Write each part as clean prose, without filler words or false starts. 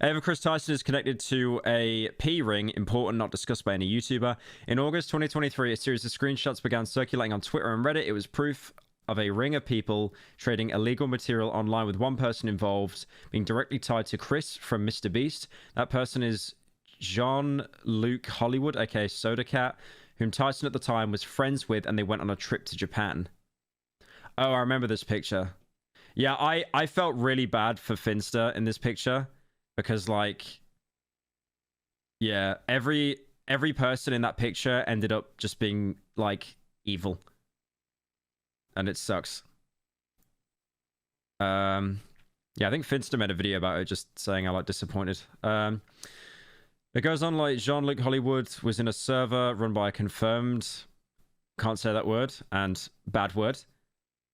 Ava Chris Tyson is connected to a P ring, important not discussed by any YouTuber. In August 2023, a series of screenshots began circulating on Twitter and Reddit. It was proof of a ring of people trading illegal material online, with one person involved being directly tied to Chris from Mr. Beast. That person is Jean-Luc Hollywood, aka Soda Cat, whom Tyson at the time was friends with, and they went on a trip to Japan. Oh, I remember this picture. Yeah, I felt really bad for Finster in this picture because, like, yeah, every person in that picture ended up just being, like, evil. And it sucks. Yeah, I think Finster made a video about it, just saying how, like, disappointed. It goes on like Jean-Luc Hollywood was in a server run by a confirmed, can't say that word, and bad word,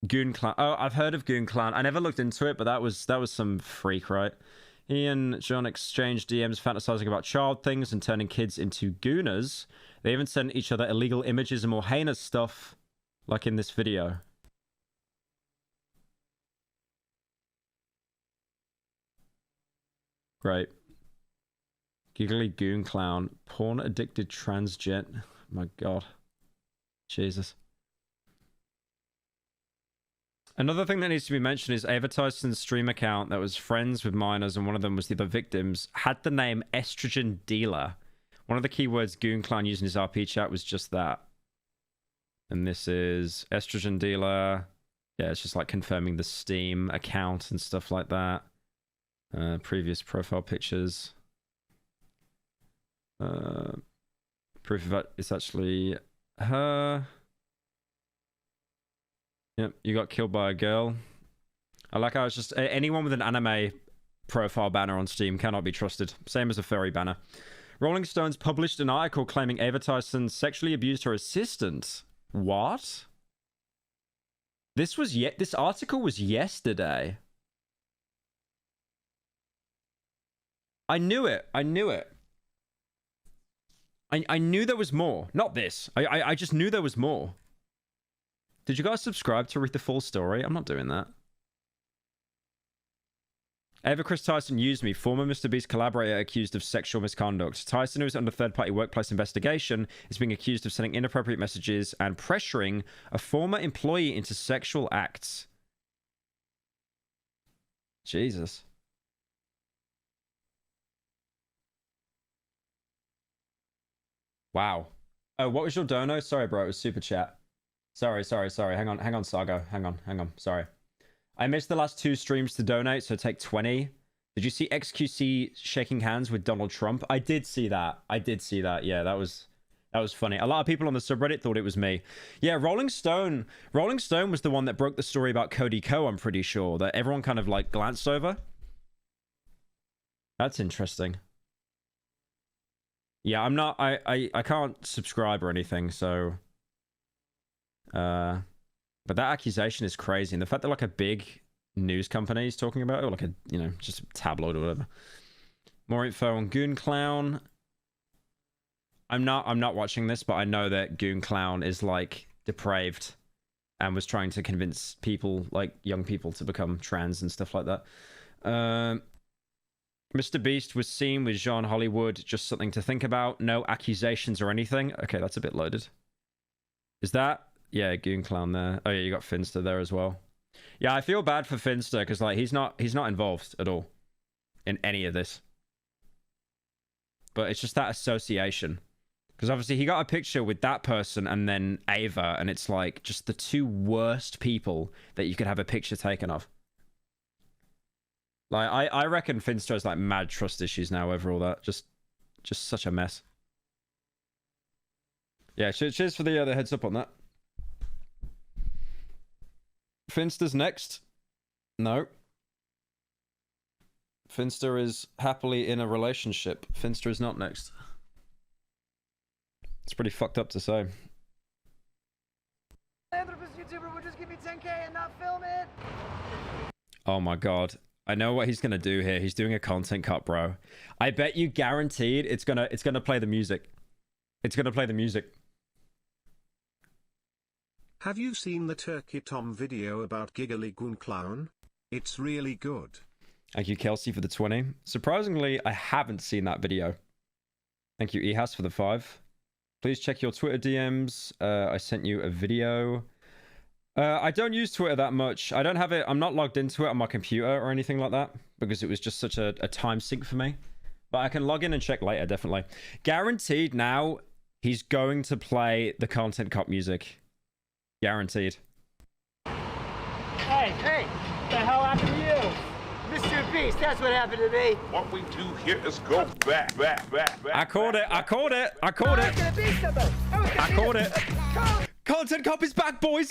Goon Clan. Oh, I've heard of Goon Clan. I never looked into it, but that was some freak, right? He and John exchanged DMs fantasizing about child things and turning kids into gooners. They even sent each other illegal images and more heinous stuff, like in this video. Great. Giggly Goon Clown. Porn addicted transgen. My god. Jesus. Another thing that needs to be mentioned is Ava Tyson's stream account that was friends with minors, and one of them was the other victims, had the name Estrogen Dealer. One of the keywords Goon Clown used in his RP chat was just that. And this is Estrogen Dealer. Yeah, it's just like confirming the Steam account and stuff like that. Previous profile pictures. Proof of that it's actually her. Yep, you got killed by a girl. I like how it's just anyone with an anime profile banner on Steam cannot be trusted. Same as a furry banner. Rolling Stones published an article claiming Ava Tyson sexually abused her assistant. What? This article was yesterday. I knew it. I knew there was more. Not this. I just knew there was more. Did you guys subscribe to read the full story? I'm not doing that. Ava Chris Tyson used me, former Mr. Beast collaborator accused of sexual misconduct. Tyson, who is under third-party workplace investigation, is being accused of sending inappropriate messages and pressuring a former employee into sexual acts. Jesus. Wow. Oh, what was your dono? Sorry, bro. It was super chat. Sorry. Hang on, Sargo. Hang on. Sorry. I missed the last 2 streams to donate, so take 20. Did you see XQC shaking hands with Donald Trump? I did see that. Yeah, that was funny. A lot of people on the subreddit thought it was me. Yeah, Rolling Stone was the one that broke the story about Cody Ko, I'm pretty sure, that everyone kind of like glanced over. That's interesting. Yeah, I'm not I can't subscribe or anything, so but that accusation is crazy, and the fact that like a big news company is talking about it, or like a, you know, just a tabloid or whatever. More info on Goon Clown. I'm not watching this, but I know that Goon Clown is like depraved and was trying to convince people, like young people, to become trans and stuff like that. Mr. Beast was seen with Jean Hollywood, just something to think about. No accusations or anything. Okay, that's a bit loaded. Is that? Yeah, Goon Clown there. Oh yeah, you got Finster there as well. Yeah, I feel bad for Finster because like he's not involved at all in any of this. But it's just that association. Because obviously he got a picture with that person and then Ava, and it's like just the 2 worst people that you could have a picture taken of. Like I reckon Finster has like mad trust issues now over all that. Just such a mess. Yeah, cheers for the heads up on that. Finster's next. No. Finster is happily in a relationship. Finster is not next. It's pretty fucked up to say. YouTuber would just give me 10K and not film it. Oh my god. I know what he's gonna do here. He's doing a content cut, bro. I bet you guaranteed it's gonna play the music. It's gonna play the music. Have you seen the Turkey Tom video about Giggly Goon Clown? It's really good. Thank you, Kelsey, for the 20. Surprisingly, I haven't seen that video. Thank you, Ehas, for the 5. Please check your Twitter DMs. I sent you a video. I don't use Twitter that much. I don't have it. I'm not logged into it on my computer or anything like that because it was just such a time sink for me. But I can log in and check later, definitely. Guaranteed now, he's going to play the Content Cop music. Guaranteed. Hey, what the hell happened to you? Mr. Beast, that's what happened to me. What we do here is go back. I caught it. I caught it. I caught it. I caught it. Content Cop is back, boys.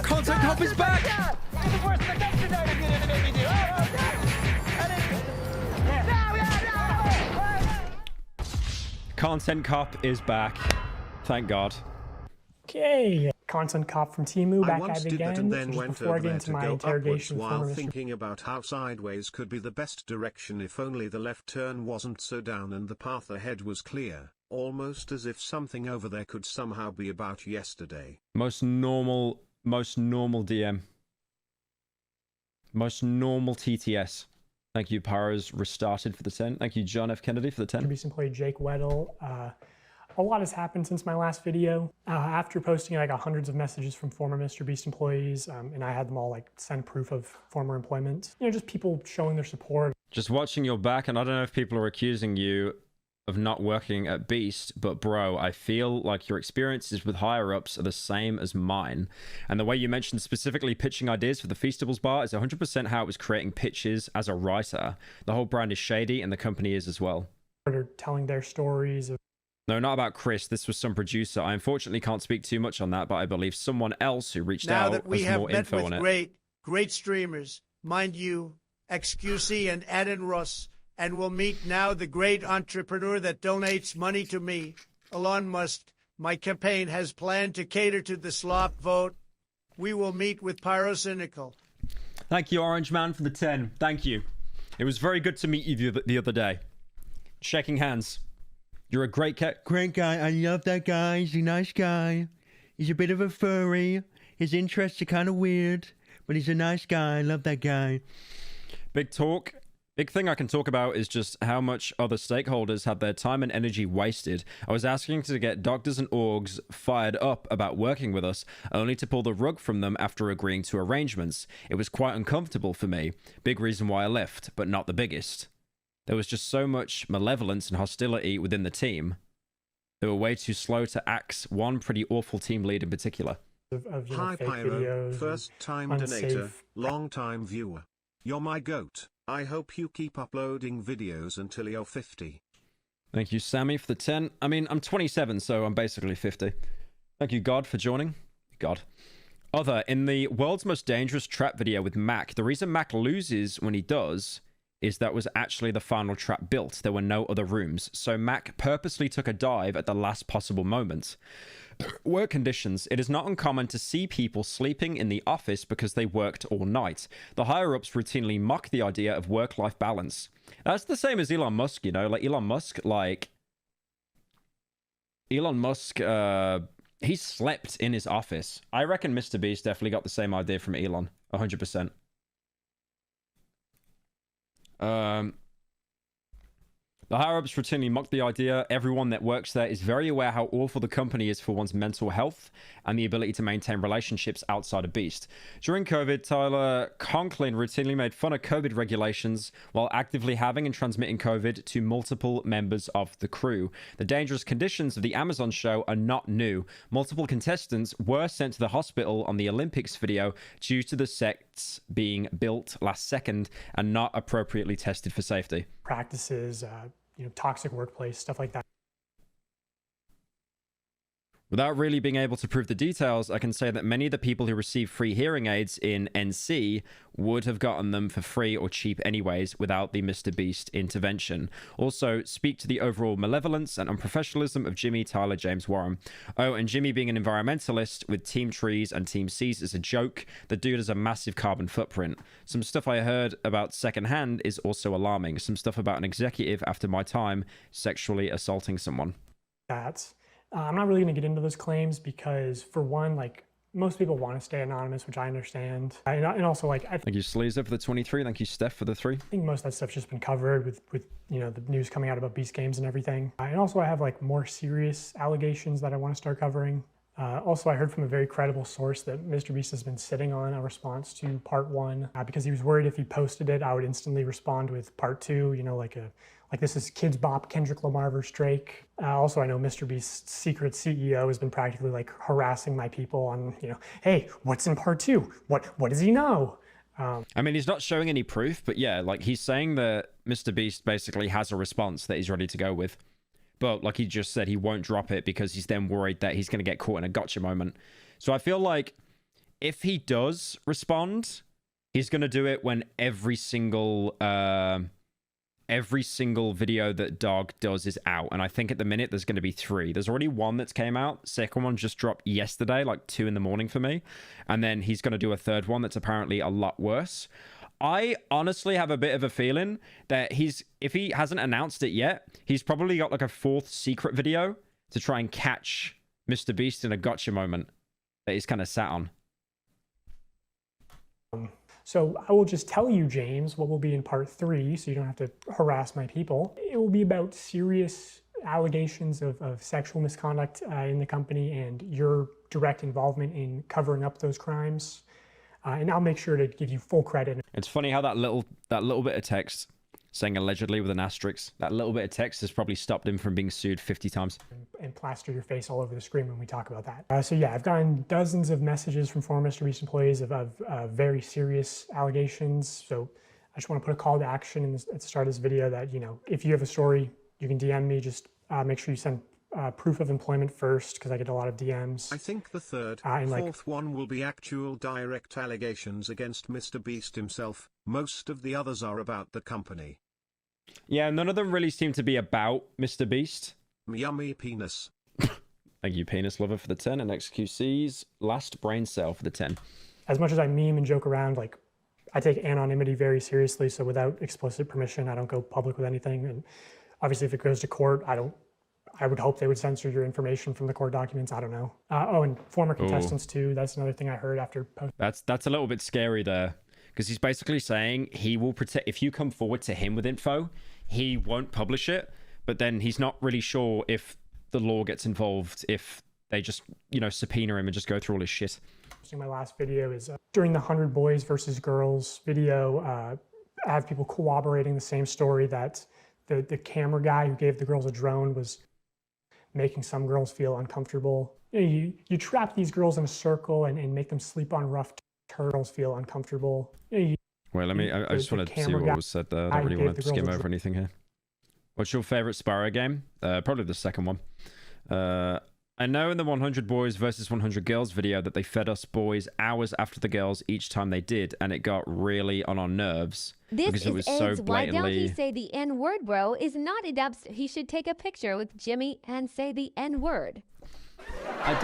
Content Cop is back. Content Cop is back. Thank God. Okay, Content Cop from Timu back at it again. And then Just went before I over get there into to my go upwards interrogation while for Mr. thinking about how sideways could be the best direction if only the left turn wasn't so down and the path ahead was clear, almost as if something over there could somehow be about yesterday. Most normal DM. Most normal TTS. Thank you, Pyro's restarted for the 10. Thank you, John F. Kennedy, for the 10. Beast employee Jake Weddle. A lot has happened since my last video. After posting, I got hundreds of messages from former Mr. Beast employees, and I had them all like send proof of former employment. You know, just people showing their support. Just watching your back, and I don't know if people are accusing you of not working at Beast, but bro, I feel like your experiences with higher-ups are the same as mine. And the way you mentioned specifically pitching ideas for the Feastables bar is 100% how it was creating pitches as a writer. The whole brand is shady, and the company is as well. They're telling their stories of No, not about Chris. This was some producer. I unfortunately can't speak too much on that, but I believe someone else who reached out that we has have more met info with on it. great streamers, mind you, XQC and Adin Ross, and we'll meet now the great entrepreneur that donates money to me, Elon Musk. My campaign has planned to cater to the slop vote. We will meet with Pyrocynical. Thank you, Orange Man, for the 10. Thank you. It was very good to meet you the other day. Shaking hands. You're a great guy. I love that guy. He's a nice guy. He's a bit of a furry. His interests are kind of weird, but he's a nice guy. I love that guy. Big talk. Big thing I can talk about is just how much other stakeholders had their time and energy wasted. I was asking to get doctors and orgs fired up about working with us, only to pull the rug from them after agreeing to arrangements. It was quite uncomfortable for me. Big reason why I left, but not the biggest. There was just so much malevolence and hostility within the team. They were way too slow to axe one pretty awful team lead in particular. of Hi fake Pyro, videos. first time unsafe- donator, long time viewer. You're my goat. I hope you keep uploading videos until you're 50. Thank you, Sammy, for the 10. I mean, I'm 27, so I'm basically 50. Thank you, God, for joining. God. Other, in the world's most dangerous trap video with Mac, the reason Mac loses when he does is that was actually the final trap built. There were no other rooms, so Mac purposely took a dive at the last possible moment. Work conditions. It is not uncommon to see people sleeping in the office because they worked all night. The higher-ups routinely mock the idea of work-life balance. That's the same as Elon Musk, you know? Like, Elon Musk, he slept in his office. I reckon Mr. Beast definitely got the same idea from Elon. 100%. The higher-ups routinely mock the idea. Everyone that works there is very aware how awful the company is for one's mental health and the ability to maintain relationships outside of Beast. During COVID, Tyler Conklin routinely made fun of COVID regulations while actively having and transmitting COVID to multiple members of the crew. The dangerous conditions of the Amazon show are not new. Multiple contestants were sent to the hospital on the Olympics video due to the sets being built last second and not appropriately tested for safety. Practices, toxic workplace, stuff like that. Without really being able to prove the details, I can say that many of the people who receive free hearing aids in NC would have gotten them for free or cheap anyways without the Mr. Beast intervention. Also, speak to the overall malevolence and unprofessionalism of Jimmy, Tyler, James, Warren. Oh, and Jimmy being an environmentalist with Team Trees and Team Seas is a joke. The dude has a massive carbon footprint. Some stuff I heard about secondhand is also alarming. Some stuff about an executive after my time sexually assaulting someone. I'm not really going to get into those claims because, for one, Most people want to stay anonymous, which I understand. And also, like, I Thank you, Sleazer, for the 23. Thank you, Steph, for the 3. think most of that stuff's just been covered with you know, the news coming out about Beast Games and everything. And also, I have like more serious allegations that I want to start covering. Also, I heard from a very credible source that Mr. Beast has been sitting on a response to part 1 because he was worried if he posted it, I would instantly respond with part 2. You know, like this is Kids Bop, Kendrick Lamar versus Drake. Also, I know Mr. Beast's secret CEO has been practically like harassing my people on, you know, hey, what's in part 2? What does he know? I mean, he's not showing any proof, but yeah, like he's saying that Mr. Beast basically has a response that he's ready to go with. But like he just said, he won't drop it because he's then worried that he's going to get caught in a gotcha moment. So I feel like if he does respond, he's going to do it when every single video that Dog does is out. And I think at the minute there's going to be 3. There's already 1 that's came out. Second one just dropped yesterday, like 2 in the morning for me. And then he's going to do a third one that's apparently a lot worse. I honestly have a bit of a feeling that if he hasn't announced it yet, he's probably got like a 4th secret video to try and catch Mr. Beast in a gotcha moment that he's kind of sat on. So I will just tell you, James, what will be in part 3, so you don't have to harass my people. It will be about serious allegations of sexual misconduct in the company and your direct involvement in covering up those crimes. And I'll make sure to give you full credit. It's funny how that little bit of text saying allegedly with an asterisk, that little bit of text has probably stopped him from being sued 50 times. And plaster your face all over the screen when we talk about that. So yeah, I've gotten dozens of messages from former Mr. Beast employees of very serious allegations. So I just want to put a call to action at the start of this video that, you know, if you have a story, you can DM me. Just make sure you send proof of employment first, because I get a lot of DMs. I think the third, fourth one will be actual direct allegations against Mr. Beast himself. Most of the others are about the company. Yeah, none of them really seem to be about Mr. Beast. Yummy penis. Thank you, Penis Lover, for the 10, and XQC's Last Brain Cell for the 10. As much as I meme and joke around, like, I take anonymity very seriously, so without explicit permission, I don't go public with anything. And obviously, if it goes to court, I would hope they would censor your information from the court documents. I don't know. And former contestants too. That's another thing I heard after post. That's a little bit scary there, because he's basically saying he will protect. If you come forward to him with info, he won't publish it. But then he's not really sure if the law gets involved, if they just, you know, subpoena him and just go through all his shit. My last video is during the 100 boys versus girls video. I have people corroborating the same story that the camera guy who gave the girls a drone was making some girls feel uncomfortable. You trap these girls in a circle and make them sleep on rough turtles feel uncomfortable. Wait, let me, I just want to see what was said there. I don't really want to skim over anything here. What's your favorite Sparrow game? Probably the second one. I know in the 100 boys versus 100 girls video that they fed us boys hours after the girls each time they did, and it got really on our nerves. This because it was is so Why don't blatantly... he say the N-word, bro? Is not a dub. He should take a picture with Jimmy and say the N-word. I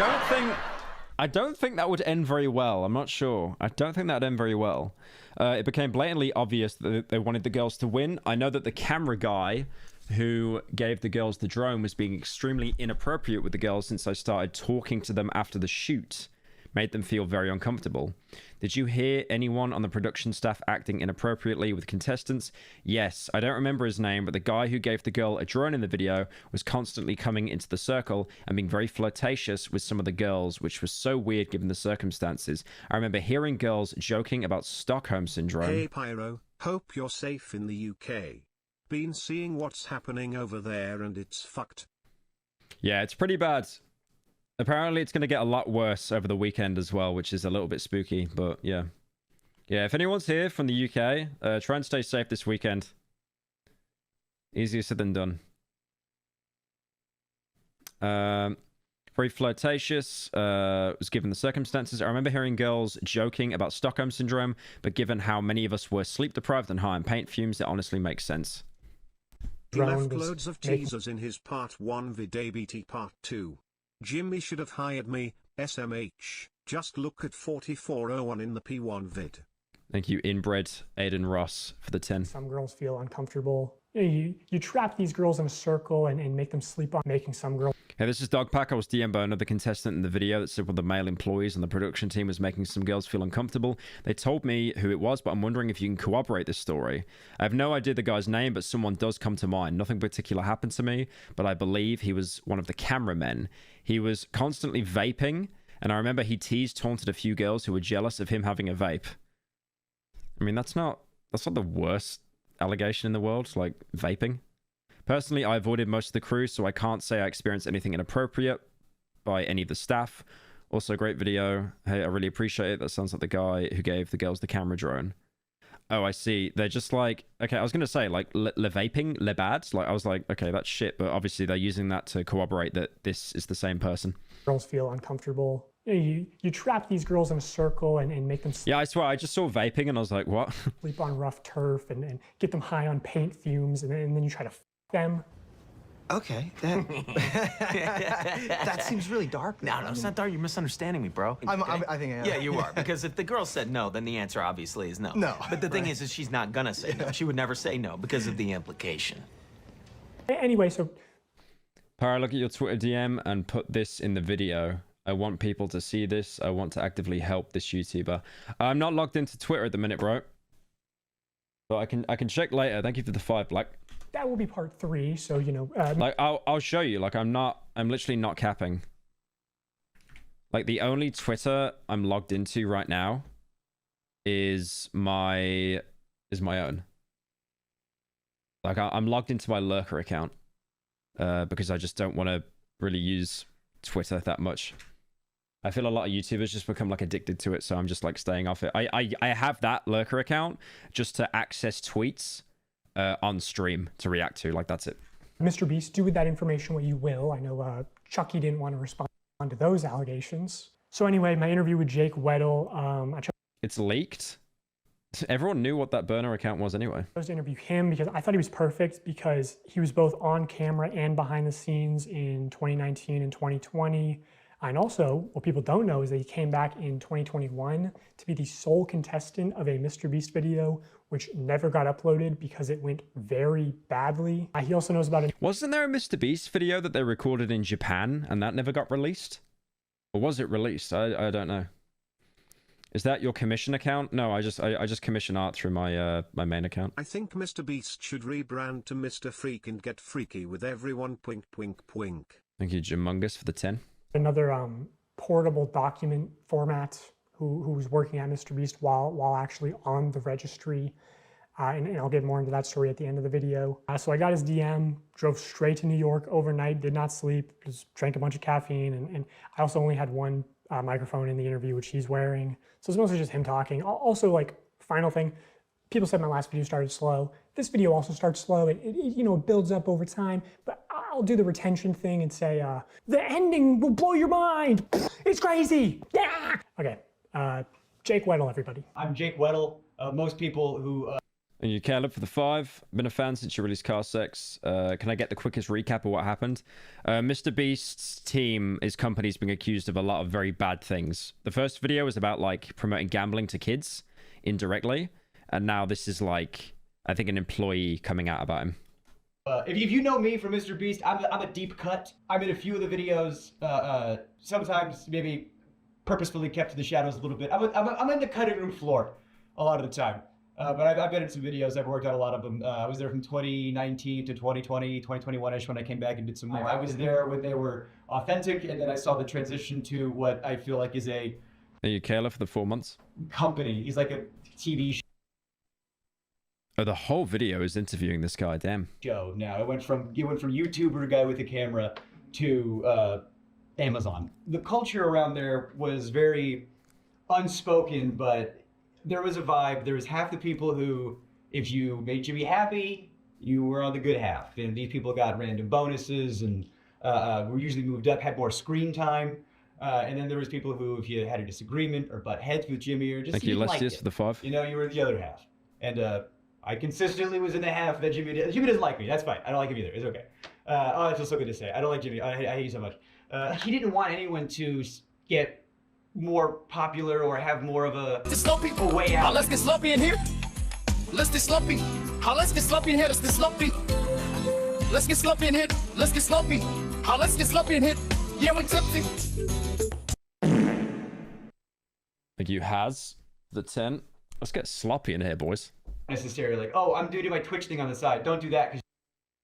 don't think that would end very well. I'm not sure. I don't think that would end very well. It became blatantly obvious that they wanted the girls to win. I know that the camera guy who gave the girls the drone was being extremely inappropriate with the girls since I started talking to them after the shoot. Made them feel very uncomfortable. Did you hear anyone on the production staff acting inappropriately with contestants? Yes, I don't remember his name, but the guy who gave the girl a drone in the video was constantly coming into the circle and being very flirtatious with some of the girls, which was so weird given the circumstances. I remember hearing girls joking about Stockholm Syndrome. Hey Pyro, hope you're safe in the UK. Been seeing what's happening over there and it's fucked. Yeah, it's pretty bad. Apparently, it's going to get a lot worse over the weekend as well, which is a little bit spooky, but yeah. Yeah, if anyone's here from the UK, try and stay safe this weekend. Easier said than done. Very flirtatious, was given the circumstances. I remember hearing girls joking about Stockholm Syndrome, but given how many of us were sleep-deprived and high on paint fumes, it honestly makes sense. He left loads of teasers in his part 1 vid ABT part 2. Jimmy should have hired me, SMH. Just look at 4401 in the P1 vid. Thank you, Inbred Aiden Ross, for the 10. Some girls feel uncomfortable. You trap these girls in a circle and make them sleep on making some girl. Hey, this is Dogpack. I was DM'd by another contestant in the video that said one of the male employees on the production team was making some girls feel uncomfortable. They told me who it was, but I'm wondering if you can corroborate this story. I have no idea the guy's name, but someone does come to mind. Nothing particular happened to me, but I believe he was one of the cameramen. He was constantly vaping, and I remember he taunted a few girls who were jealous of him having a vape. I mean, that's not the worst allegation in the world, like vaping. Personally, I avoided most of the crew, so I can't say I experienced anything inappropriate by any of the staff. Also, great video. Hey, I really appreciate it. That sounds like the guy who gave the girls the camera drone. Oh, I see. They're just like, okay, I was going to say, like, le vaping, le bad. Like, I was like, okay, that's shit. But obviously, they're using that to corroborate that this is the same person. Girls feel uncomfortable. You trap these girls in a circle and make them sleep. Yeah, I swear, I just saw vaping and I was like, what? Sleep on rough turf and get them high on paint fumes, and then you try to them. Okay, that seems really dark. No, it's not dark. You're misunderstanding me, bro. I think I am. Yeah, you are. Because if the girl said no, then the answer obviously is no. No. But the thing is she's not gonna say no. She would never say no because of the implication. Anyway, so... Pyro, look at your Twitter DM and put this in the video. I want people to see this. I want to actively help this YouTuber. I'm not logged into Twitter at the minute, bro. But I can check later. Thank you for the 5, Black. That will be part 3, so, you know... like, I'll show you. Like, I'm literally not capping. Like, the only Twitter I'm logged into right now is my own. Like, I'm logged into my Lurker account. Because I just don't want to really use Twitter that much. I feel a lot of YouTubers just become like addicted to it, so I'm just like staying off it. I have that Lurker account just to access tweets on stream to react to. Like, that's it. Mr. Beast, do with that information what you will. I know Chucky didn't want to respond to those allegations. So anyway, my interview with Jake Weddle, It's leaked? Everyone knew what that burner account was anyway. I chose to interview him because I thought he was perfect because he was both on camera and behind the scenes in 2019 and 2020. And also, what people don't know is that he came back in 2021 to be the sole contestant of a Mr. Beast video, which never got uploaded because it went very badly. He also knows about it. Wasn't there a Mr. Beast video that they recorded in Japan and that never got released? Or was it released? I don't know. Is that your commission account? No, I just commission art through my my main account. I think Mr. Beast should rebrand to Mr. Freak and get freaky with everyone. Pwink, pwink, pwink. Thank you, Jumungus, for the 10. Another portable document format who was working at Mr. Beast while actually on the registry. And I'll get more into that story at the end of the video. So I got his DM, drove straight to New York overnight, did not sleep, just drank a bunch of caffeine. And I also only had one microphone in the interview, which he's wearing. So it's mostly just him talking. Also, like, final thing, people said my last video started slow. This video also starts slow. It you know, builds up over time, but I'll do the retention thing and say, the ending will blow your mind. It's crazy. Yeah. Okay. Jake Weddle, everybody. I'm Jake Weddle. Most people who... And you, Caleb, for the 5. Been a fan since you released Car Sex. Can I get the quickest recap of what happened? Mr. Beast's team, his company's being accused of a lot of very bad things. The first video was about, like, promoting gambling to kids indirectly. And now this is, like, I think an employee coming out about him. If you know me from Mr. Beast, I'm a deep cut. I'm in a few of the videos, sometimes maybe purposefully kept to the shadows a little bit. I'm in the cutting room floor a lot of the time. But I've been in some videos. I've worked on a lot of them. I was there from 2019 to 2020, 2021-ish when I came back and did some more. I was there when they were authentic, and then I saw the transition to what I feel like is a... Are you Kayla for the 4 months? Company. He's like a TV Oh, the whole video is interviewing this guy. Damn. show now. It went from YouTuber guy with a camera to Amazon. The culture around there was very unspoken, but there was a vibe. There was half the people who, if you made Jimmy happy, you were on the good half. And these people got random bonuses and were usually moved up, had more screen time. And then there was people who, if you had a disagreement or butt heads with Jimmy or just Thank you, liked Lestius, it, for the 5. you know, you were the other half. And I consistently was in the half that Jimmy did. Jimmy doesn't like me. That's fine. I don't like him either. It's okay. Oh, that feels so good to say. I don't like Jimmy. I hate you so much. He didn't want anyone to get more popular or have more of a slow people way out. Let's get sloppy in here. Let's get sloppy. Let's get sloppy in here. Let's get sloppy. Let's get sloppy in here. Let's get sloppy. Let's get sloppy in here. Yeah, we're tempting. Thank you, Has, the 10. Let's get sloppy in here, boys. Necessarily like, oh, I'm doing my Twitch thing on the side. Don't do that.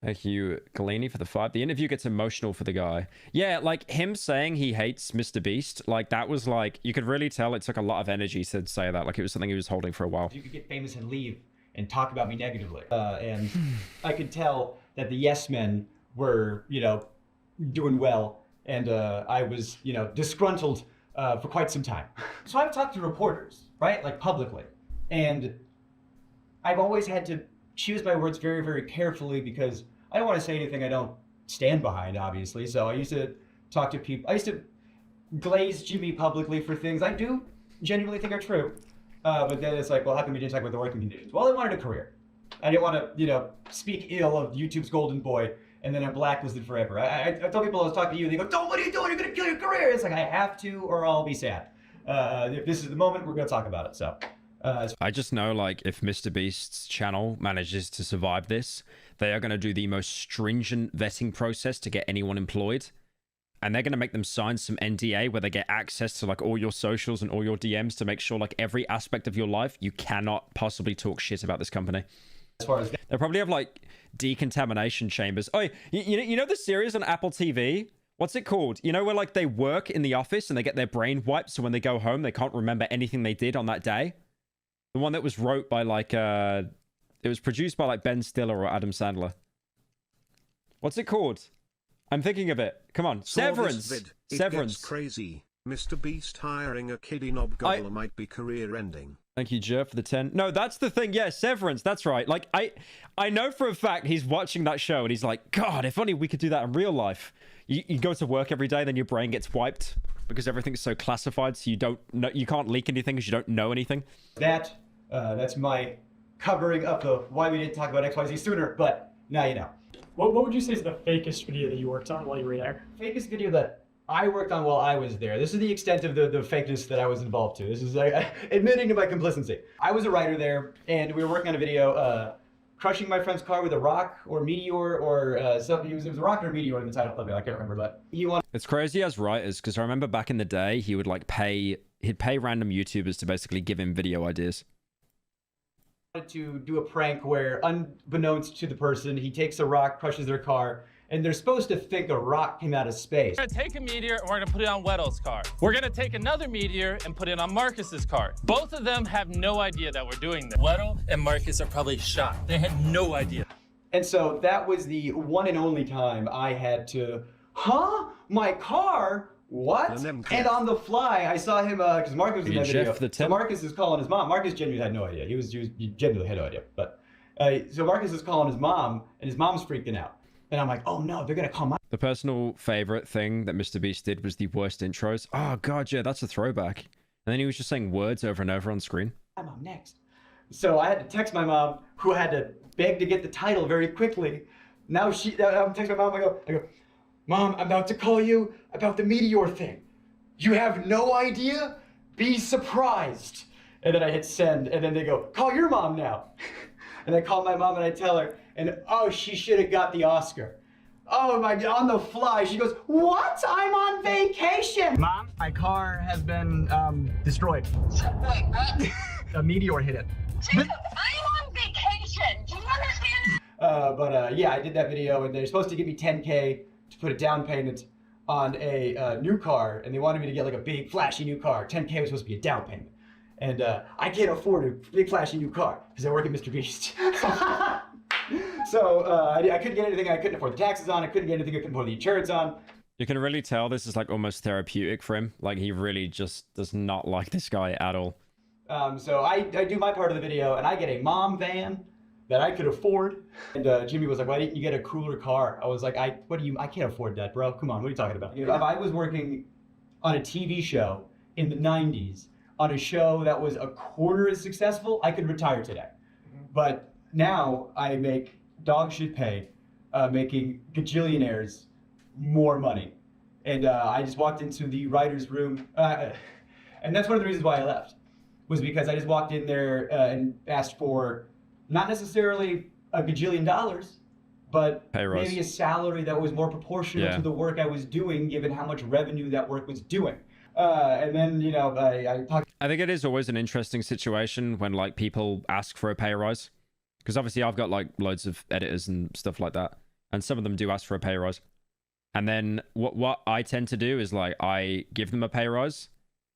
Thank you, Galini, for the 5. The interview gets emotional for the guy. Yeah, like him saying he hates Mr. Beast, like that was like, you could really tell it took a lot of energy to say that. Like it was something he was holding for a while. You could get famous and leave and talk about me negatively. And I could tell that the yes men were, you know, doing well. And I was, you know, disgruntled for quite some time. So I've talked to reporters, right? Like publicly. And I've always had to choose my words very, very carefully because I don't want to say anything I don't stand behind, obviously. So I used to talk to people. I used to glaze Jimmy publicly for things I do genuinely think are true. But then it's like, well, how come you didn't talk about the working conditions? Well, I wanted a career. I didn't want to, you know, speak ill of YouTube's golden boy and then I'm blacklisted forever. I tell people I was talking to you, they go, "Don't, what are you doing? You're going to kill your career." It's like, I have to or I'll be sad. If this is the moment, we're going to talk about it. So. I just know, like, if Mr. Beast's channel manages to survive this, they are going to do the most stringent vetting process to get anyone employed. And they're going to make them sign some NDA where they get access to, like, all your socials and all your DMs to make sure, like, every aspect of your life, you cannot possibly talk shit about this company. As far as they probably have, like, decontamination chambers. Oh, you know the series on Apple TV? What's it called? You know where, like, they work in the office and they get their brain wiped so when they go home, they can't remember anything they did on that day? The one that was wrote by, like, it was produced by, like, Ben Stiller or Adam Sandler. What's it called? I'm thinking of it. Come on. Severance. Severance. Gets crazy. Mr. Beast hiring a kiddie knob gobbler might be career-ending. Thank you, Jer, for the 10. No, that's the thing. Yeah, Severance. That's right. Like, I know for a fact he's watching that show and he's like, God, if only we could do that in real life. You go to work every day, then your brain gets wiped because everything's so classified, so you don't know, you can't leak anything because you don't know anything. That's my covering up of why we didn't talk about XYZ sooner, but now you know. What would you say is the fakest video that you worked on while you were there? Fakest video that I worked on while I was there. This is the extent of the fakeness that I was involved to. This is admitting to my complicity. I was a writer there, and we were working on a video crushing my friend's car with a rock or meteor or something. It was a rock or a meteor in the title of it. I can't remember, but It's crazy as writers, because I remember back in the day, he would like he'd pay random YouTubers to basically give him video ideas. To do a prank where, unbeknownst to the person, he takes a rock, crushes their car, and they're supposed to think a rock came out of space. We're gonna take a meteor and we're gonna put it on Weddle's car. We're gonna take another meteor and put it on Marcus's car. Both of them have no idea that we're doing this. Weddle and Marcus are probably shocked. They had no idea. And so that was the one and only time I had to, my car? What? And on the fly, I saw him, because Marcus was in that video. So Marcus is calling his mom. Marcus genuinely had no idea. He genuinely had no idea. But so Marcus is calling his mom, and his mom's freaking out. And I'm like, oh no, they're gonna call my. The personal favorite thing that Mr. Beast did was the worst intros. Oh god, yeah, that's a throwback. And then he was just saying words over and over on screen. My mom next. So I had to text my mom, who had to beg to get the title very quickly. Now I'm texting my mom. I go, Mom, I'm about to call you about the meteor thing. You have no idea? Be surprised. And then I hit send, and then they go, call your mom now. And I call my mom and I tell her, and oh, she should have got the Oscar. Oh my God, on the fly. She goes, what? I'm on vacation. Mom, my car has been destroyed. Wait, what? A meteor hit it. Jacob, I'm on vacation. Do you understand? Yeah, I did that video, and they're supposed to give me $10K to put a down payment on a new car, and they wanted me to get like a big flashy new car. $10K was supposed to be a down payment. And I can't afford a big flashy new car because I work at Mr. Beast. So I couldn't get anything I couldn't afford the taxes on. I couldn't get anything I couldn't afford the insurance on. You can really tell this is like almost therapeutic for him. Like he really just does not like this guy at all. So I do my part of the video, and I get a mom van that I could afford. And Jimmy was like, why didn't you get a cooler car? I was like, I can't afford that, bro. Come on, what are you talking about? If I was working on a TV show in the 90s, on a show that was a quarter as successful, I could retire today. But now I make dog shit pay, making gajillionaires more money. And I just walked into the writer's room, and that's one of the reasons why I left, was because I just walked in there and asked for not necessarily a gajillion dollars, but Pay rise. maybe a salary that was more proportional to the work I was doing, given how much revenue that work was doing. And then, you know, I talked. I think it is always an interesting situation when like people ask for a pay rise, because obviously I've got like loads of editors and stuff like that, and some of them do ask for a pay rise. And then what I tend to do is like I give them a pay rise,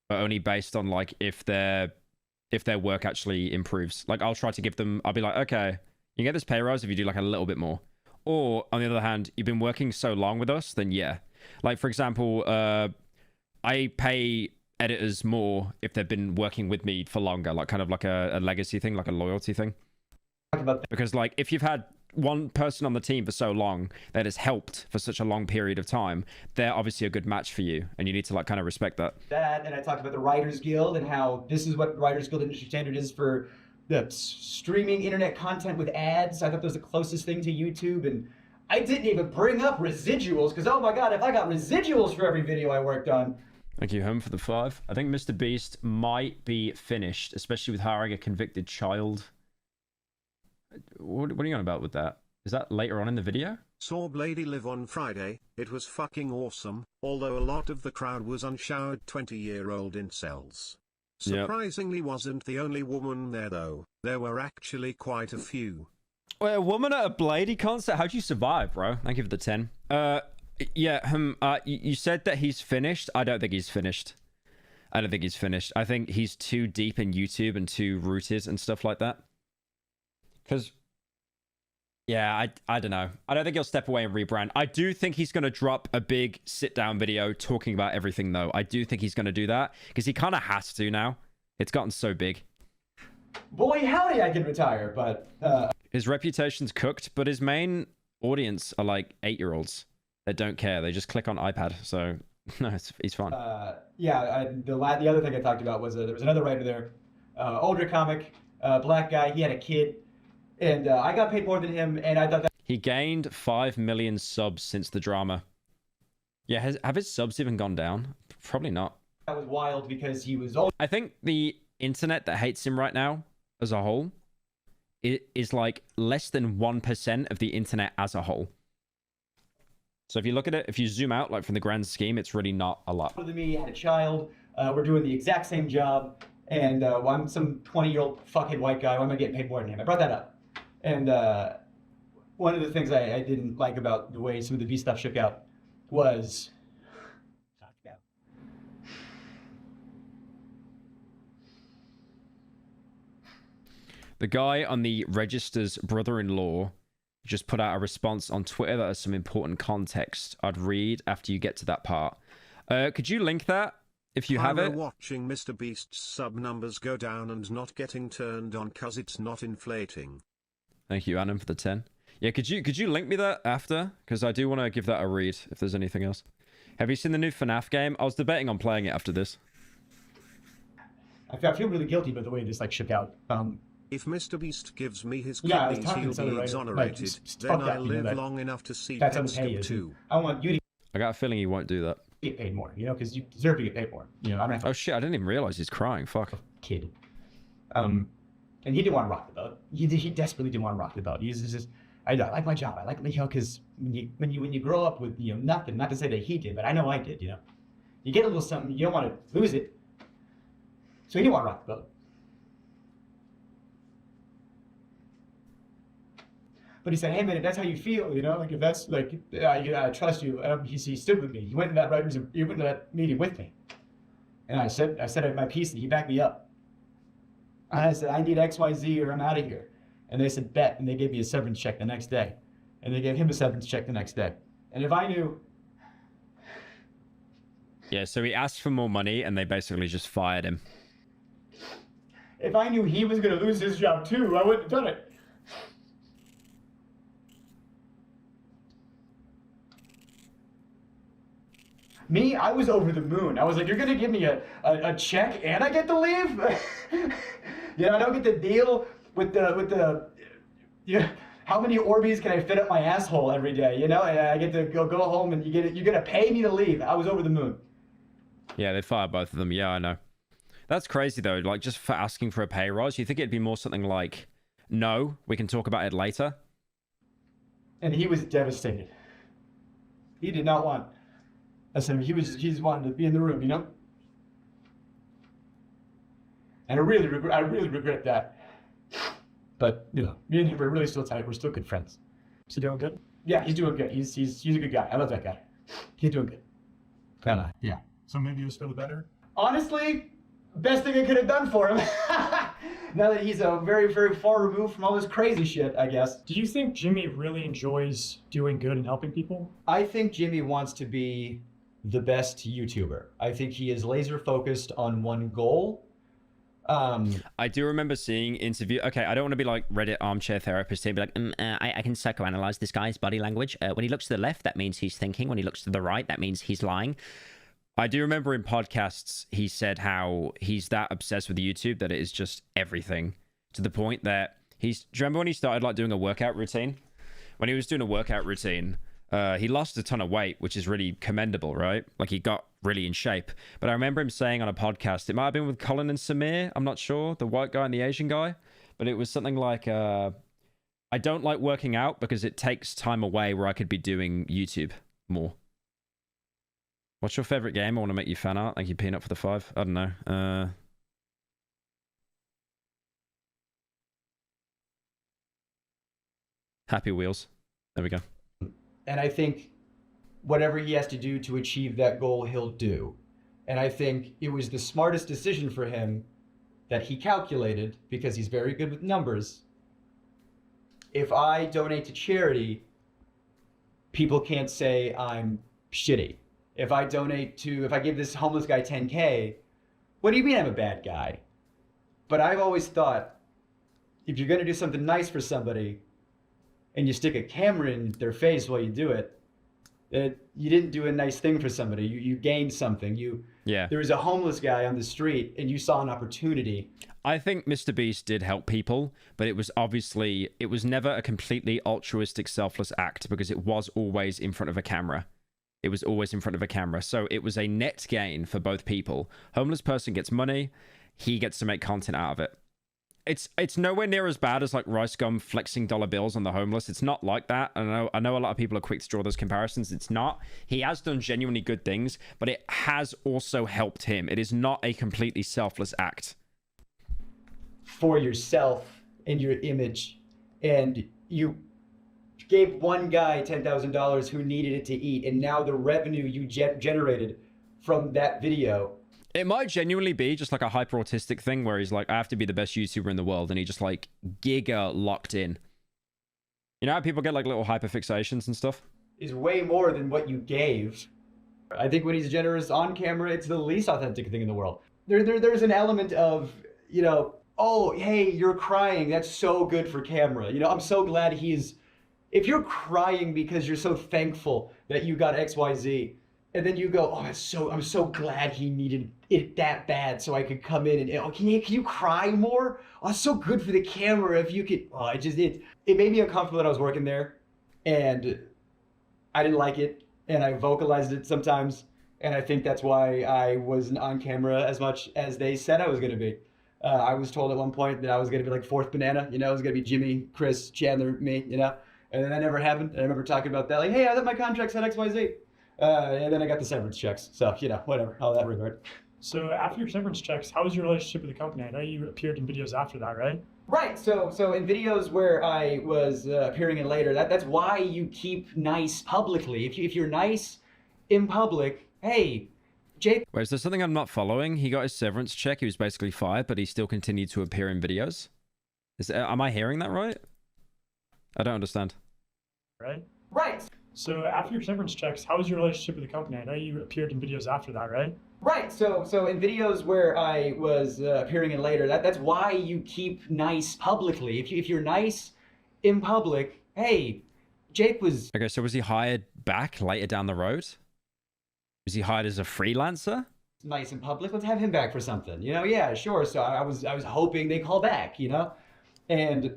but only based on like if their work actually improves. Like I'll try to give them. I'll be like, okay, you get this pay rise if you do like a little bit more. Or on the other hand, you've been working so long with us, then yeah. Like for example, I pay editors more if they've been working with me for longer, like kind of like a legacy thing, like a loyalty thing. Because like if you've had one person on the team for so long that has helped for such a long period of time, they're obviously a good match for you, and you need to like kind of respect that. And I talked about the Writers Guild and how this is what Writers Guild industry standard is for the streaming internet content with ads. I thought that was the closest thing to YouTube, and I didn't even bring up residuals because oh my god, if I got residuals for every video I worked on. Thank you, Home, for the 5. I think Mr. Beast might be finished, especially with hiring a convicted child. What are you on about with that? Is that later on in the video? Saw Blady live on Friday. It was fucking awesome, although a lot of the crowd was unshowered 20-year-old incels. Surprisingly wasn't the only woman there though. There were actually quite a few. Wait, a woman at a Blady concert? How'd you survive, bro? Thank you for the 10. Yeah, you said that he's finished. I don't think he's finished. I don't think he's finished. I think he's too deep in YouTube and too rooted and stuff like that. Because, yeah, I don't know. I don't think he'll step away and rebrand. I do think he's going to drop a big sit-down video talking about everything, though. I do think he's going to do that. Because he kind of has to now. It's gotten so big. Boy, howdy, I can retire, but... His reputation's cooked, but his main audience are like 8-year-olds that don't care. They just click on iPad, so no, he's fine. The other thing I talked about was there was another writer there, older comic, black guy. He had a kid, and I got paid more than him, and I thought that he gained 5 million subs since the drama. Yeah, have his subs even gone down? Probably not. That was wild because he was old. I think the internet that hates him right now, as a whole, it is like less than 1% of the internet as a whole. So if you look at it, if you zoom out, like from the grand scheme, it's really not a lot. Older than me, had a child. We're doing the exact same job, and I'm some 20-year-old fucking white guy. Why am I getting paid more than him? I brought that up. And one of the things I didn't like about the way some of the V stuff shook out was the guy on the Register's brother-in-law just put out a response on Twitter that has some important context I'd read after you get to that part. Could you link that if you have it? Watching Mr. Beast's sub numbers go down and not getting turned on cause it's not inflating. Thank you, Adam, for the 10. Yeah, could you link me that after? Because I do want to give that a read if there's anything else. Have you seen the new FNAF game? I was debating on playing it after this. I feel really guilty about the way this like shook out. If Mr. Beast gives me his kidneys, he'll be exonerated. Then I'll live long enough to see Petscop 2. I want you to I got a feeling he won't do that. get paid more, you know, because you deserve to get paid more. You know, I don't have Oh shit, I didn't even realize he's crying. Fuck. Kid. And he didn't want to rock the boat. He desperately didn't want to rock the boat. He's just, I like my job. I like, you know, because when you grow up with, you know, nothing, not to say that he did, but I know I did, you know. You get a little something, you don't want to lose it. So he didn't want to rock the boat. But he said, hey man, if that's how you feel, you know, like if that's like, I trust you. He stood with me. He went to that meeting with me. And I said my piece, and he backed me up. I said, I need XYZ or I'm out of here. And they said, bet. And they gave me a severance check the next day. And they gave him a severance check the next day. And if I knew. Yeah, so he asked for more money and they basically just fired him. If I knew he was going to lose his job too, I wouldn't have done it. Me, I was over the moon. I was like, you're going to give me a check and I get to leave? You know, I don't get to deal with the you know, how many Orbeez can I fit up my asshole every day? You know, and I get to go home and you're going to pay me to leave. I was over the moon. Yeah, they fired both of them. Yeah, I know. That's crazy though. Like just for asking for a pay rise, you think it'd be more something like, no, we can talk about it later. And he was devastated. He did not want us. He's wanted to be in the room, you know? And I really regret that. But, you know, me and him are really still tight. We're still good friends. Is he doing good? Yeah, he's doing good. He's a good guy. I love that guy. He's doing good. Yeah. So maybe it was for the better? Honestly, best thing I could have done for him. Now that he's a very, very far removed from all this crazy shit, I guess. Do you think Jimmy really enjoys doing good and helping people? I think Jimmy wants to be the best YouTuber. I think he is laser focused on one goal. I do remember seeing interview. Okay, I don't want to be like Reddit armchair therapist here, be like, I can psychoanalyze this guy's body language. When he looks to the left, that means he's thinking. When he looks to the right, that means he's lying. I do remember in podcasts, he said how he's that obsessed with YouTube that it is just everything, to the point that do you remember when he started like doing a workout routine? When he was doing a workout routine, he lost a ton of weight, which is really commendable, right? Like he got really in shape. But I remember him saying on a podcast, it might have been with Colin and Samir, I'm not sure, the white guy and the Asian guy, but it was something like, I don't like working out because it takes time away where I could be doing YouTube more. What's your favorite game? I want to make you fan art. Thank you, Peanut, for the 5. I don't know. Happy Wheels. There we go. And I think whatever he has to do to achieve that goal, he'll do. And I think it was the smartest decision for him that he calculated, because he's very good with numbers. If I donate to charity, people can't say I'm shitty. If I give this homeless guy 10K, what do you mean I'm a bad guy? But I've always thought, if you're going to do something nice for somebody and you stick a camera in their face while you do it, you didn't do a nice thing for somebody. You gained something. There was a homeless guy on the street and you saw an opportunity. I think Mr. Beast did help people, but it was never a completely altruistic, selfless act, because it was always in front of a camera. It was always in front of a camera. So it was a net gain for both people. Homeless person gets money. He gets to make content out of it. It's nowhere near as bad as like Rice Gum flexing dollar bills on the homeless. It's not like that. I know a lot of people are quick to draw those comparisons. It's not. He has done genuinely good things, but it has also helped him. It is not a completely selfless act. For yourself and your image. And you gave one guy $10,000 who needed it to eat, and now the revenue you generated from that video. It might genuinely be just like a hyper autistic thing where he's like, I have to be the best YouTuber in the world, and he just like giga locked in. You know how people get like little hyperfixations and stuff? Is way more than what you gave. I think when he's generous on camera, it's the least authentic thing in the world. There's an element of, you know, oh, hey, you're crying. That's so good for camera. You know, I'm so glad if you're crying because you're so thankful that you got XYZ, and then you go, oh, I'm so glad he needed it that bad so I could come in and, can you cry more? Oh, it's so good for the camera if you could. Oh, it made me uncomfortable that I was working there, and I didn't like it, and I vocalized it sometimes, and I think that's why I wasn't on camera as much as they said I was going to be. I was told at one point that I was going to be like fourth banana, you know, it was going to be Jimmy, Chris, Chandler, me, you know. And then that never happened. And I remember talking about that, like, hey, I thought my contract said XYZ. And then I got the severance checks. So, you know, whatever, all that regard. So after your severance checks, how was your relationship with the company? I know you appeared in videos after that, right? Right. So in videos where I was appearing in later, that's why you keep nice publicly. If you're nice in public, hey, Jake. Wait, is there something I'm not following? He got his severance check. He was basically fired, but he still continued to appear in videos. Am I hearing that right? I don't understand. Right. So after your severance checks, how was your relationship with the company? I know you appeared in videos after that, right? Right. So in videos where I was appearing in later, that's why you keep nice publicly. If you're nice in public, hey, Jake was. Okay, so was he hired back later down the road? Was he hired as a freelancer? Nice in public. Let's have him back for something. You know, yeah, sure. So I was hoping they call back. You know, and.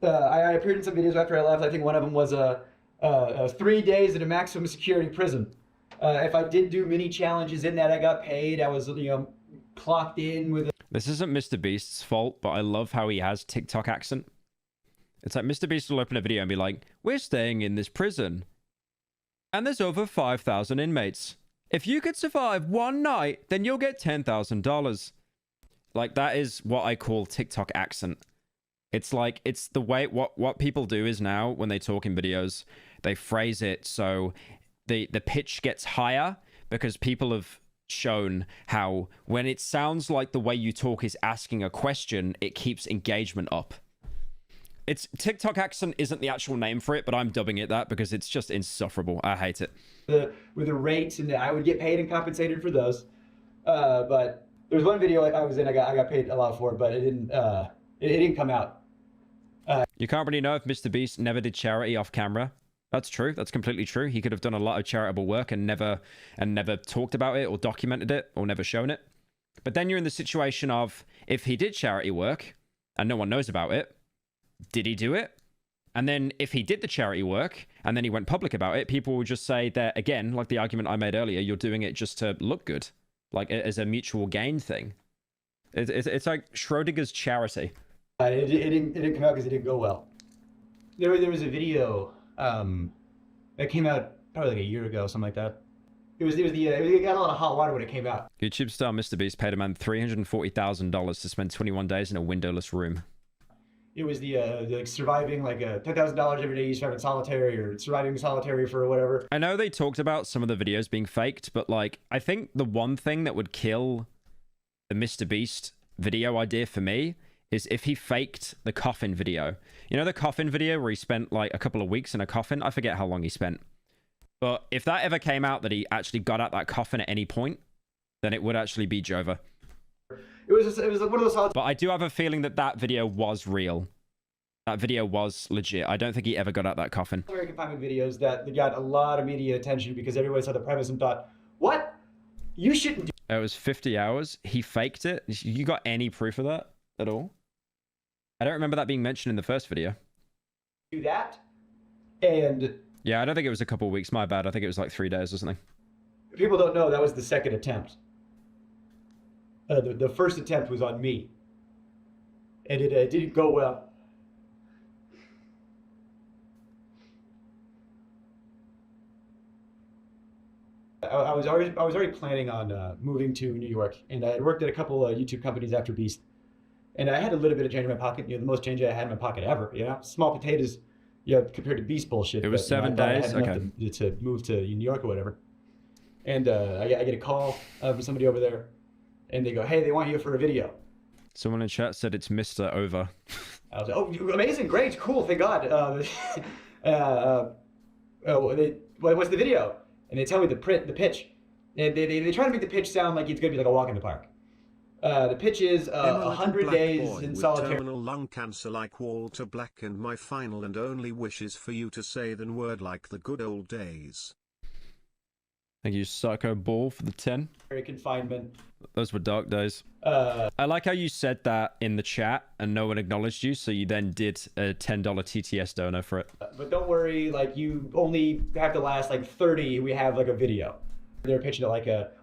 I appeared in some videos after I left. I think one of them was 3 days in a maximum security prison. If I did do mini challenges in that, I got paid. I was, you know, clocked in with. This isn't Mr. Beast's fault, but I love how he has TikTok accent. It's like Mr. Beast will open a video and be like, we're staying in this prison, and there's over 5,000 inmates. If you could survive one night, then you'll get $10,000. Like, that is what I call TikTok accent. It's like, it's the way, what people do is now, when they talk in videos, they phrase it so the pitch gets higher, because people have shown how when it sounds like the way you talk is asking a question, it keeps engagement up. It's TikTok accent isn't the actual name for it, but I'm dubbing it that because it's just insufferable. I hate it. With the rates, and I would get paid and compensated for those. But there was one video I was in, I got paid a lot for, but it didn't come out. You can't really know if Mr. Beast never did charity off camera. That's true. That's completely true. He could have done a lot of charitable work and never talked about it or documented it or never shown it. But then you're in the situation of, if he did charity work and no one knows about it, did he do it? And then if he did the charity work and then he went public about it, people will just say that, again, like the argument I made earlier, you're doing it just to look good, like as a mutual gain thing. It's like Schrodinger's charity. It didn't come out because it didn't go well. There was a video that came out probably like a year ago, something like that. It got a lot of hot water when it came out. YouTube star Mr. Beast paid a man $340,000 to spend 21 days in a windowless room. It was the like surviving like $10,000 every day you survive in solitary, or surviving solitary for whatever. I know they talked about some of the videos being faked, but like, I think the one thing that would kill the Mr. Beast video idea for me is if he faked the coffin video. You know the coffin video where he spent like a couple of weeks in a coffin? I forget how long he spent. But if that ever came out that he actually got out that coffin at any point, then it would actually be Jova. It was like one of those solitary. But I do have a feeling that that video was real. That video was legit. I don't think he ever got out that coffin. Confinement videos that got a lot of media attention because everybody saw the premise and thought, what? You shouldn't do. It was 50 hours. He faked it. You got any proof of that at all? I don't remember that being mentioned in the first video. Do that, and yeah, I don't think it was a couple of weeks. My bad. I think it was like 3 days or something. People don't know that was the second attempt. The first attempt was on me, and it didn't go well. I was already planning on moving to New York, and I had worked at a couple of YouTube companies after Beast, and I had a little bit of change in my pocket. You know, the most change I had in my pocket ever. You know, small potatoes. You know, compared to Beast bullshit. It was 7 days. Okay. To move to New York or whatever, and I get a call from somebody over there, and they go, "Hey, they want you for a video." Someone in chat said it's Mr. Over. I was like, "Oh, amazing, great, cool, thank God." What's the video? And they tell me the pitch, and they try to make the pitch sound like it's gonna be like a walk in the park. The pitch is 100 days in solitary. Terminal lung cancer like Walter Black, and my final and only wish is for you to say the word like the good old days. Thank you, Psycho Ball, for the 10. Confinement. Those were dark days. I like how you said that in the chat and no one acknowledged you, so you then did a $10 TTS donor for it. But don't worry, like you only have to last like 30. We have like a video. They're pitching it like at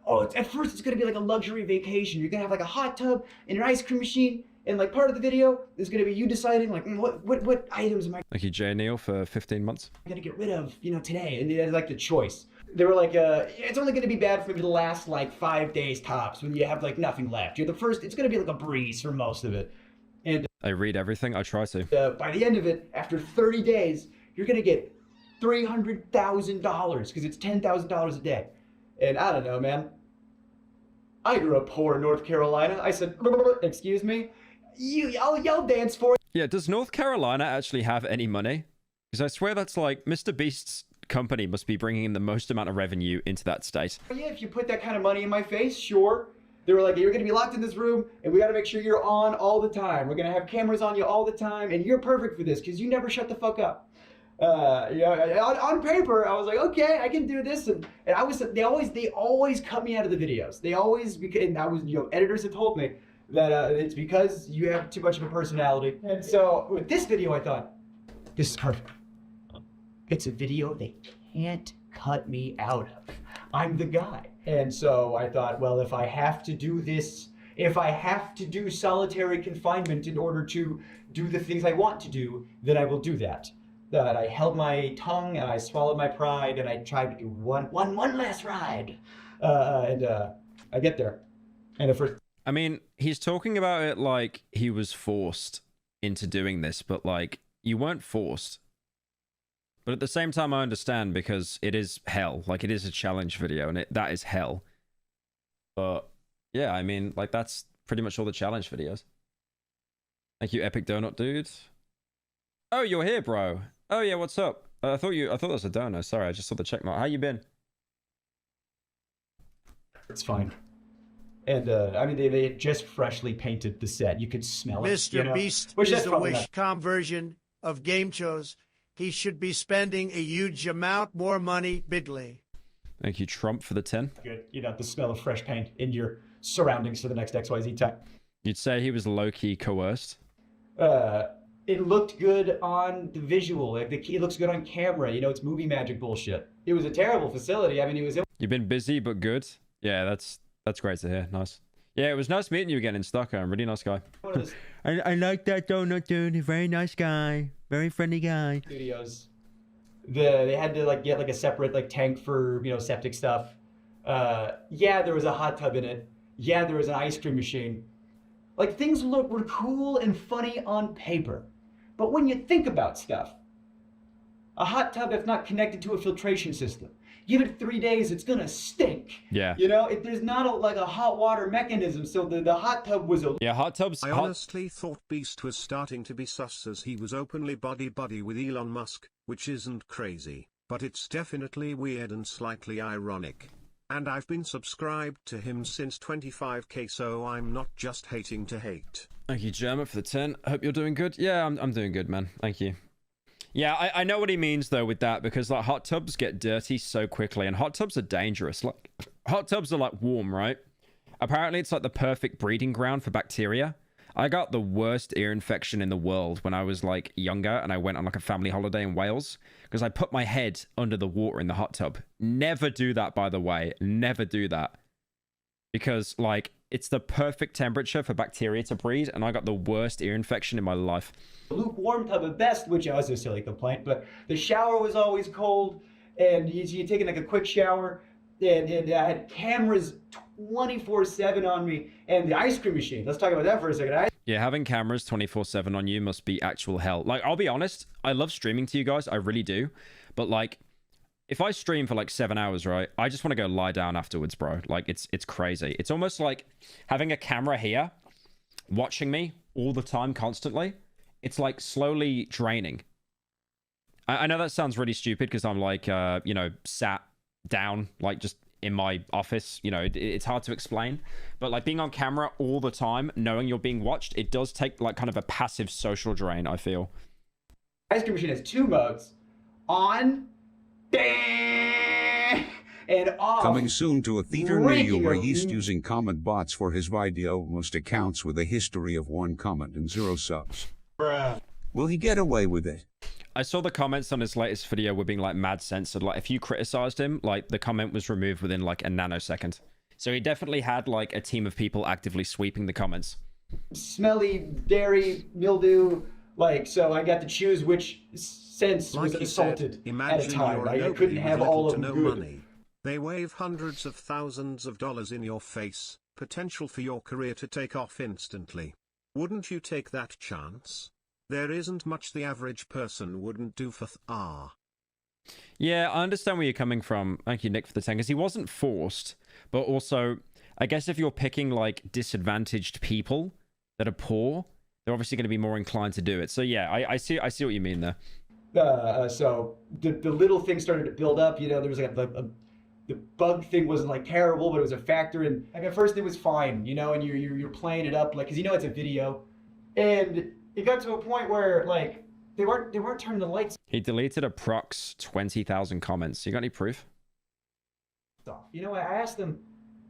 first it's gonna be like a luxury vacation. You're gonna have like a hot tub and an ice cream machine, and like part of the video is gonna be you deciding like what items am I Thank you, Jay Neal, for 15 months. gonna get rid of, today, and they had like the choice. They were like, it's only gonna be bad for maybe the last like 5 days tops when you have like nothing left. You're the first. It's gonna be like a breeze for most of it, and I read everything. I try to. by the end of it, after 30 days, you're gonna get $300,000 because it's $10,000 a day. And I don't know, man. I grew up poor in North Carolina. I said, excuse me? Y'all dance for it. Yeah, does North Carolina actually have any money? Because I swear that's like, Mr. Beast's company must be bringing in the most amount of revenue into that state. Yeah, if you put that kind of money in my face, sure. They were like, you're going to be locked in this room, and we got to make sure you're on all the time. We're going to have cameras on you all the time, and you're perfect for this because you never shut the fuck up. On paper, I was like, okay, I can do this, and they always cut me out of the videos. They always, and I was, editors had told me that it's because you have too much of a personality. And so with this video, I thought, this is perfect. It's a video they can't cut me out of. I'm the guy. And so I thought, well, if I have to do this If I have to do solitary confinement in order to do the things I want to do, then I will do that. That I held my tongue and I swallowed my pride and I tried to do one last ride. I get there. And the first... I mean, he's talking about it like he was forced into doing this, but like, you weren't forced. But at the same time, I understand because it is hell. Like, it is a challenge video and that is hell. But yeah, I mean, like, that's pretty much all the challenge videos. Thank you, Epic Donut Dude. Oh, you're here, bro. Oh yeah, what's up? I thought that was a donut. Sorry, I just saw the check mark. How you been? It's fine. And I mean, they had just freshly painted the set. You could smell it. Mr. You know? Beast Which is that's the probably not- Wish.com version of game shows. He should be spending a huge amount more money bidly. Thank you, Trump, for the 10. Good. You know, the smell of fresh paint in your surroundings for the next XYZ time. You'd say he was low-key coerced? It looked good on the visual. Like it looks good on camera. You know, it's movie magic bullshit. It was a terrible facility. I mean, it was... You've been busy, but good? Yeah, that's great to hear. Nice. Yeah, it was nice meeting you again in Stockholm. Really nice guy. I like that donut dude. Very nice guy. Very friendly guy. Studios. They had to like get like a separate like tank for, you know, septic stuff. Yeah, there was a hot tub in it. Yeah, there was an ice cream machine. Like things were cool and funny on paper. But when you think about stuff, a hot tub that's not connected to a filtration system, give it 3 days, it's gonna stink. Yeah. You know, there's not like a hot water mechanism, so the hot tub was a... Yeah, hot tubs... I honestly thought Beast was starting to be sus as he was openly buddy-buddy with Elon Musk, which isn't crazy, but it's definitely weird and slightly ironic. And I've been subscribed to him since 25k, so I'm not just hating to hate. Thank you, Jerma, for the 10. Hope you're doing good. Yeah, I'm doing good, man. Thank you. Yeah, I know what he means, though, with that, because, like, hot tubs get dirty so quickly, and hot tubs are dangerous. Like, hot tubs are, like, warm, right? Apparently, it's, like, the perfect breeding ground for bacteria. I got the worst ear infection in the world when I was, like, younger, and I went on, like, a family holiday in Wales, because I put my head under the water in the hot tub. Never do that, by the way. Never do that. Because, like, it's the perfect temperature for bacteria to breed, and I got the worst ear infection in my life. Lukewarm tub at best, which was a silly complaint, but the shower was always cold, and you're taking like a quick shower, and I had cameras 24/7 on me, and the ice cream machine. Let's talk about that for a second. Yeah, having cameras 24/7 on you must be actual hell. Like, I'll be honest, I love streaming to you guys, I really do, but like, if I stream for like 7 hours, right, I just want to go lie down afterwards, bro. Like, it's crazy. It's almost like having a camera here, watching me all the time, constantly. It's like slowly draining. I know that sounds really stupid because I'm like, you know, sat down, like just in my office. You know, it's hard to explain. But like being on camera all the time, knowing you're being watched, it does take like kind of a passive social drain, I feel. Ice cream machine has 2 modes. On, and off. Coming soon to a theater near you where he's using comment bots for his video. Most accounts with a history of 1 comment and 0 subs. Bruh. Will he get away with it? I saw the comments on his latest video were being like mad censored. Like if you criticized him, like the comment was removed within like a nanosecond. So he definitely had like a team of people actively sweeping the comments. Smelly dairy mildew, like, so I got to choose which sense was assaulted at a time. Like, I couldn't have all of them good. Money. They wave hundreds of thousands of dollars in your face, potential for your career to take off instantly. Wouldn't you take that chance? There isn't much the average person wouldn't do for Yeah, I understand where you're coming from. Thank you, Nick, for the 10, because he wasn't forced, but also, I guess if you're picking like disadvantaged people that are poor, they're obviously going to be more inclined to do it. So yeah, I see what you mean there. So the little things started to build up. You know, there was like the bug thing wasn't like terrible, but it was a factor. And like at first it was fine, you know, and you're playing it up like, cause you know it's a video, and it got to a point where like they weren't turning the lights. He deleted approx 20,000 comments. You got any proof? Off. You know, I asked them.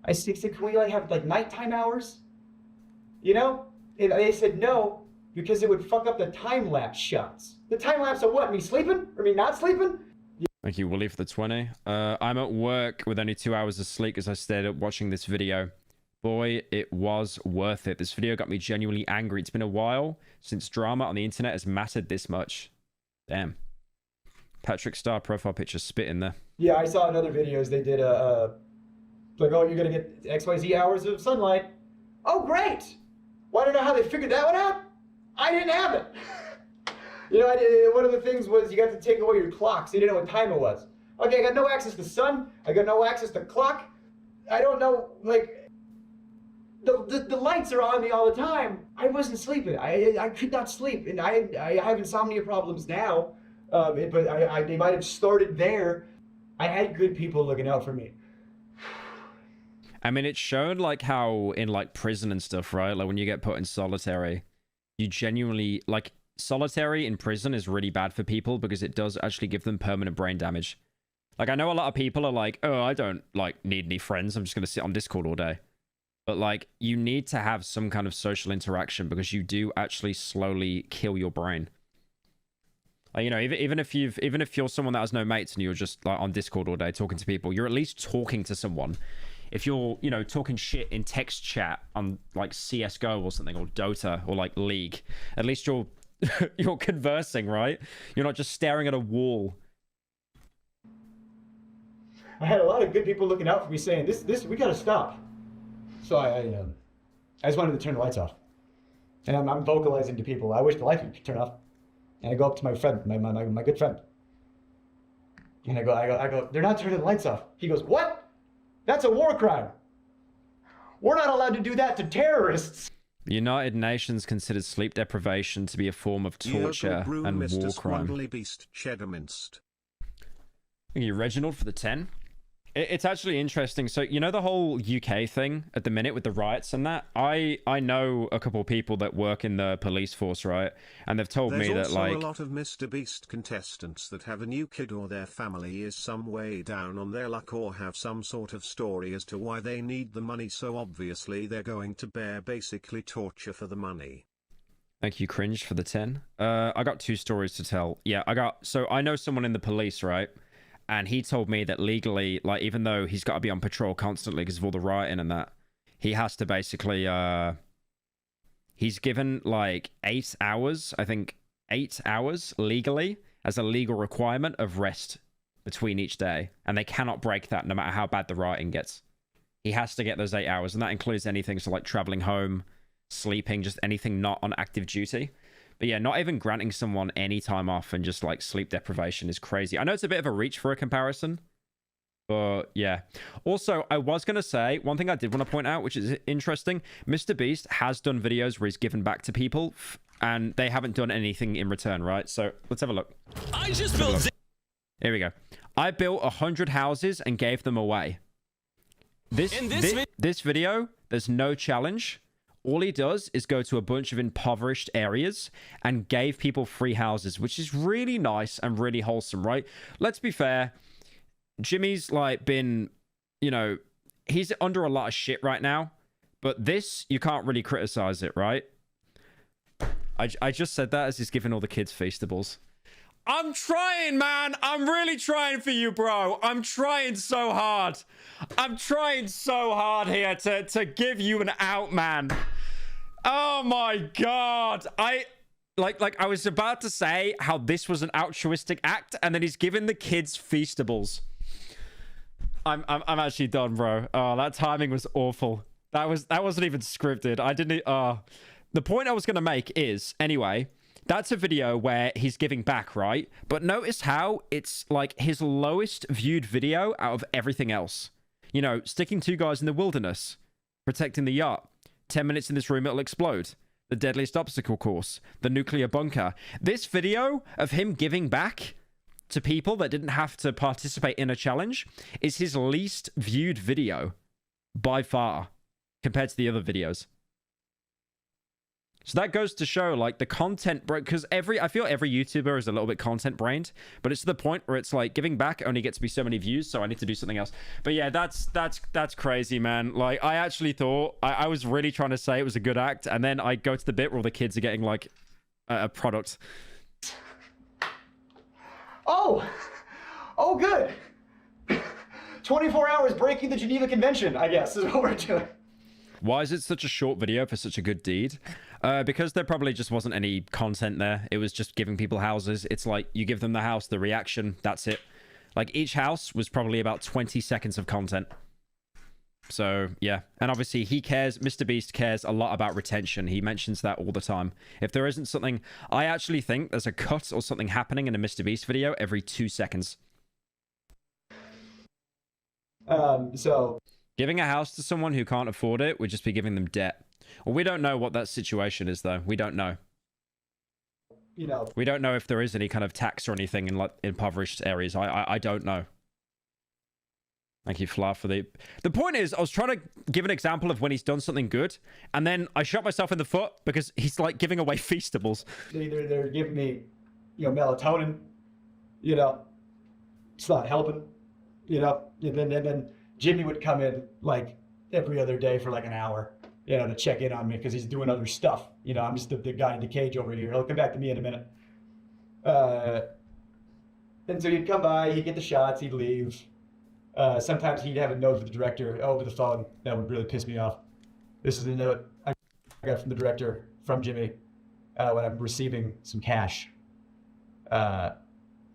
I said, can we like have like nighttime hours? You know, and they said no because it would fuck up the time lapse shots. The time lapse of what? Me sleeping or me not sleeping? Thank you, Willie, for the 20. I'm at work with only 2 hours of sleep as I stayed up watching this video. Boy, it was worth it. This video got me genuinely angry. It's been a while since drama on the internet has mattered this much. Damn. Patrick Star profile picture spit in there. Yeah, I saw in other videos they did like, oh, you're gonna get XYZ hours of sunlight. Oh, great! Well, I don't know how they figured that one out. I didn't have it. You know, one of the things was you got to take away your clock, so you didn't know what time it was. Okay, I got no access to sun. I got no access to clock. I don't know, like, the lights are on me all the time. I wasn't sleeping. I could not sleep, and I have insomnia problems now. But they might have started there. I had good people looking out for me. I mean, it showed like how in like prison and stuff, right? Like when you get put in solitary, you genuinely like solitary in prison is really bad for people because it does actually give them permanent brain damage. Like I know a lot of people are like, oh, I don't like need any friends. I'm just going to sit on Discord all day. But like you need to have some kind of social interaction because you do actually slowly kill your brain. Like, you know, even if you're someone that has no mates and you're just like on Discord all day talking to people, you're at least talking to someone. If you're, you know, talking shit in text chat on like CSGO or something or Dota or like League, at least you're you're conversing, right? You're not just staring at a wall. I had a lot of good people looking out for me saying, this we gotta stop. So I just wanted to turn the lights off. And I'm vocalizing to people, I wish the lights would turn off. And I go up to my friend, my good friend. And I go, they're not turning the lights off. He goes, what? That's a war crime. We're not allowed to do that to terrorists. The United Nations considers sleep deprivation to be a form of torture and war crime. Beast cheddar minced. Thank you, Reginald, for the 10. It's actually interesting. So, you know the whole UK thing at the minute with the riots and that? I know a couple of people that work in the police force, right? And they've told me that, like... There's also a lot of Mr. Beast contestants that have a new kid or their family is some way down on their luck or have some sort of story as to why they need the money, so obviously they're going to bear basically torture for the money. Thank you, Cringe, for the 10. I got 2 stories to tell. Yeah, so I know someone in the police, right? And he told me that legally, like, even though he's got to be on patrol constantly because of all the rioting and that, he has to basically, he's given, like, 8 hours, I think 8 hours legally as a legal requirement of rest between each day. And they cannot break that no matter how bad the rioting gets. He has to get those 8 hours. And that includes anything, so like traveling home, sleeping, just anything not on active duty. But yeah, not even granting someone any time off and just like sleep deprivation is crazy. I know it's a bit of a reach for a comparison, but yeah. Also, I was going to say one thing I did want to point out, which is interesting. Mr. Beast has done videos where he's given back to people and they haven't done anything in return, right? So let's have a look. I just built... Here we go. I built 100 houses and gave them away. This video, there's no challenge. All he does is go to a bunch of impoverished areas and gave people free houses, which is really nice and really wholesome, right? Let's be fair. Jimmy's like been, you know, he's under a lot of shit right now, but this, you can't really criticize it, right? I just said that as he's giving all the kids Feastables. I'm trying, man. I'm really trying for you, bro. I'm trying so hard. I'm trying so hard here to give you an out, man. Oh my God. I was about to say how this was an altruistic act, and then he's giving the kids Feastables. I'm actually done, bro. Oh, that timing was awful. That wasn't even scripted. I didn't. The point I was gonna make is, anyway, that's a video where he's giving back, right? But notice how it's like his lowest viewed video out of everything else. You know, sticking 2 guys in the wilderness, protecting the yacht, 10 minutes in this room, it'll explode, the deadliest obstacle course, the nuclear bunker. This video of him giving back to people that didn't have to participate in a challenge is his least viewed video by far compared to the other videos. So that goes to show, like, the content, because I feel every YouTuber is a little bit content brained, but it's to the point where it's like giving back only gets to be so many views, so I need to do something else. But yeah, that's crazy, man. Like, I actually thought I was really trying to say it was a good act, and then I go to the bit where all the kids are getting like a product. Oh, good. 24 hours breaking the Geneva Convention, I guess, is what we're doing. Why is it such a short video for such a good deed? Because there probably just wasn't any content there. It was just giving people houses. It's like you give them the house, the reaction, that's it. Like each house was probably about 20 seconds of content. So yeah, and obviously he cares, Mr. Beast cares a lot about retention. He mentions that all the time. If there isn't something, I actually think there's a cut or something happening in a Mr. Beast video every 2 seconds. So giving a house to someone who can't afford it would just be giving them debt. Well, we don't know what that situation is though. We don't know. You know, we don't know if there is any kind of tax or anything in like impoverished areas. I don't know. Thank you, Fla, for the point is, I was trying to give an example of when he's done something good, and then I shot myself in the foot because he's like giving away Feastables. They're giving me, you know, melatonin, you know, it's not helping, you know, and then Jimmy would come in like every other day for like an hour, you know, to check in on me because he's doing other stuff. You know, I'm just the guy in the cage over here. He'll come back to me in a minute. And so he'd come by, he'd get the shots, he'd leave. Sometimes he'd have a note from the director over the phone. That would really piss me off. This is a note I got from the director, from Jimmy, when I'm receiving some cash.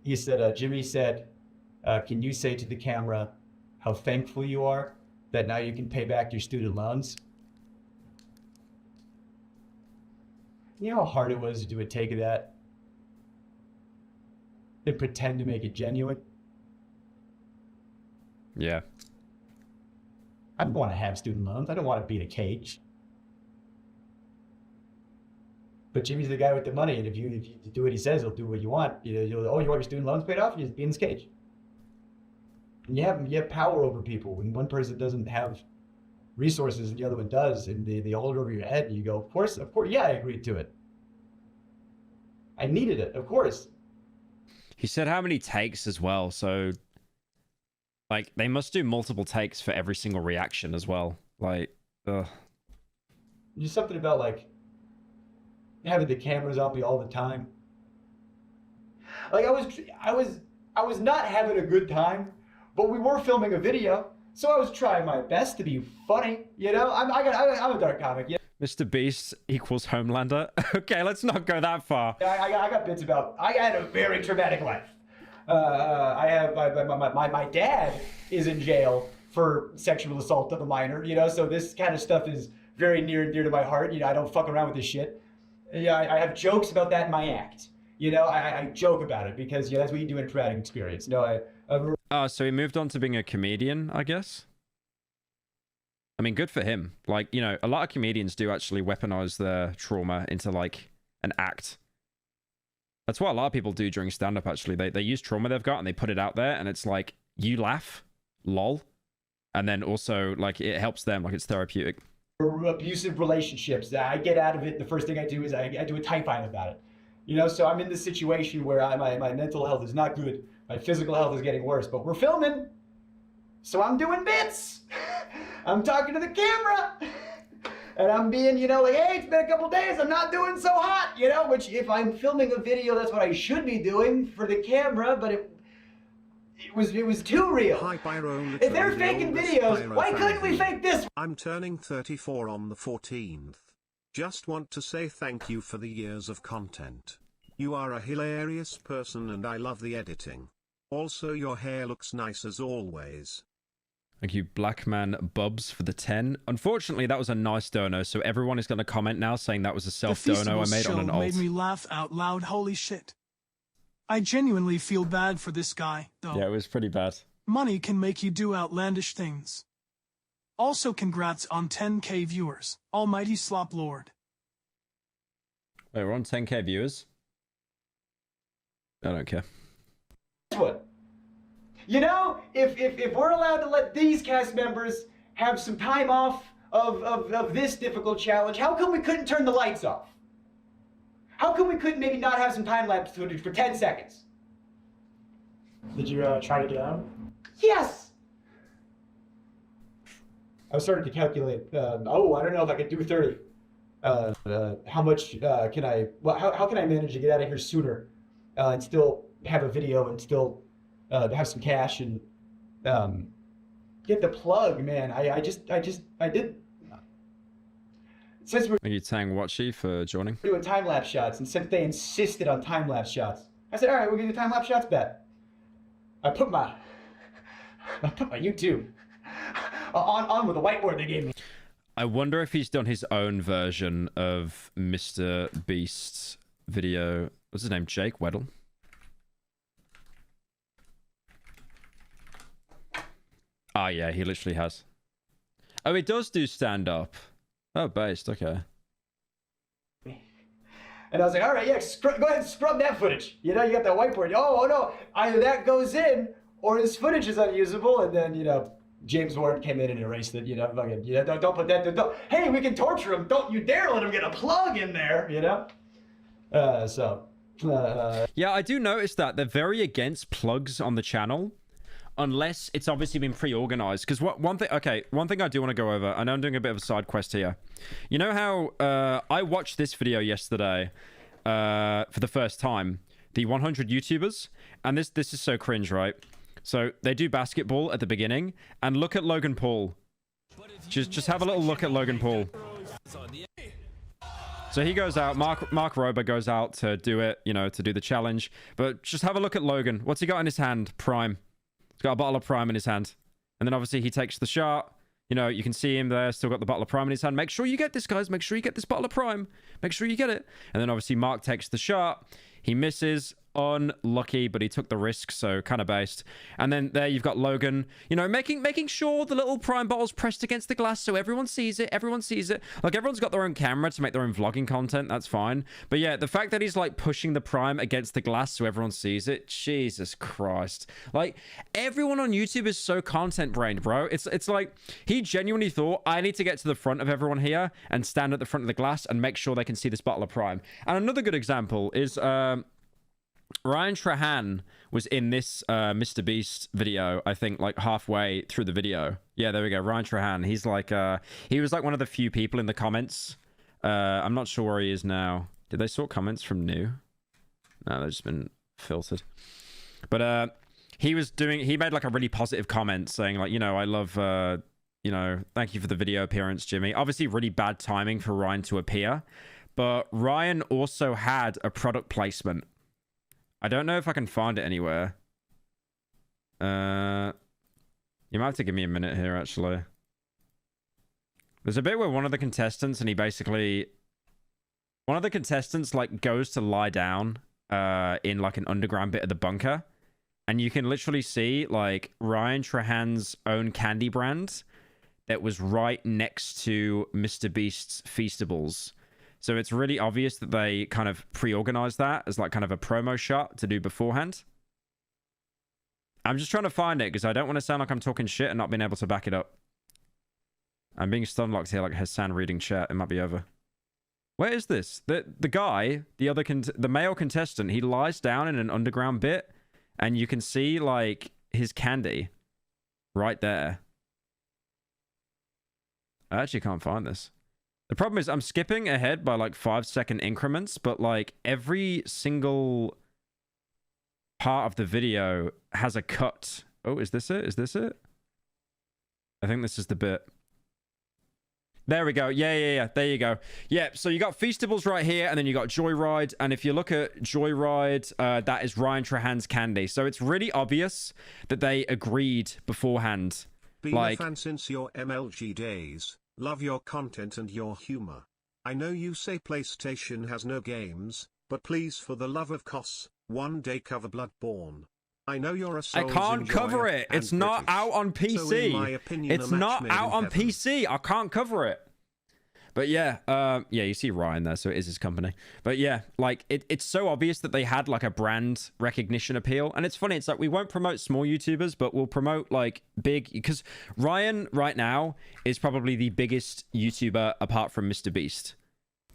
He said, Jimmy said, can you say to the camera how thankful you are that now you can pay back your student loans? You know how hard it was to do a take of that? And pretend to make it genuine? Yeah. I don't want to have student loans. I don't want to be in a cage. But Jimmy's the guy with the money, and if you do what he says, he'll do what you want. You want your student loans paid off? You just be in this cage. And you have power over people. When one person doesn't have resources and the other one does, and they hold it over your head, and you go, of course, yeah, I agreed to it. I needed it, of course. He said how many takes as well, so like they must do multiple takes for every single reaction as well. Like, Just something about like having the cameras on me all the time. Like I was not having a good time, but we were filming a video, so I was trying my best to be funny. You know, I'm a dark comic. Yeah. Mr. Beast equals Homelander. Okay, let's not go that far. I got bits about. I had a very traumatic life. I have my dad is in jail for sexual assault of a minor. You know, so this kind of stuff is very near and dear to my heart. You know, I don't fuck around with this shit. Yeah, I have jokes about that in my act. You know, I joke about it because that's what you do in a traumatic experience. No, so he moved on to being a comedian, I guess. I mean, good for him. Like, you know, a lot of comedians do actually weaponize their trauma into like an act. That's what a lot of people do during stand-up, actually. They use trauma they've got and they put it out there, and it's like, you laugh, lol. And then also, like, it helps them, like it's therapeutic. Abusive relationships. I get out of it. The first thing I do is I do a type-line about it. You know, so I'm in this situation where my mental health is not good. My physical health is getting worse, but we're filming. So I'm doing bits. I'm talking to the camera. And I'm being, you know, like, hey, it's been a couple days. I'm not doing so hot, you know, which if I'm filming a video, that's what I should be doing for the camera, but it was too real. Hi, Pyro, if they're faking videos, why couldn't we fake this? I'm turning 34 on the 14th. Just want to say thank you for the years of content. You are a hilarious person and I love the editing. Also, your hair looks nice as always. Thank you, Blackman Bubs, for the 10. Unfortunately, that was a nice dono, so everyone is going to comment now saying that was a self-dono I made on an alt. Made me laugh out loud. Holy shit. I genuinely feel bad for this guy, though. Yeah, it was pretty bad. Money can make you do outlandish things. Also, congrats on 10k viewers. Almighty Slop Lord. Wait, we're on 10k viewers? I don't care. What? You know, if we're allowed to let these cast members have some time off of this difficult challenge, how come we couldn't turn the lights off? How come we couldn't maybe not have some time lapse footage for 10 seconds? Did you try to get out? Yes! I was starting to calculate, I don't know if I could do 30. How much can I, well, how can I manage to get out of here sooner and still have a video and still have some cash and get the plug, man. I did. since we're Thank you, Tang Watchy, for joining. doing time-lapse shots, and since they insisted on time-lapse shots, I said, all right, we'll give you time-lapse shots bet. I put my YouTube on with the whiteboard they gave me. I wonder if he's done his own version of Mr. Beast's video. What's his name? Jake Weddle. Ah, yeah, he literally has. Oh, he does do stand-up. Oh, based, okay. And I was like, all right, yeah, go ahead and scrub that footage. You know, you got that whiteboard. Oh no, either that goes in or this footage is unusable. And then, you know, James Warren came in and erased it. You know, fucking, you know, don't put that. Don't. Hey, we can torture him. Don't you dare let him get a plug in there. You know. Yeah, I do notice that they're very against plugs on the channel, unless it's obviously been pre-organized. Because one thing I do want to go over. I know I'm doing a bit of a side quest here. You know how I watched this video yesterday for the first time, the 100 YouTubers, and this is so cringe, right? So they do basketball at the beginning, and look at Logan Paul. Just have a little look at Logan Paul. So he goes out, Mark Rober goes out to do it, you know, to do the challenge. But just have a look at Logan. What's he got in his hand? Prime. He's got a bottle of Prime in his hand. And then obviously he takes the shot. You know, you can see him there, still got the bottle of Prime in his hand. Make sure you get this, guys. Make sure you get this bottle of Prime. Make sure you get it. And then obviously Mark takes the shot. He misses. Unlucky, but he took the risk, so kind of based. And then there you've got Logan, you know, making sure the little Prime bottle's pressed against the glass so everyone sees it. Everyone sees it. Like, everyone's got their own camera to make their own vlogging content. That's fine. But yeah, the fact that he's like pushing the Prime against the glass so everyone sees it. Jesus Christ. Like, everyone on YouTube is so content brained, bro. It's like he genuinely thought, I need to get to the front of everyone here and stand at the front of the glass and make sure they can see this bottle of Prime. And another good example is Ryan Trahan was in this Mr. Beast video, I think, like halfway through the video. Yeah, there we go. Ryan Trahan. He's like, he was like one of the few people in the comments. I'm not sure where he is now. Did they sort comments from new? No, they've just been filtered. But he made like a really positive comment saying like, you know, I love, you know, thank you for the video appearance, Jimmy. Obviously, really bad timing for Ryan to appear. But Ryan also had a product placement. I don't know if I can find it anywhere. You might have to give me a minute here, actually. There's a bit where one of the contestants, and he basically... One of the contestants, like, goes to lie down in, like, an underground bit of the bunker. And you can literally see, like, Ryan Trahan's own candy brand that was right next to Mr. Beast's Feastables. So it's really obvious that they kind of pre-organized that as like kind of a promo shot to do beforehand. I'm just trying to find it because I don't want to sound like I'm talking shit and not being able to back it up. I'm being stun-locked here like Hassan reading chat. It might be over. Where is this? The guy, the male contestant, he lies down in an underground bit and you can see like his candy right there. I actually can't find this. The problem is I'm skipping ahead by like 5-second increments, but like every single part of the video has a cut. Oh, is this it? Is this it? I think this is the bit. There we go. Yeah. There you go. Yeah, so you got Feastables right here, and then you got Joyride. And if you look at Joyride, that is Ryan Trahan's candy. So it's really obvious that they agreed beforehand. Been a fan since your MLG days. Love your content and your humor. I know you say PlayStation has no games, but please, for the love of Cos, one day cover Bloodborne. I know you're a Souls I can't cover it. It's not out on PC. So in my opinion, it's not out on PC. I can't cover it. But yeah, yeah, you see Ryan there, so it is his company. But yeah, like it's so obvious that they had like a brand recognition appeal. And it's funny, it's like we won't promote small YouTubers, but we'll promote like big, because Ryan right now is probably the biggest YouTuber apart from Mr. Beast.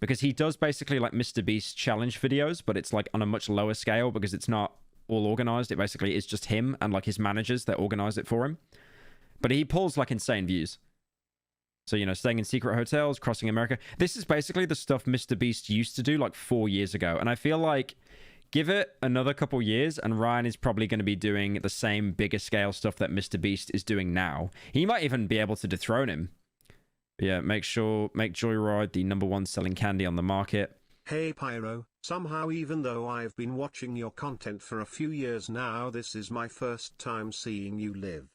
Because he does basically like Mr. Beast challenge videos, but it's like on a much lower scale because it's not all organized. It basically is just him and like his managers that organize it for him. But he pulls like insane views. So, you know, staying in secret hotels, crossing America. This is basically the stuff Mr. Beast used to do like 4 years ago. And I feel like give it another couple years and Ryan is probably going to be doing the same bigger scale stuff that Mr. Beast is doing now. He might even be able to dethrone him. But yeah, make Joyride the #1 selling candy on the market. Hey Pyro, somehow even though I've been watching your content for a few years now, this is my first time seeing you live.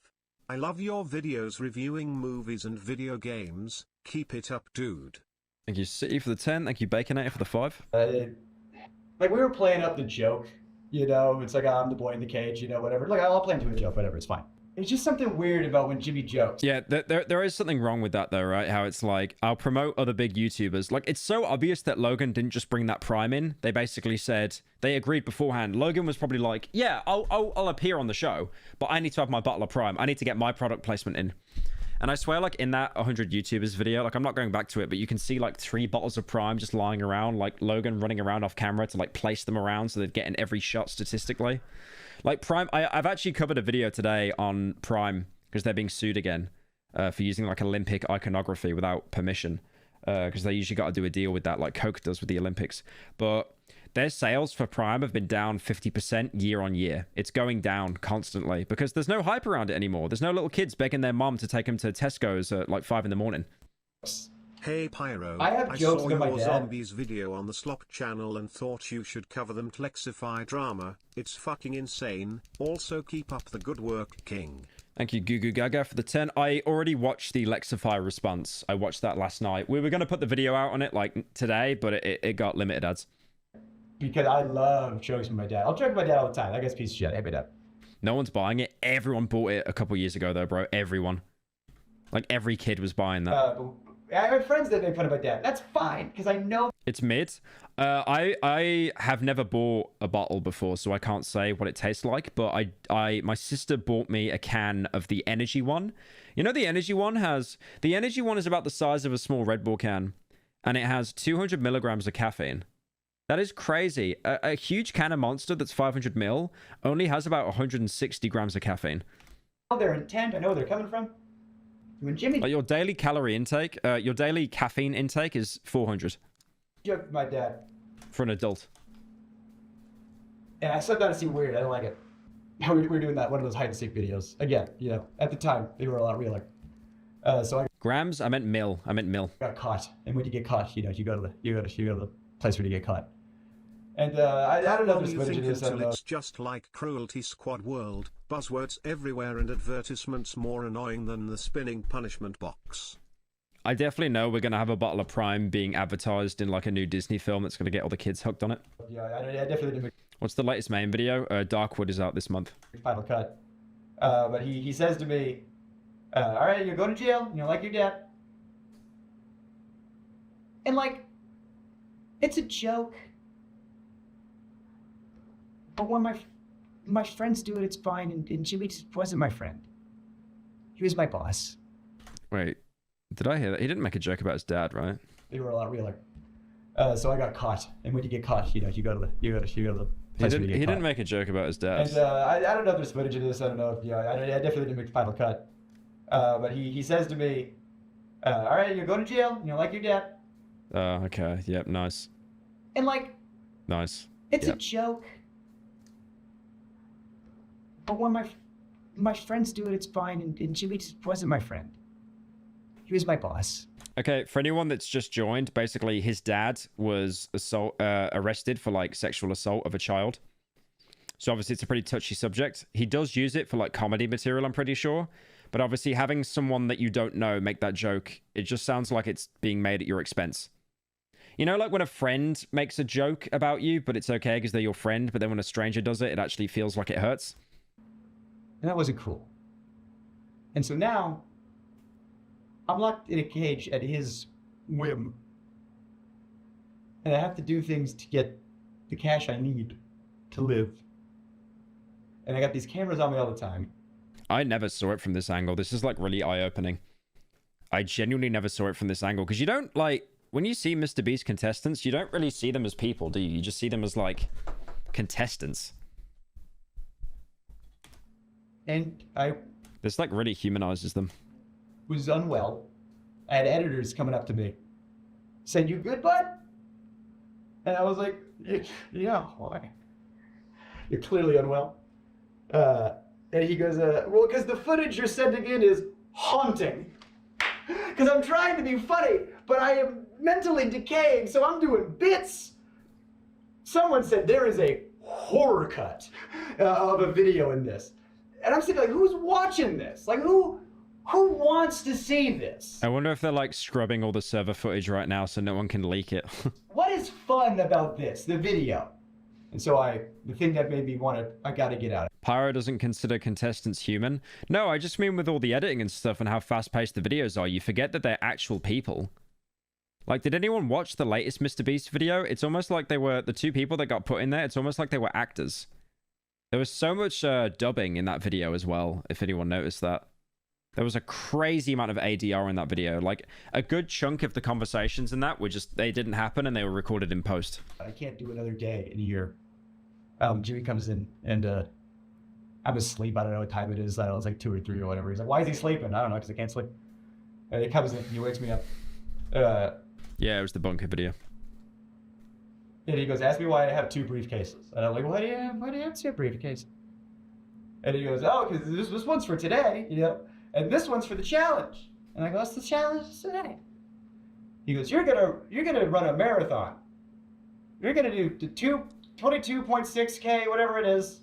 I love your videos reviewing movies and video games. Keep it up, dude. Thank you, City, for the 10. Thank you, Baconator, for the 5. Like, we were playing up the joke, you know? It's like, I'm the boy in the cage, you know, whatever. Like, I'll play into a joke, whatever, it's fine. It's just something weird about when Jimmy jokes. Yeah, there is something wrong with that, though, right? How it's like, I'll promote other big YouTubers. Like, it's so obvious that Logan didn't just bring that Prime in. They basically said, they agreed beforehand. Logan was probably like, yeah, I'll appear on the show, but I need to have my bottle of Prime. I need to get my product placement in. And I swear, like, in that 100 YouTubers video, like, I'm not going back to it, but you can see, like, 3 bottles of Prime just lying around, like, Logan running around off camera to, like, place them around so they'd get in every shot statistically. Like, Prime, I've actually covered a video today on Prime, because they're being sued again for using, like, Olympic iconography without permission, because they usually got to do a deal with that, like Coke does with the Olympics. But their sales for Prime have been down 50% year on year. It's going down constantly because there's no hype around it anymore. There's no little kids begging their mom to take them to Tesco's at like 5 in the morning. Hey Pyro, I have jokes saw with my your dad. zombies video on the Slop channel and thought you should cover them. Tlexify drama. It's fucking insane. Also keep up the good work, King. Thank you, Goo Goo Gaga, for the 10. I already watched the Lexify response. I watched that last night. We were going to put the video out on it like today, but it got limited ads. Because I love jokes with my dad. I'll joke with my dad all the time. That guy's a piece of shit. Hey, my dad. No one's buying it. Everyone bought it a couple years ago, though, bro. Everyone. Like, every kid was buying that. I have friends that make fun of my dad. That's fine, because I know... It's mid. I have never bought a bottle before, so I can't say what it tastes like, but my sister bought me a can of the Energy one. You know, the Energy one is about the size of a small Red Bull can, and it has 200 milligrams of caffeine. That is crazy. A huge can of Monster that's 500 mil only has about 160 grams of caffeine. Their intent, I know where they're coming from. When Jimmy... Your daily calorie intake, your daily caffeine intake is 400. Joke with my dad. For an adult. And I said that to seem weird. I don't like it. We were doing that, one of those hide-and-seek videos. Again, you know, at the time, they were a lot realer. So I... Grams? I meant mil. Got caught. And when you get caught, you know, you go to the place where you get caught. And I don't know if there's footage of this. It's just like Cruelty Squad World, buzzwords everywhere and advertisements more annoying than the spinning punishment box. I definitely know we're going to have a bottle of Prime being advertised in like a new Disney film that's going to get all the kids hooked on it. Yeah, I definitely didn't make... What's the latest main video? Darkwood is out this month. Final cut. But he says to me, all right, you're going to jail, you know, like your dad. And like, it's a joke. But when my friends do it, it's fine. And Jimmy just wasn't my friend. He was my boss. Wait, did I hear that? He didn't make a joke about his dad, right? They were a lot realer. So I got caught. And when you get caught, you know, you go to the place where you get caught. He didn't make a joke about his dad. And I don't know if there's footage of this. I don't know if, yeah, I definitely didn't make the final cut. But he says to me, all right, you're going to jail, you know, like your dad. Oh, okay. Yep, nice. And like, nice. It's a joke. But when my friends do it, it's fine. And Jimmy just wasn't my friend. He was my boss. Okay, for anyone that's just joined, basically his dad was arrested for like sexual assault of a child. So obviously it's a pretty touchy subject. He does use it for like comedy material, I'm pretty sure. But obviously having someone that you don't know make that joke, it just sounds like it's being made at your expense. You know, like when a friend makes a joke about you, but it's okay because they're your friend. But then when a stranger does it, it actually feels like it hurts. And that wasn't cool. And so now, I'm locked in a cage at his whim. And I have to do things to get the cash I need to live. And I got these cameras on me all the time. I never saw it from this angle. This is like really eye-opening. I genuinely never saw it from this angle. Because you don't like, when you see Mr. Beast contestants, you don't really see them as people, do you? You just see them as like contestants. And this like really humanizes them. Was unwell. I had editors coming up to me saying, "You good, bud?" And I was like, "Yeah, why? You're clearly unwell." And he goes, "Well, because the footage you're sending in is haunting." Because I'm trying to be funny, but I am mentally decaying, so I'm doing bits. Someone said there is a horror cut of a video in this. And I'm thinking, like, who's watching this? Like, who wants to see this? I wonder if they're like scrubbing all the server footage right now so no one can leak it. What is fun about this, the video? And so the thing that made me want to, I got to get out. Pyro doesn't consider contestants human. No, I just mean with all the editing and stuff and how fast-paced the videos are, you forget that they're actual people. Like, did anyone watch the latest Mr. Beast video? It's almost like they were, the two people that got put in there, it's almost like they were actors. There was so much dubbing in that video as well, if anyone noticed that. There was a crazy amount of ADR in that video. Like, a good chunk of the conversations in that were just, they didn't happen and they were recorded in post. I can't do another day in a year. Jimmy comes in and I'm asleep. I don't know what time it is. I don't know, it's like 2 or 3 or whatever. He's like, why is he sleeping? I don't know, because I can't sleep. And he comes in, he wakes me up. Yeah, it was the bunker video. And he goes, ask me why I have 2 briefcases. And I'm like, why do you have 2 briefcases? And he goes, oh, because this one's for today, you know, and this one's for the challenge. And I go, what's the challenge today? He goes, you're gonna run a marathon. You're gonna do 22.6K, whatever it is.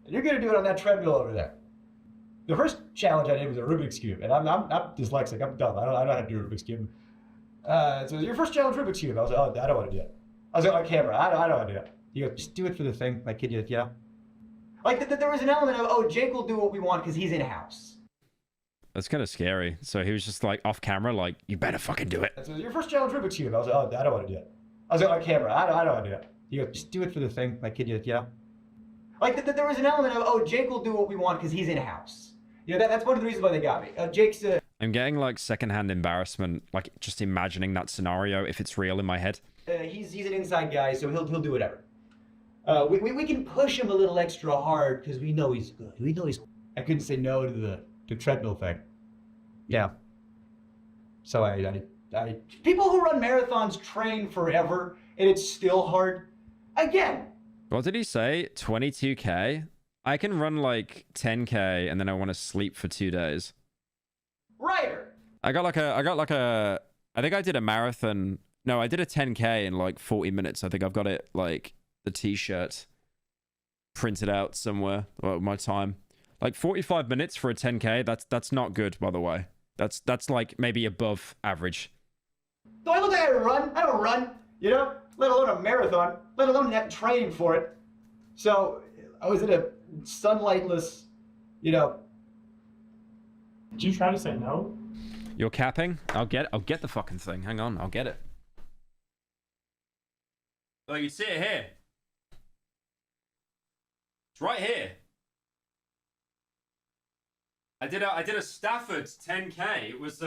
And you're gonna do it on that treadmill over there. The first challenge I did was a Rubik's Cube, and I'm dyslexic, I'm dumb. I don't know how to do a Rubik's Cube. So your first challenge, Rubik's Cube. I was like, oh, I don't want to do it. I was like, on camera, I don't want to do it. He goes, just do it for the thing, my kid, you know? Like, there was an element of, oh, Jake will do what we want because he's in-house. That's kind of scary. So he was just like off camera, like, you better fucking do it. So your first challenge, Rubik's Cube. I was like, oh, I don't want to do it. I was like, on camera, I don't want to do it. He goes, just do it for the thing, my kid, you know? Like, there was an element of, oh, Jake will do what we want because he's in-house. You know, that's one of the reasons why they got me. Jake's... I'm getting, like, secondhand embarrassment, like, just imagining that scenario, if it's real in my head. He's an inside guy, so he'll do whatever. We can push him a little extra hard because we know he's good. We know he's... I couldn't say no to the treadmill thing. Yeah. So I people who run marathons train forever, and it's still hard. Again. What did he say? 22K? I can run like 10K and then I want to sleep for 2 days. Ryder. I think I did a marathon. No, I did a 10K in like 40 minutes. I think I've got it, like, the t-shirt printed out somewhere. Well, my time. Like 45 minutes for a 10K. That's not good, by the way. That's like maybe above average. Do I look like I run? I don't run, you know? Let alone a marathon. Let alone that training for it. So I was in a sunlightless, you know. Did you try to say no? You're capping? I'll get the fucking thing. Hang on, I'll get it. Oh, you see it here. It's right here. I did a Stafford 10K. It was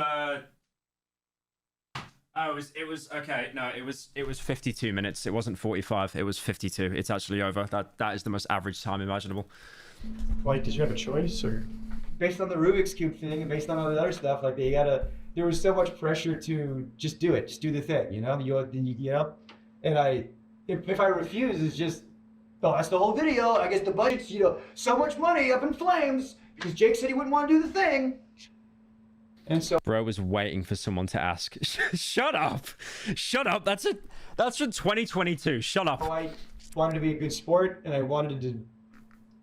it was okay. No, it was 52 minutes. It wasn't 45. It was 52. It's actually over. That is the most average time imaginable. Like, did you have a choice, or based on the Rubik's Cube thing and based on all the other stuff, like there was so much pressure to just do it, just do the thing, you know? You know? And if I refuse, it's just, oh, that's the whole video. I guess the budget's, you know, so much money up in flames because Jake said he wouldn't want to do the thing. And so bro was waiting for someone to ask. Shut up. Shut up. That's from 2022. Shut up. I wanted to be a good sport and I wanted to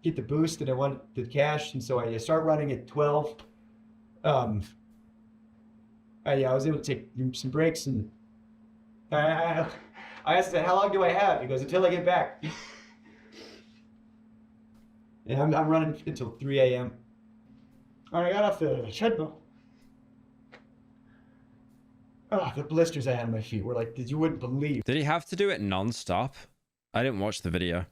get the boost and I wanted the cash, and so I started running at 12. I was able to take some breaks, and I asked him, how long do I have? He goes, until I get back. And I'm running until 3 a.m. I got off the treadmill. Oh, the blisters I had on my feet were like, you wouldn't believe. Did he have to do it non-stop? I didn't watch the video.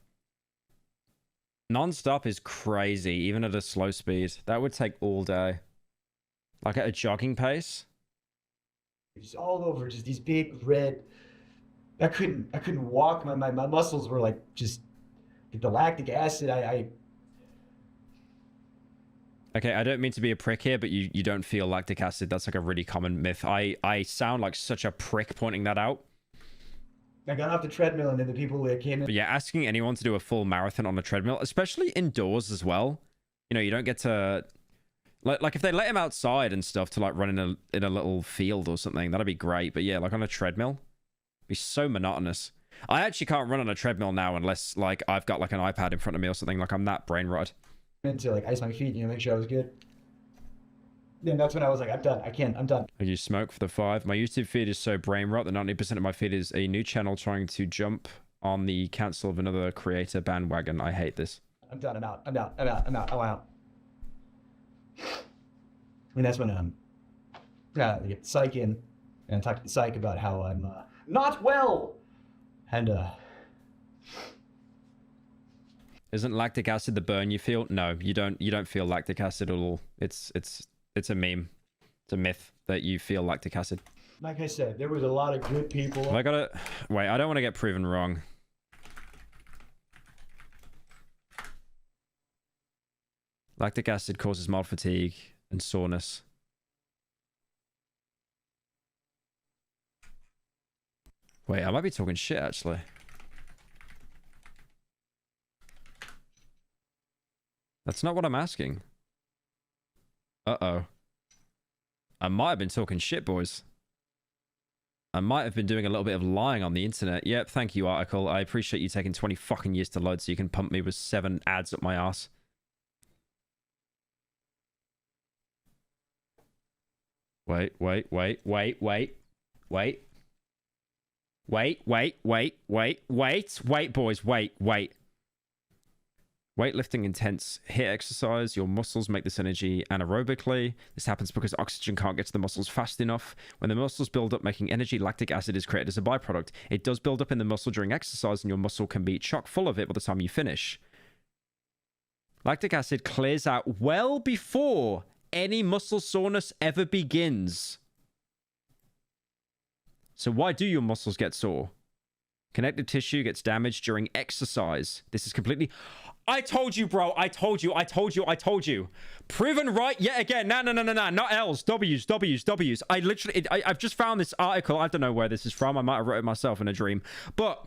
Non-stop is crazy, even at a slow speed. That would take all day. Like at a jogging pace? Just all over, just these big red... I couldn't walk. My muscles were like just... The lactic acid, Okay, I don't mean to be a prick here, but you don't feel lactic acid. That's like a really common myth. I sound like such a prick pointing that out. I got off the treadmill and then the people that came in... But yeah, asking anyone to do a full marathon on a treadmill, especially indoors as well. You know, you don't get to... Like if they let him outside and stuff to like run in a little field or something, that'd be great. But yeah, like on a treadmill, it'd be so monotonous. I actually can't run on a treadmill now unless like I've got like an iPad in front of me or something. Like I'm that brain rotted. Meant to like ice my feet, make sure I was good. Then that's when I was like, I'm done. I'm done. I use smoke for the 5. My YouTube feed is so brain rot that 90% of my feed is a new channel trying to jump on the cancel of another creator bandwagon. I hate this. I'm done. I'm out. I'm out. And that's when I get psych in and talk to the psych about how I'm not well. And isn't lactic acid the burn you feel? No, you don't feel lactic acid at all. It's a meme. It's a myth that you feel lactic acid. Like I said, there was a lot of good people. I gotta wait. I don't want to get proven wrong. Lactic acid causes mild fatigue and soreness. Wait, I might be talking shit actually. That's not what I'm asking. Uh-oh. I might have been talking shit, boys. I might have been doing a little bit of lying on the internet. Yep, thank you, article. I appreciate you taking 20 fucking years to load so you can pump me with 7 ads up my ass. Wait, boys, wait. Weightlifting intense HIIT exercise. Your muscles make this energy anaerobically. This happens because oxygen can't get to the muscles fast enough. When the muscles build up making energy, lactic acid is created as a byproduct. It does build up in the muscle during exercise and your muscle can be chock full of it by the time you finish. Lactic acid clears out well before any muscle soreness ever begins. So why do your muscles get sore? Connective tissue gets damaged during exercise. This is completely... I told you, bro. I told you. Proven right yet again. No. Not L's. W's. I've just found this article. I don't know where this is from. I might have wrote it myself in a dream. But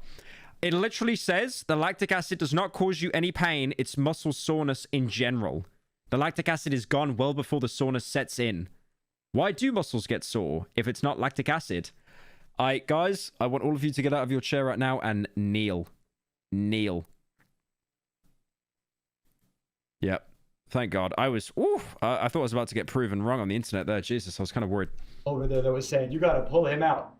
it literally says the lactic acid does not cause you any pain. It's muscle soreness in general. The lactic acid is gone well before the soreness sets in. Why do muscles get sore if it's not lactic acid? Guys, I want all of you to get out of your chair right now and kneel. Kneel. Yep. Thank God. I thought I was about to get proven wrong on the internet there. Jesus, I was kind of worried. Over there that was saying, you got to pull him out.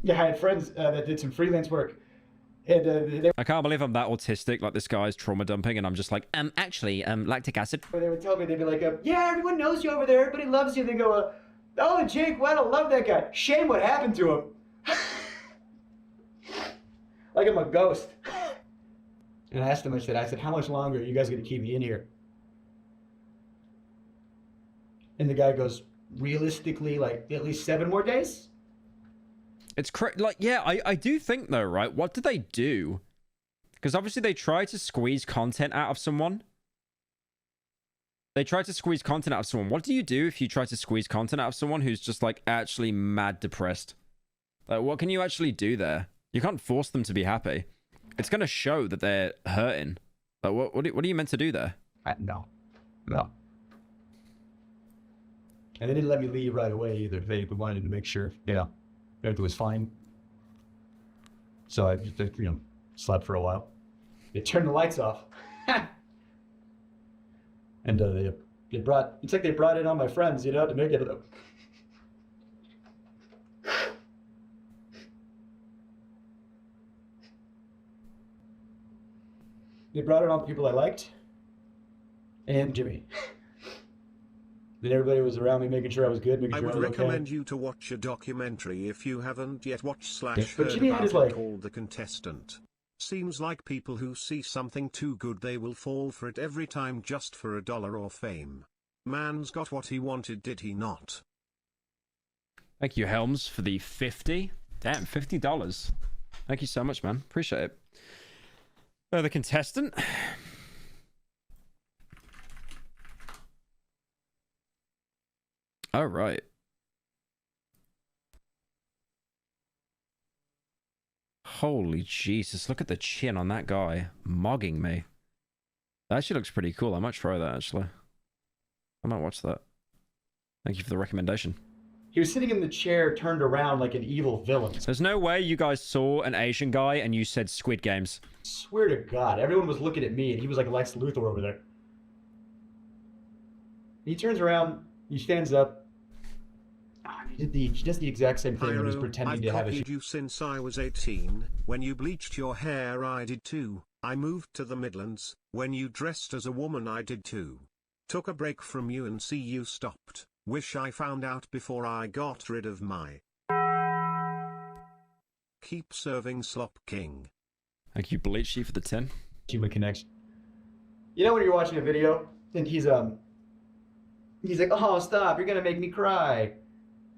Yeah, I had friends that did some freelance work. And I can't believe I'm that autistic. Like, this guy's trauma dumping, and I'm just like, actually, lactic acid. They would tell me, they'd be like, yeah, everyone knows you over there. Everybody loves you. They go, oh, Jake Weddle, love that guy. Shame what happened to him. Like I'm a ghost. And I asked him, I said, how much longer are you guys going to keep me in here? And the guy goes, realistically, like at least 7 more days? It's like, yeah, I do think though, right? What do they do? Because obviously they try to squeeze content out of someone. What do you do if you try to squeeze content out of someone who's just like actually mad depressed? Like, what can you actually do there? You can't force them to be happy. It's going to show that they're hurting. Like, what are you meant to do there? No. And they didn't let me leave right away either. They wanted to make sure, everything was fine. So I just, slept for a while. They turned the lights off. And they brought, it's like they brought in all my friends, to make it. They brought in all the people I liked, and Jimmy. Then everybody was around me making sure I was good, making sure I was okay. I would recommend you to watch a documentary if you haven't yet watched / heard Jimmy about had it called The Contestant. Seems like people who see something too good they will fall for it every time just for $1 or fame. Man's got what he wanted, did he not? Thank you, Helms, for the 50. Damn, $50. Thank you so much, man. Appreciate it. The contestant. All right. Holy Jesus, look at the chin on that guy. Mogging me. That actually looks pretty cool. I might try that, actually. I might watch that. Thank you for the recommendation. He was sitting in the chair, turned around like an evil villain. There's no way you guys saw an Asian guy and you said Squid Games. Swear to God, everyone was looking at me, and he was like Lex Luthor over there. He turns around, he stands up. He does the exact same thing when he's pretending to have a... I've copied you since I was 18. When you bleached your hair, I did too. I moved to the Midlands. When you dressed as a woman, I did too. Took a break from you and see you stopped. Wish I found out before I got rid of my... Keep serving slop king. Thank you, Bleachy, for the 10. Human connection. You know when you're watching a video and he's like, oh, stop, you're gonna make me cry.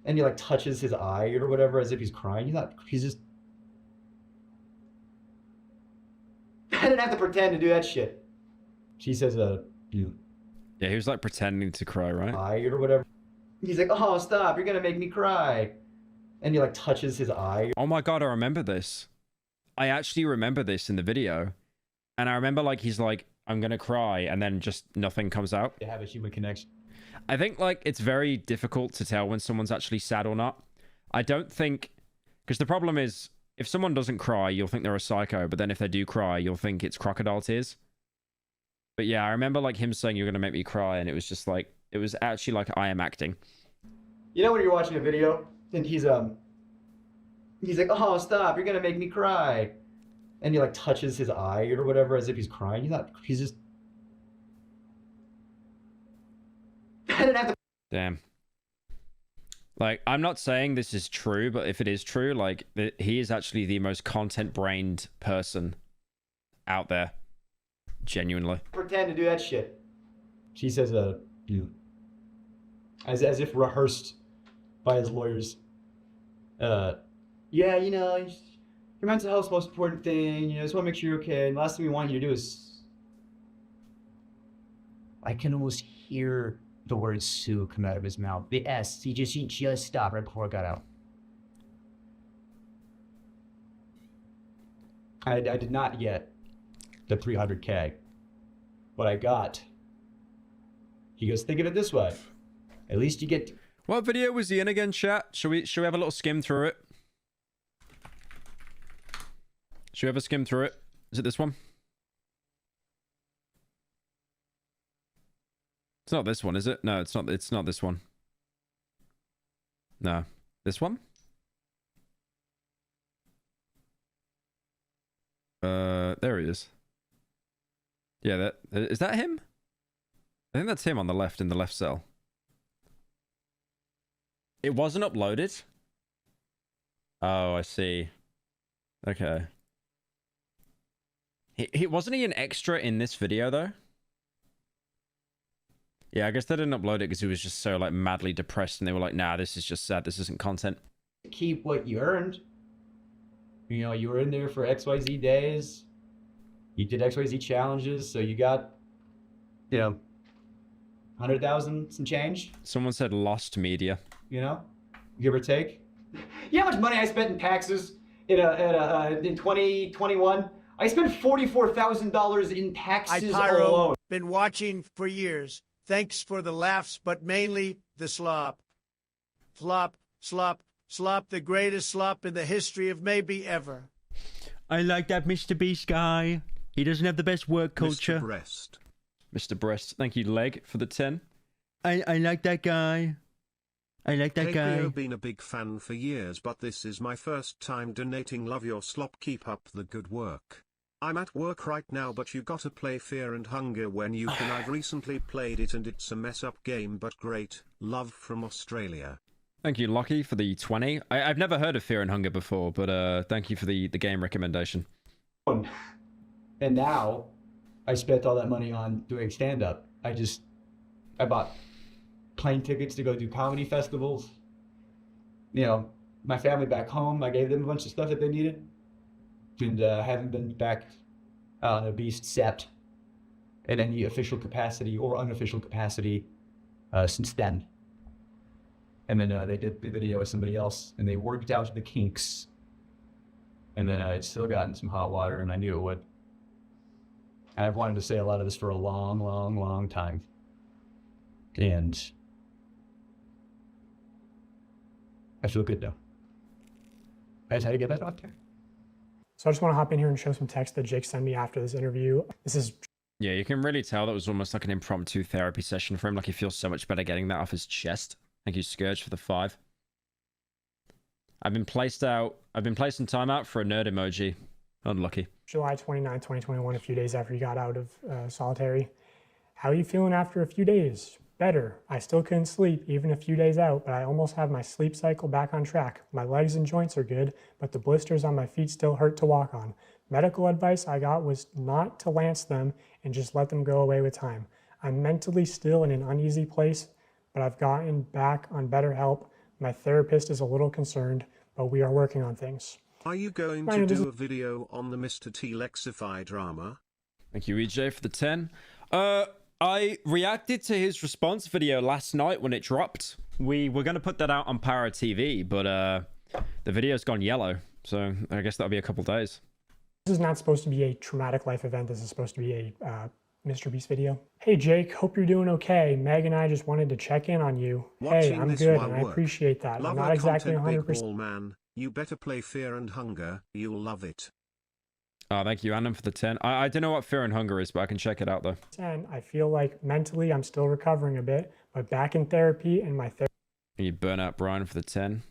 And he like touches his eye or whatever as if he's crying. He's just... I didn't have to pretend to do that shit. She says, you... Yeah, he was like pretending to cry, right? Eye or whatever. He's like, oh, stop, you're gonna make me cry. And he like touches his eye. Oh my God, I remember this. I actually remember this in the video. And I remember like, he's like, I'm gonna cry, and then just nothing comes out. They have a human connection. I think like it's very difficult to tell when someone's actually sad or not. I don't think, because the problem is if someone doesn't cry, you'll think they're a psycho, but then if they do cry, you'll think it's crocodile tears. But yeah, I remember like him saying you're gonna make me cry, and it was just like, it was actually like I am acting. You know when you're watching a video and he's like, oh, stop, you're gonna make me cry. And he like touches his eye or whatever as if he's crying. He's just... I didn't have to... Damn. Like, I'm not saying this is true, but if it is true, like, he is actually the most content-brained person out there. Genuinely. Pretend to do that shit. She says, you... As if rehearsed by his lawyers. Yeah, you know, your mental health's the most important thing. You know, just want to make sure you're okay. And the last thing we want you to do is... I can almost hear the word Sue come out of his mouth. The S. He just stopped right before it got out. I did not get the 300K. What I got... He goes, think of it this way. At least you get... What video was he in again, chat? Should we have a little skim through it? Should we have a skim through it? Is it this one? It's not this one, is it? No, it's not this one. No. This one? There he is. Yeah, is that him? I think that's him on the left in the left cell. It wasn't uploaded? Oh, I see. Okay. Wasn't he an extra in this video, though? Yeah, I guess they didn't upload it because he was just so, like, madly depressed, and they were like, nah, this is just sad. This isn't content. Keep what you earned. You know, you were in there for XYZ days. You did XYZ challenges, so you got, you know, 100,000 some change. Someone said lost media. You know, give or take. You know how much money I spent in taxes in 2021? I spent $44,000 in taxes alone. Been watching for years. Thanks for the laughs, but mainly the slop. Flop, slop, slop, the greatest slop in the history of maybe ever. I like that Mr. Beast guy. He doesn't have the best work culture. Mr. Breast. Mr. Breast. Thank you, Leg, for the 10. I like that guy. I like that guy. I've been a big fan for years, but this is my first time donating. Love your slop. Keep up the good work. I'm at work right now, but you gotta play Fear and Hunger when you can. I've recently played it and it's a mess up game, but great. Love from Australia. Thank you, Lockie, for the 20. I've never heard of Fear and Hunger before, but thank you for the game recommendation. And now, I spent all that money on doing stand-up. I bought plane tickets to go do comedy festivals. You know, my family back home, I gave them a bunch of stuff that they needed. And haven't been back on a Beast set in any official capacity or unofficial capacity since then. And then they did the video with somebody else, and they worked out the kinks. And then I'd still gotten some hot water, and I knew it would. And I've wanted to say a lot of this for a long, long, long time. And I feel good now. I just had to get that out there. So I just want to hop in here and show some text that Jake sent me after this interview. This is... Yeah, you can really tell that was almost like an impromptu therapy session for him. Like he feels so much better getting that off his chest. Thank you, Scourge, for the 5. I've been placed in timeout for a nerd emoji. Unlucky. July 29, 2021, a few days after you got out of solitary. How are you feeling after a few days? Better. I still couldn't sleep even a few days out, but I almost have my sleep cycle back on track. My legs and joints are good, but the blisters on my feet still hurt to walk on. Medical advice I got was not to lance them and just let them go away with time. I'm mentally still in an uneasy place, but I've gotten back on better help. My therapist is a little concerned, but we are working on things. Are you going to do a video on the Mr. T Lexify drama? Thank you, EJ, for the 10. I reacted to his response video last night when it dropped. We were going to put that out on Pyro TV, but the video's gone yellow, so I guess that'll be a couple days. This is not supposed to be a traumatic life event. This is supposed to be a Mr. Beast video. Hey Jake, hope you're doing okay. Meg and I just wanted to check in on you. Hey, I'm good and I appreciate that. I'm not exactly 100%. Man, you better play Fear and Hunger. You'll love it. Oh, thank you, Adam, for the 10. I don't know what Fear and Hunger is, but I can check it out, though. And I feel like mentally I'm still recovering a bit, but back in therapy and my therapy. You burn out Brian for the 10.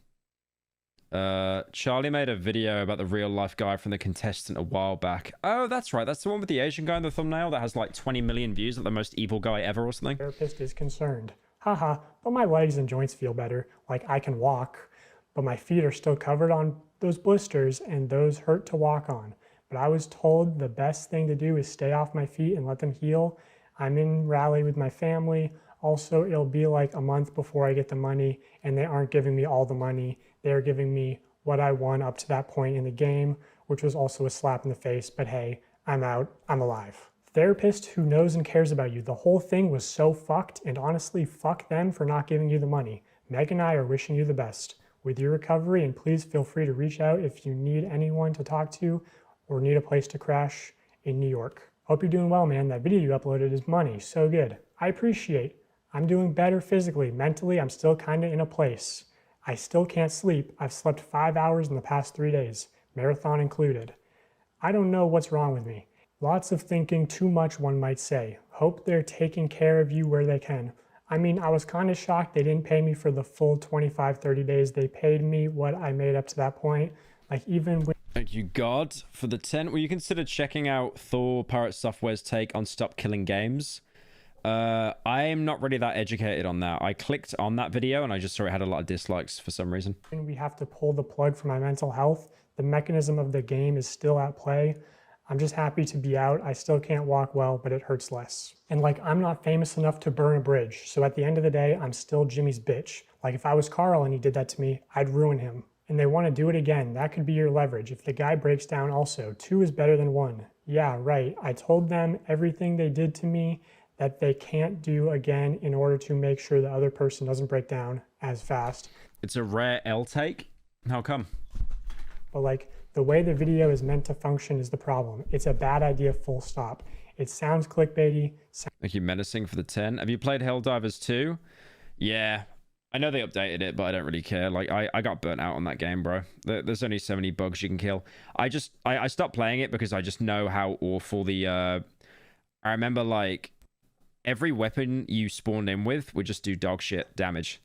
Charlie made a video about the real life guy from The Contestant a while back. Oh, that's right. That's the one with the Asian guy in the thumbnail that has like 20 million views, like the most evil guy ever or something. Therapist is concerned. Haha, but my legs and joints feel better. Like I can walk, but my feet are still covered on those blisters and those hurt to walk on. But I was told the best thing to do is stay off my feet and let them heal. I'm in Raleigh with my family. Also, it'll be like a month before I get the money, and they aren't giving me all the money. They're giving me what I won up to that point in the game, which was also a slap in the face, but hey, I'm out, I'm alive. Therapist who knows and cares about you. The whole thing was so fucked, and honestly, fuck them for not giving you the money. Meg and I are wishing you the best with your recovery, and please feel free to reach out if you need anyone to talk to or need a place to crash in New York. Hope you're doing well, man. That video you uploaded is money. So good. I appreciate. I'm doing better physically. Mentally, I'm still kind of in a place. I still can't sleep. I've slept 5 hours in the past 3 days, marathon included. I don't know what's wrong with me. Lots of thinking, too much, one might say. Hope they're taking care of you where they can. I mean, I was kind of shocked they didn't pay me for the full 25, 30 days. They paid me what I made up to that point. Like even with... Thank you, God, for the 10. Will you consider checking out Thor Pirate Software's take on Stop Killing Games? I'm not really that educated on that. I clicked on that video and I just saw it had a lot of dislikes for some reason. We have to pull the plug for my mental health. The mechanism of the game is still at play. I'm just happy to be out. I still can't walk well, but it hurts less. And like, I'm not famous enough to burn a bridge. So at the end of the day, I'm still Jimmy's bitch. Like if I was Carl and he did that to me, I'd ruin him. And they want to do it again. That could be your leverage. If the guy breaks down also, 2 is better than 1. Yeah, right. I told them everything they did to me that they can't do again in order to make sure the other person doesn't break down as fast. It's a rare L take. How come? But like the way the video is meant to function is the problem. It's a bad idea, full stop. It sounds clickbaity. Thank you, Menacing, for the 10. Have you played Helldivers 2? Yeah. I know they updated it, but I don't really care. Like, I got burnt out on that game, bro. There's only so many bugs you can kill. I stopped playing it because I just know how awful the... I remember, like, every weapon you spawned in with would just do dog shit damage.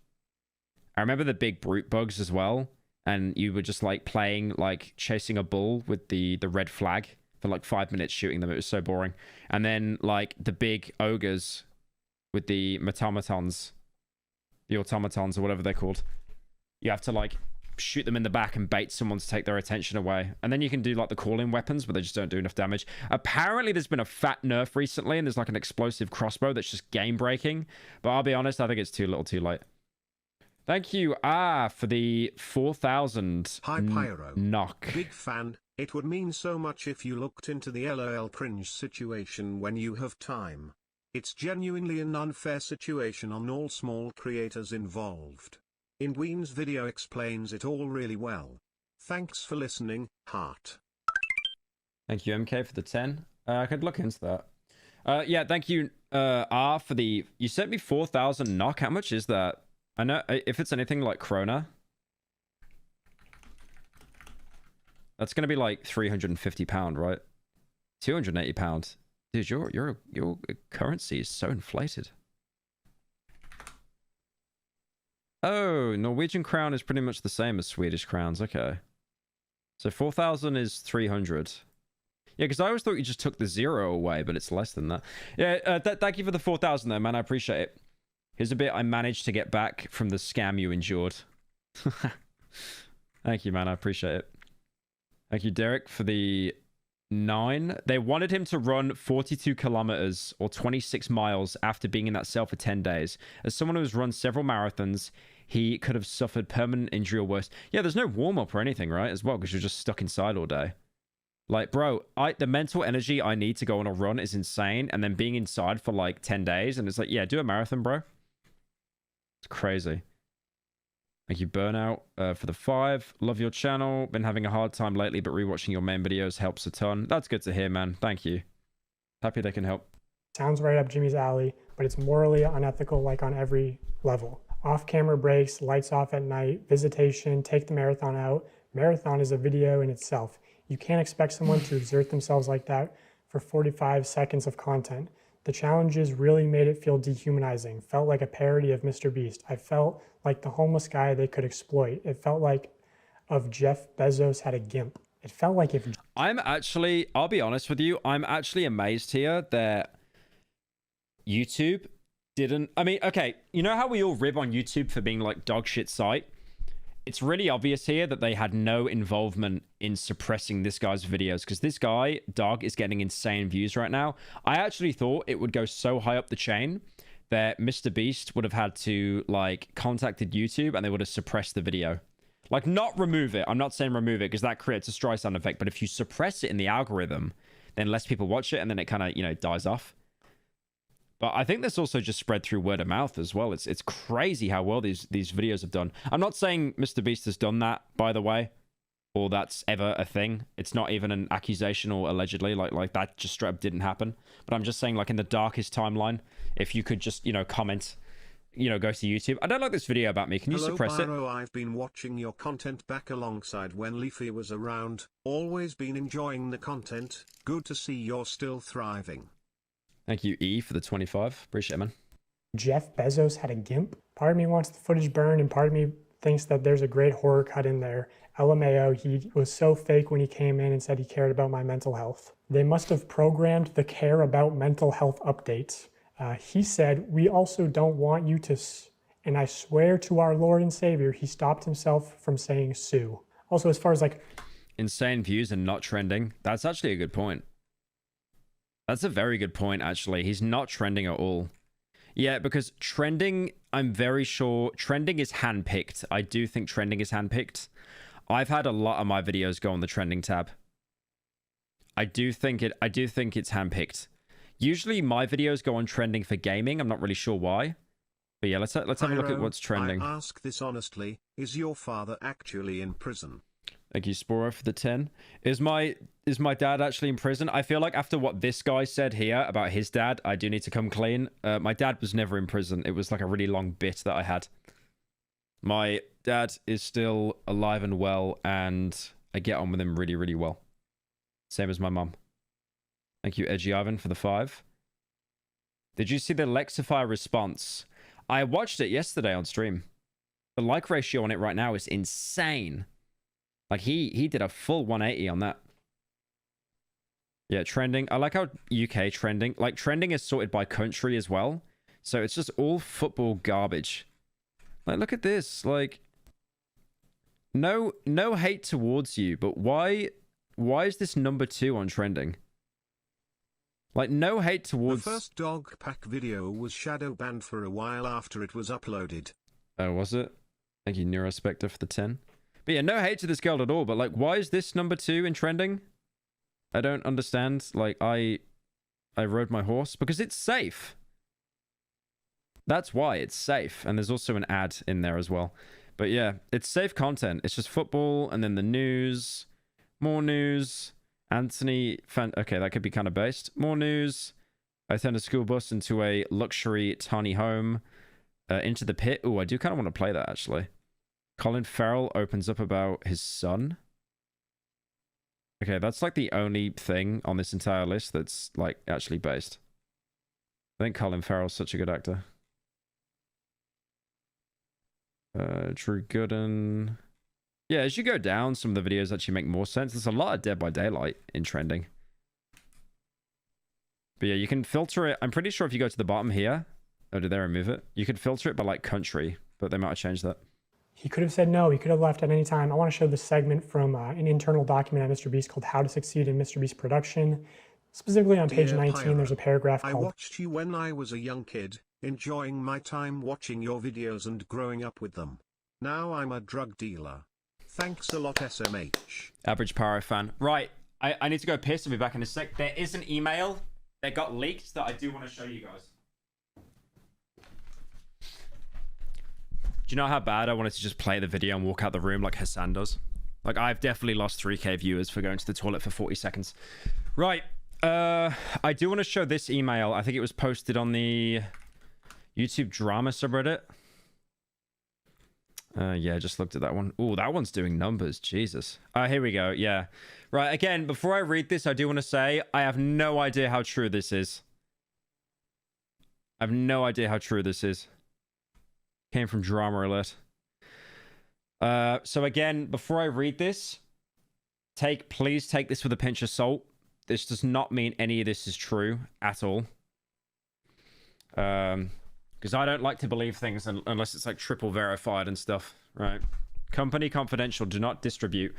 I remember the big brute bugs as well. And you were just, like, playing, like, chasing a bull with the red flag for, like, 5 minutes shooting them. It was so boring. And then, like, the big ogres with the automatons... The automatons or whatever they're called. You have to like shoot them in the back and bait someone to take their attention away. And then you can do like the call-in weapons, but they just don't do enough damage. Apparently there's been a fat nerf recently and there's like an explosive crossbow that's just game breaking. But I'll be honest, I think it's too little too late. Thank you, for the 4,000 Hi Pyro. knock. Big fan. It would mean so much if you looked into the LOL cringe situation when you have time. It's genuinely an unfair situation on all small creators involved. Inween's video explains it all really well. Thanks for listening, heart. Thank you, MK, for the 10. I could look into that. Yeah, thank you, R, for the... You sent me 4,000 NOK. How much is that? I know, if it's anything like Krona, that's going to be like £350, right? £280. Dude, your currency is so inflated. Oh, Norwegian crown is pretty much the same as Swedish crowns. Okay. So 4,000 is 300. Yeah, because I always thought you just took the 0 away, but it's less than that. Yeah, thank you for the 4,000 though, man. I appreciate it. Here's a bit I managed to get back from the scam you endured. Thank you, man. I appreciate it. Thank you, Derek, for the 9. They wanted him to run 42 kilometers or 26 miles after being in that cell for 10 days. As someone who has run several marathons, he could have suffered permanent injury or worse. Yeah, there's no warm-up or anything, right? As well, because you're just stuck inside all day. Like, bro, the mental energy I need to go on a run is insane. And then being inside for like 10 days. And it's like, yeah, do a marathon, bro. It's crazy. Thank you, Burnout, for the 5. Love your channel. Been having a hard time lately, but rewatching your main videos helps a ton. That's good to hear, man. Thank you. Happy they can help. Sounds right up Jimmy's alley, but it's morally unethical like on every level. Off-camera breaks, lights off at night, visitation, take the marathon out. Marathon is a video in itself. You can't expect someone to exert themselves like that for 45 seconds of content. The challenges really made it feel dehumanizing. Felt like a parody of Mr. Beast. I felt like the homeless guy they could exploit. It felt like if Jeff Bezos had a GIMP. It felt like if... I'll be honest with you, I'm actually amazed here that YouTube didn't... I mean, okay, you know how we all rib on YouTube for being like dog shit site? It's really obvious here that they had no involvement in suppressing this guy's videos, because this guy, Dog, is getting insane views right now. I actually thought it would go so high up the chain that Mr. Beast would have had to, like, contacted YouTube and they would have suppressed the video. Like, not remove it. I'm not saying remove it, because that creates a Streisand effect. But if you suppress it in the algorithm, then less people watch it and then it kind of, you know, dies off. But I think this also just spread through word of mouth as well. It's crazy how well these videos have done. I'm not saying Mr. Beast has done that, by the way, or that's ever a thing. It's not even an accusation or allegedly. Like that just straight up didn't happen. But I'm just saying, like, in the darkest timeline, if you could just, you know, comment, you know, go to YouTube. I don't like this video about me. Can you suppress it? Hello, I've been watching your content back alongside when Leafy was around. Always been enjoying the content. Good to see you're still thriving. Thank you, E, for the 25. Appreciate it, man. Jeff Bezos had a GIMP. Part of me wants the footage burned, and part of me thinks that there's a great horror cut in there. LMAO, he was so fake when he came in and said he cared about my mental health. They must have programmed the care about mental health updates. He said, we also don't want you to, and I swear to our Lord and Savior, he stopped himself from saying sue. Also, as far as like... Insane views and not trending. That's actually a good point. That's a very good point, actually. He's not trending at all. Yeah, because trending, I'm very sure, trending is handpicked. I do think trending is handpicked. I've had a lot of my videos go on the trending tab. I do think it's handpicked. Usually my videos go on trending for gaming. I'm not really sure why. But yeah, let's have a look at what's trending. I ask this honestly, is your father actually in prison? Thank you, Sporo, for the 10. Is my dad actually in prison? I feel like after what this guy said here about his dad, I do need to come clean. My dad was never in prison. It was like a really long bit that I had. My dad is still alive and well, and I get on with him really, really well. Same as my mum. Thank you, Edgy Ivan, for the 5. Did you see the Lexify response? I watched it yesterday on stream. The like ratio on it right now is insane. Like, he did a full 180 on that. Yeah, trending. I like how UK trending... Like, trending is sorted by country as well. So it's just all football garbage. Like, look at this. Like, no hate towards you, but why is this number 2 on trending? Like, no hate towards... The first dog pack video was shadow banned for a while after it was uploaded. Oh, was it? Thank you, Neurospectre, for the 10. But yeah, no hate to this girl at all, but like, why is this number 2 in trending? I don't understand. Like, I rode my horse because it's safe. That's why it's safe. And there's also an ad in there as well. But yeah, it's safe content. It's just football and then the news, more news. Okay, that could be kind of based. More news. I turned a school bus into a luxury tiny home. Into the pit. Oh, I do kind of want to play that, actually. Colin Farrell opens up about his son. Okay, that's like the only thing on this entire list that's like actually based. I think Colin Farrell's such a good actor. Drew Gooden. Yeah, as you go down, some of the videos actually make more sense. There's a lot of Dead by Daylight in trending. But yeah, you can filter it. I'm pretty sure if you go to the bottom here... Oh, did they remove it? You could filter it by like country, but they might have changed that. He could have said no. He could have left at any time. I want to show this segment from an internal document at MrBeast called How to Succeed in MrBeast Production. Specifically on page 19, there's a paragraph called... I watched you when I was a young kid, enjoying my time watching your videos and growing up with them. Now I'm a drug dealer. Thanks a lot, SMH. Average Pyro fan. Right, I need to go piss. I'll be back in a sec. There is an email that got leaked that I do want to show you guys. Do you know how bad I wanted to just play the video and walk out the room like Hassan does? Like, I've definitely lost 3K viewers for going to the toilet for 40 seconds. Right. I do want to show this email. I think it was posted on the YouTube drama subreddit. Yeah, I just looked at that one. Oh, that one's doing numbers. Jesus. Here we go. Yeah. Right. Again, before I read this, I do want to say I have no idea how true this is. I have no idea how true this is. Came from Drama Alert. So again, before I read this, please take this with a pinch of salt. This does not mean any of this is true at all. Because I don't like to believe things unless it's like triple verified and stuff, right? Company confidential, do not distribute.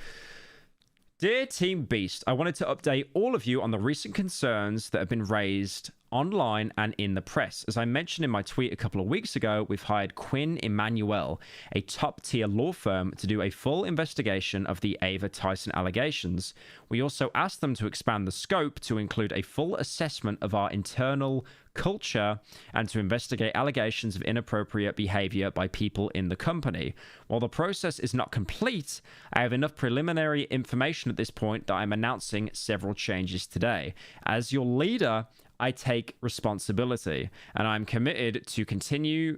Dear Team Beast, I wanted to update all of you on the recent concerns that have been raised online and in the press. As I mentioned in my tweet a couple of weeks ago, we've hired Quinn Emanuel, a top-tier law firm, to do a full investigation of the Ava Tyson allegations. We also asked them to expand the scope to include a full assessment of our internal culture and to investigate allegations of inappropriate behavior by people in the company. While the process is not complete, I have enough preliminary information at this point that I'm announcing several changes today. As your leader, I take responsibility, and I'm committed to continue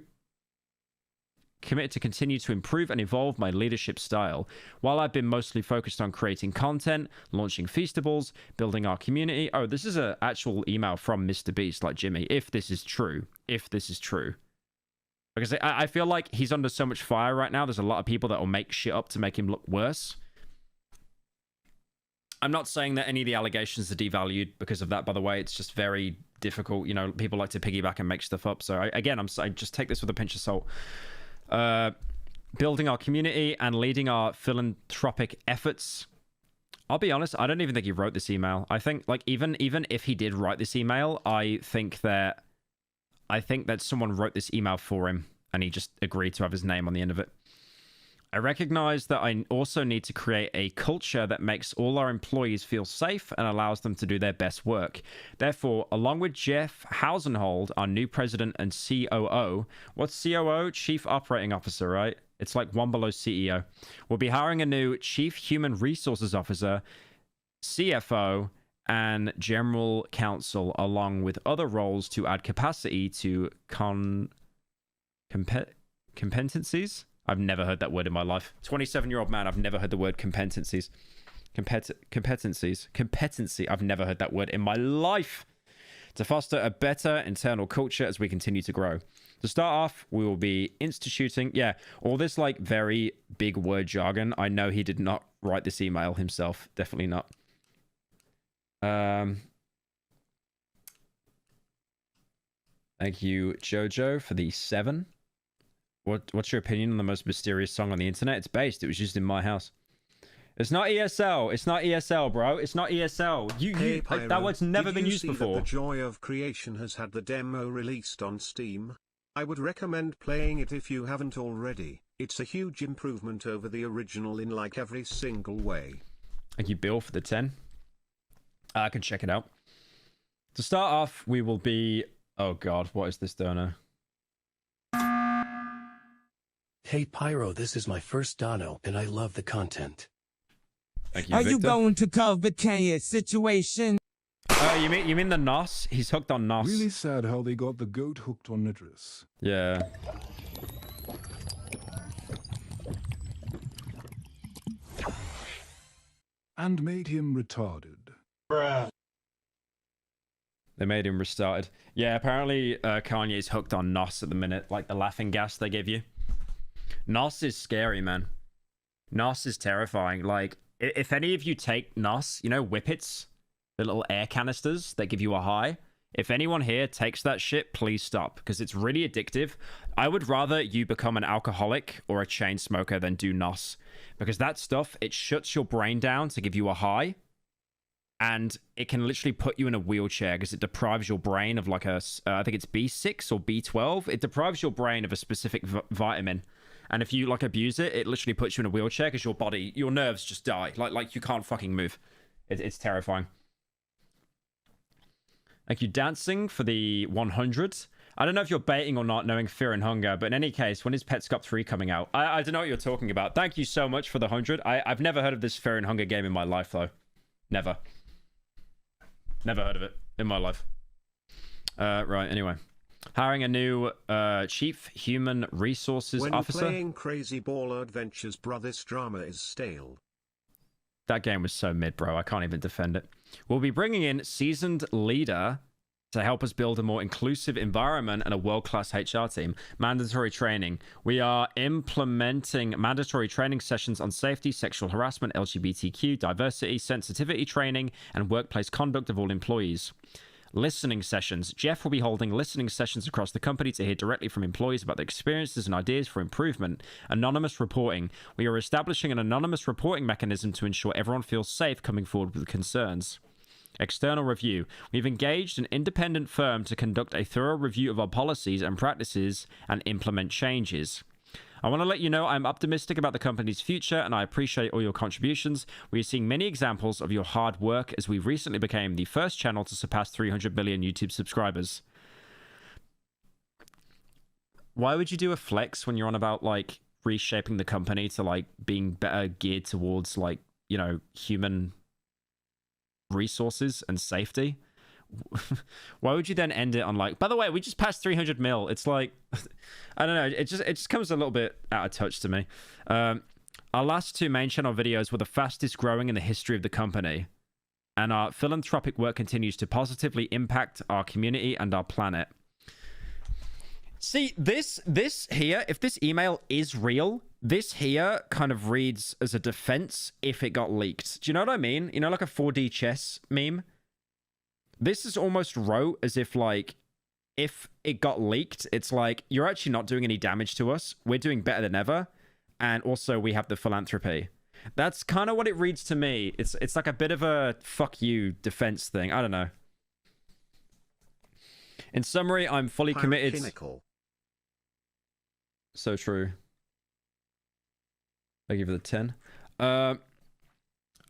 to improve and evolve my leadership style. While I've been mostly focused on creating content, launching Feastables, building our community. Oh, this is an actual email from Mr. Beast, like Jimmy. If this is true. If this is true. Because I feel like he's under so much fire right now. There's a lot of people that will make shit up to make him look worse. I'm not saying that any of the allegations are devalued because of that, by the way. It's just very difficult. You know, people like to piggyback and make stuff up. So, I just take this with a pinch of salt. Building our community and leading our philanthropic efforts. I'll be honest, I don't even think he wrote this email. I think, like, even if he did write this email, I think that someone wrote this email for him and he just agreed to have his name on the end of it. I recognize that I also need to create a culture that makes all our employees feel safe and allows them to do their best work. Therefore, along with Jeff Hausenhold, our new president and COO, what's COO? Chief Operating Officer, right? It's like one below CEO. We'll be hiring a new Chief Human Resources Officer, CFO, and General Counsel, along with other roles to add capacity to competencies. I've never heard that word in my life. 27-year-old man, I've never heard the word competencies. Competency. I've never heard that word in my life. To foster a better internal culture as we continue to grow. To start off, we will be instituting... Yeah, all this like very big word jargon. I know he did not write this email himself. Definitely not. Thank you, Jojo, for the 7. What's your opinion on the most mysterious song on the internet? It's based. It was used in my house. It's not ESL. It's not ESL, bro. It's not ESL. Hey, Pyro, that word's never been used before. That the Joy of Creation has had the demo released on Steam? I would recommend playing it if you haven't already. It's a huge improvement over the original in like every single way. Thank you, Bill, for the 10. I can check it out. To start off, we will be... Oh, God. What is this donor? Hey Pyro, this is my first dono, and I love the content. Thank you, Are Victor. you going to cover Kenya's situation? Oh, you mean the NOS? He's hooked on NOS. Really sad how they got the goat hooked on nitrous. Yeah. And made him retarded. Bruh. They made him restarted. Yeah, apparently Kanye's hooked on NOS at the minute, like the laughing gas they give you. NOS is scary, man. NOS is terrifying. Like, if any of you take NOS, you know, Whippets, the little air canisters that give you a high. If anyone here takes that shit, please stop, because it's really addictive. I would rather you become an alcoholic or a chain smoker than do NOS, because that stuff, it shuts your brain down to give you a high, and it can literally put you in a wheelchair because it deprives your brain of like a, I think it's B6 or B12. It deprives your brain of a specific vitamin. And if you like abuse it, it literally puts you in a wheelchair because your body, your nerves just die. Like you can't fucking move. It's terrifying. Thank you, Dancing, for the 100. I don't know if you're baiting or not, knowing Fear and Hunger, but in any case, when is Petscop 3 coming out? I don't know what you're talking about. Thank you so much for the 100. I've never heard of this Fear and Hunger game in my life, though. Never. Never heard of it in my life. Right, anyway. Hiring a new Chief Human Resources Officer. When playing Crazy Ball Adventures, bro, this drama is stale. That game was so mid, bro. I can't even defend it. We'll be bringing in seasoned leader to help us build a more inclusive environment and a world-class HR team. Mandatory training. We are implementing mandatory training sessions on safety, sexual harassment, LGBTQ, diversity, sensitivity training, and workplace conduct of all employees. Listening sessions. Jeff will be holding listening sessions across the company to hear directly from employees about their experiences and ideas for improvement. Anonymous reporting. We are establishing an anonymous reporting mechanism to ensure everyone feels safe coming forward with concerns. External review. We've engaged an independent firm to conduct a thorough review of our policies and practices and implement changes. I want to let you know I'm optimistic about the company's future and I appreciate all your contributions. We are seeing many examples of your hard work as we recently became the first channel to surpass 300 million YouTube subscribers. Why would you do a flex when you're on about like reshaping the company to like being better geared towards like, you know, human resources and safety? Why would you then end it on like, by the way, we just passed 300 mil? It's like, I don't know, it just comes a little bit out of touch to me. Our last two main channel videos were the fastest growing in the history of the company, and our philanthropic work continues to positively impact our community and our planet. See, this here, if this email is real, this here kind of reads as a defense if it got leaked. Do you know what I mean? You know, like a 4D chess meme? This is almost wrote as if, like, if it got leaked, it's like, you're actually not doing any damage to us. We're doing better than ever. And also, we have the philanthropy. That's kind of what it reads to me. It's like a bit of a fuck you defense thing. I don't know. In summary, I'm fully committed. Pyrocynical. So true. I give it a 10.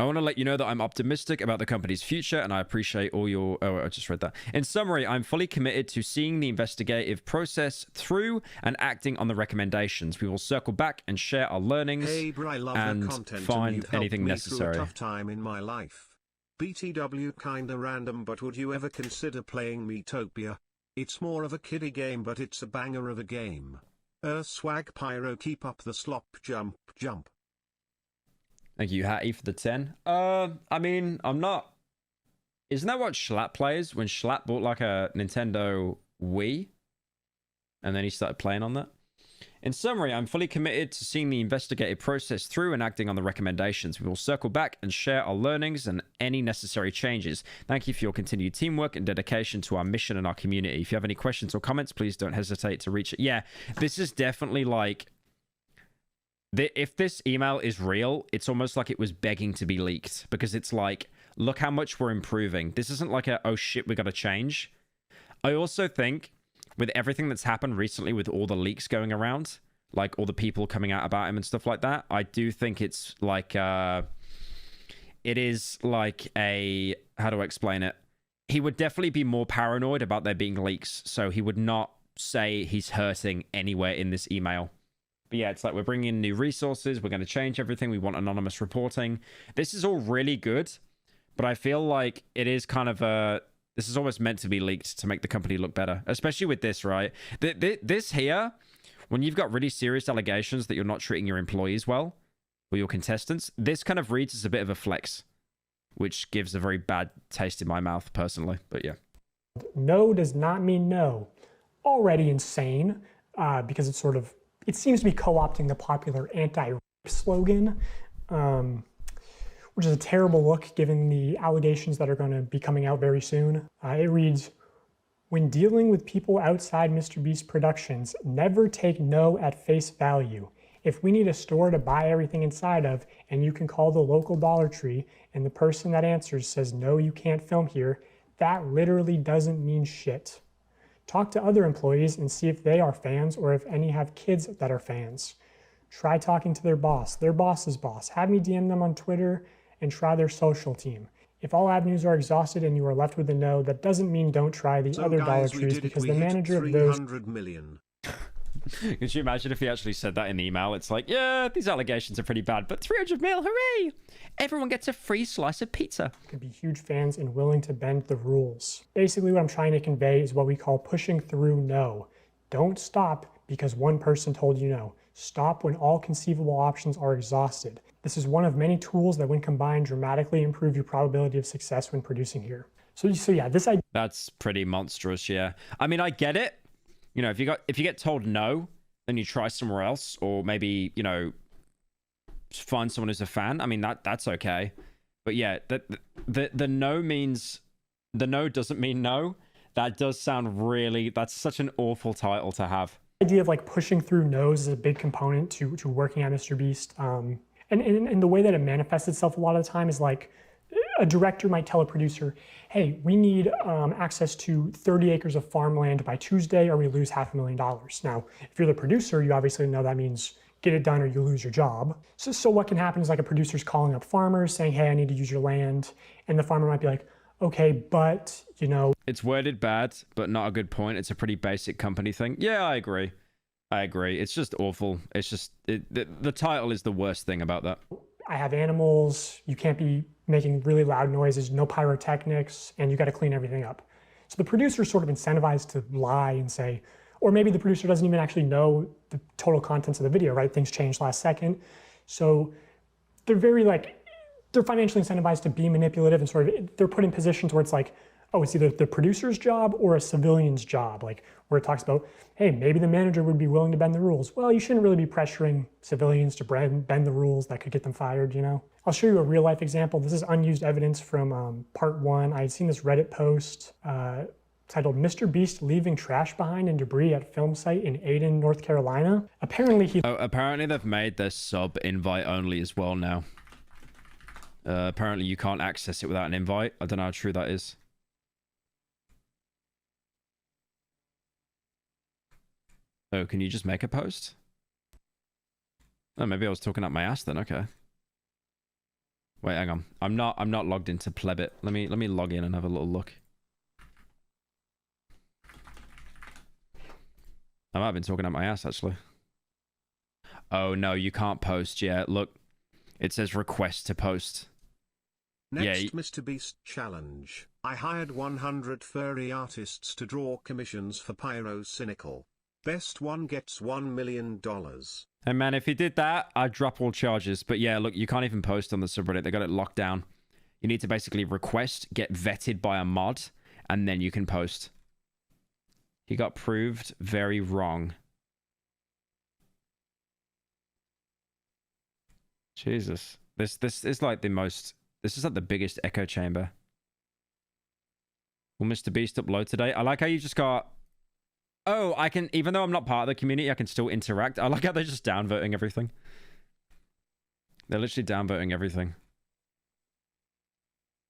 I want to let you know that I'm optimistic about the company's future and I appreciate all your... Oh, I just read that. In summary, I'm fully committed to seeing the investigative process through and acting on the recommendations. We will circle back and share our learnings and find anything necessary. Through a tough time in my life. BTW kinda random, but would you ever consider playing Metopia? It's more of a kiddie game, but it's a banger of a game. Swag Pyro, keep up the slop jump. Thank you, Hattie, for the 10. I mean, I'm not... Isn't that what Schlatt plays? When Schlatt bought, like, a Nintendo Wii? And then he started playing on that? In summary, I'm fully committed to seeing the investigative process through and acting on the recommendations. We will circle back and share our learnings and any necessary changes. Thank you for your continued teamwork and dedication to our mission and our community. If you have any questions or comments, please don't hesitate to reach it. Yeah, this is definitely, like... If this email is real, it's almost like it was begging to be leaked because it's like, look how much we're improving. This isn't like a, oh shit, we got to change. I also think with everything that's happened recently with all the leaks going around, like all the people coming out about him and stuff like that, I do think it's like, it is like a, how do I explain it? He would definitely be more paranoid about there being leaks. So he would not say he's hurting anywhere in this email. But yeah, it's like we're bringing in new resources. We're going to change everything. We want anonymous reporting. This is all really good. but I feel like it is kind of a... This is almost meant to be leaked to make the company look better, especially with this, right? This here, when you've got really serious allegations that you're not treating your employees well, or your contestants, this kind of reads as a bit of a flex, which gives a very bad taste in my mouth, personally. But yeah. No does not mean no. Already insane, because it's sort of... It seems to be co-opting the popular anti-rape slogan, which is a terrible look given the allegations that are going to be coming out very soon. It reads, when dealing with people outside MrBeast Productions, never take no at face value. If we need a store to buy everything inside of, and you can call the local Dollar Tree, and the person that answers says, no, you can't film here, that literally doesn't mean shit. Talk to other employees and see if they are fans or if any have kids that are fans. Try talking to their boss's boss. Have me DM them on Twitter and try their social team. If all avenues are exhausted and you are left with a no, that doesn't mean don't try the other Dollar Trees because the manager of those... 300 million. Could you imagine if he actually said that in the email? It's like, yeah, these allegations are pretty bad, but 300 mil, hooray! Everyone gets a free slice of pizza. Could be huge fans and willing to bend the rules. Basically what I'm trying to convey is what we call pushing through no. Don't stop because one person told you no. Stop when all conceivable options are exhausted. This is one of many tools that when combined dramatically improve your probability of success when producing here. So yeah, this idea... That's pretty monstrous, yeah. I mean, I get it. You know, if you get told no, then you try somewhere else, or maybe, you know, find someone who's a fan. I mean, that's okay. But yeah, the no means... The no doesn't mean no. That does sound really... That's such an awful title to have. The idea of like pushing through no's is a big component to working at MrBeast. And the way that it manifests itself a lot of the time is like a director might tell a producer, hey, we need access to 30 acres of farmland by Tuesday or we lose $500,000. Now, if you're the producer, you obviously know that means get it done or you lose your job. So what can happen is like a producer's calling up farmers saying, hey, I need to use your land. And the farmer might be like, okay, but, you know... It's worded bad, but not a good point. It's a pretty basic company thing. Yeah, I agree. It's just awful. It's just... The title is the worst thing about that. I have animals, you can't be making really loud noises, no pyrotechnics, and you got to clean everything up. So the producer's sort of incentivized to lie and say, or maybe the producer doesn't even actually know the total contents of the video, right? Things changed last second. So they're very like... They're financially incentivized to be manipulative and sort of, they're put in positions where it's like, oh, it's either the producer's job or a civilian's job, like where it talks about, hey, maybe the manager would be willing to bend the rules. Well, you shouldn't really be pressuring civilians to bend the rules that could get them fired, you know? I'll show you a real life example. This is unused evidence from part 1. I had seen this Reddit post titled MrBeast leaving trash behind and debris at film site in Aden, North Carolina. Apparently apparently they've made their sub invite only as well now. Apparently you can't access it without an invite. I don't know how true that is. Oh, can you just make a post? Oh, maybe I was talking up my ass then. Okay. Wait, hang on. I'm not logged into Plebit. Let me log in and have a little look. I might have been talking up my ass actually. Oh no, you can't post yet. Look, it says request to post. Next MrBeast challenge. I hired 100 furry artists to draw commissions for Pyrocynical. Best one gets $1 million. Hey man, if you did that, I'd drop all charges. But yeah, look, you can't even post on the subreddit. They got it locked down. You need to basically request, get vetted by a mod, and then you can post. He got proved very wrong. Jesus. This is like the most... This is like the biggest echo chamber. Will MrBeast upload today? I like how you just got... Oh, I can... Even though I'm not part of the community, I can still interact. I like how they're just downvoting everything. They're literally downvoting everything.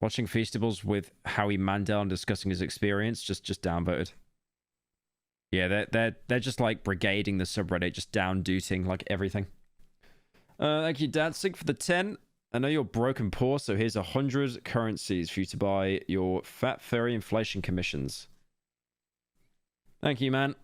Watching Feastables with Howie Mandel and discussing his experience, just downvoted. Yeah, they're just like brigading the subreddit, just down-dooting like everything. Thank you, Dancing, for the 10. I know you're broken poor, so here's 100 currencies for you to buy your fat furry inflation commissions. Thank you, man.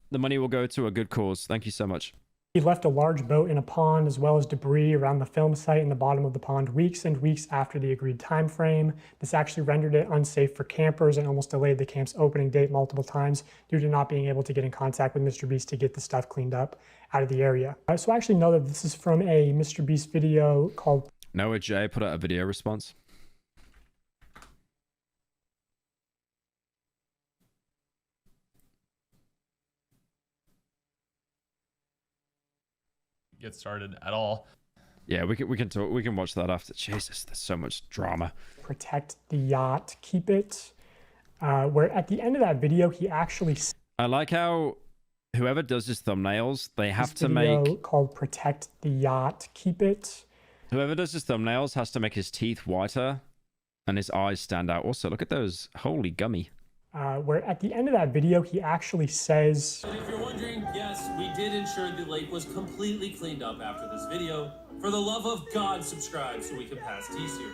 The money will go to a good cause. Thank you so much. He left a large boat in a pond as well as debris around the film site in the bottom of the pond weeks and weeks after the agreed time frame. This actually rendered it unsafe for campers and almost delayed the camp's opening date multiple times due to not being able to get in contact with Mr. Beast to get the stuff cleaned up out of the area. So I actually know that this is from a Mr. Beast video called Noah J put out a video response. Get started at all. Yeah, we can watch that after. Jesus, there's so much drama. Protect the yacht, keep it. Where at the end of that video, he actually. I like how whoever does his thumbnails, they have to video make called "Protect the Yacht, Keep It." Whoever does his thumbnails has to make his teeth whiter and his eyes stand out. Also, look at those. Holy gummy. Where at the end of that video, he actually says, And if you're wondering, yes, we did ensure the lake was completely cleaned up after this video. For the love of God, subscribe so we can pass T-Series.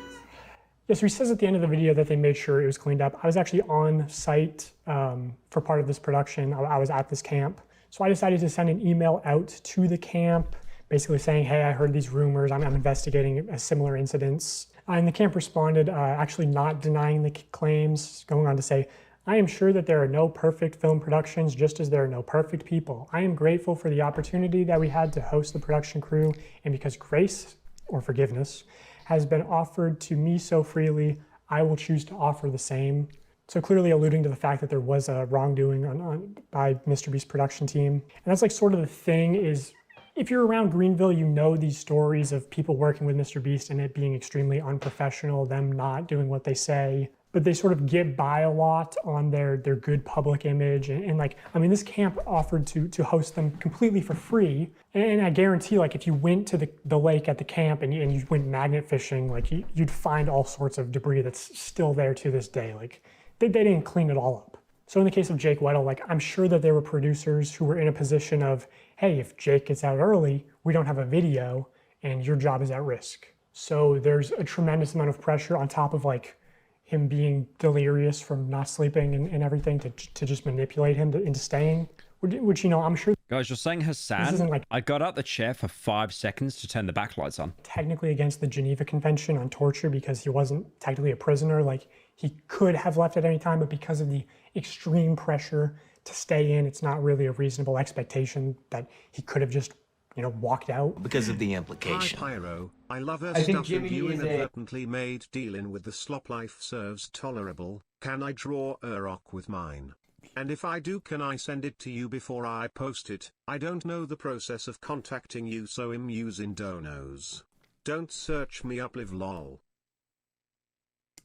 Yes, so he says at the end of the video that they made sure it was cleaned up. I was actually on site for part of this production. I was at this camp. So I decided to send an email out to the camp, basically saying, hey, I heard these rumors. I'm investigating similar incidents. And the camp responded, actually not denying the claims, going on to say, I am sure that there are no perfect film productions, just as there are no perfect people. I am grateful for the opportunity that we had to host the production crew, and because grace, or forgiveness, has been offered to me so freely, I will choose to offer the same. So clearly alluding to the fact that there was a wrongdoing by Mr. Beast's production team. And that's like sort of the thing is, if you're around Greenville, you know these stories of people working with Mr. Beast and it being extremely unprofessional, them not doing what they say. But they sort of get by a lot on their good public image. And like, I mean, this camp offered to host them completely for free. And I guarantee, like, if you went to the lake at the camp and you went magnet fishing, like, you'd find all sorts of debris that's still there to this day. Like, they didn't clean it all up. So in the case of Jake Weddle, like, I'm sure that there were producers who were in a position of, hey, if Jake gets out early, we don't have a video and your job is at risk. So there's a tremendous amount of pressure on top of, like, him being delirious from not sleeping and everything to just manipulate him into staying, which, you know, I'm sure. Guys, you're saying Hassan, like, I got out the chair for 5 seconds to turn the backlights on. Technically against the Geneva Convention on torture because he wasn't technically a prisoner. Like, he could have left at any time, but because of the extreme pressure to stay in, it's not really a reasonable expectation that he could have just, you know, walked out. Because of the implication. Hi Pyro, I love her I think stuff Jimmy and you is inadvertently made dealing with the slop life serves tolerable. Can I draw a rock with mine? And if I do, can I send it to you before I post it? I don't know the process of contacting you, so I'm using donos. Don't search me up, live lol.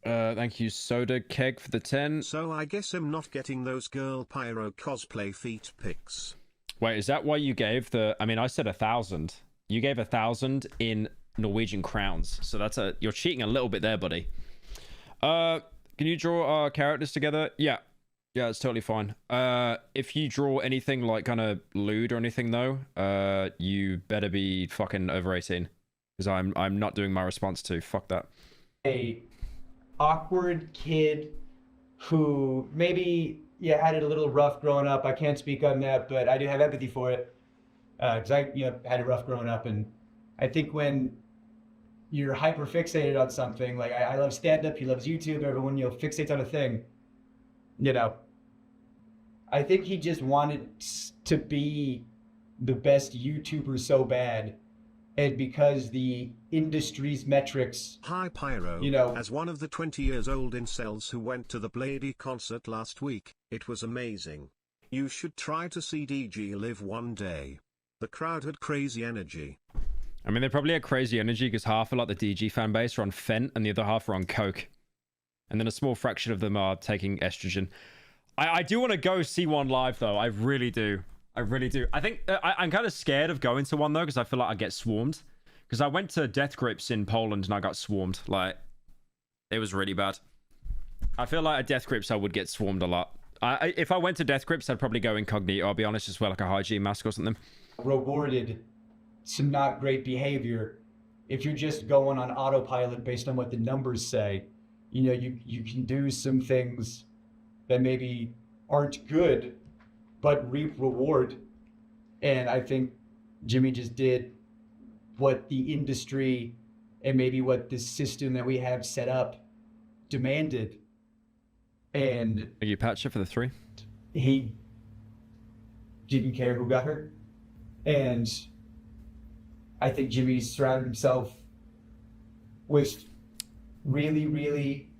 Thank you, Soda Keg, for the 10. So I guess I'm not getting those girl Pyro cosplay feet pics. Wait, is that why you gave the... I mean, I said 1,000. You gave 1,000 in Norwegian crowns. So that's you're cheating a little bit there, buddy. Can you draw our characters together? Yeah. Yeah, it's totally fine. If you draw anything like kind of lewd or anything, though, you better be fucking over 18. Because I'm not doing my response to. Fuck that. A awkward kid who maybe... yeah, had it a little rough growing up. I can't speak on that, but I do have empathy for it. Because I had it rough growing up. And I think when you're hyper fixated on something, like I love stand-up, he loves YouTube, everyone, fixates on a thing, I think he just wanted to be the best YouTuber so bad. And because the industry's metrics... Hi Pyro, as one of the 20 years old incels who went to the Blady concert last week, it was amazing. You should try to see DG live one day. The crowd had crazy energy. I mean, they probably had crazy energy because half of like the DG fan base are on Fent and the other half are on Coke. And then a small fraction of them are taking estrogen. I do want to go see one live though. I really do. I really do. I think I'm kind of scared of going to one though because I feel like I get swarmed. Because I went to Death Grips in Poland and I got swarmed. Like, it was really bad. I feel like at Death Grips I would get swarmed a lot. If I went to Death Grips, I'd probably go incognito. I'll be honest, just wear like a hygiene mask or something. Rewarded some not great behavior. If you're just going on autopilot based on what the numbers say, you can do some things that maybe aren't good, but reap reward. And I think Jimmy just did what the industry and maybe what this system that we have set up demanded. And are you patched for the 3? He didn't care who got hurt. And I think Jimmy surrounded himself with really, really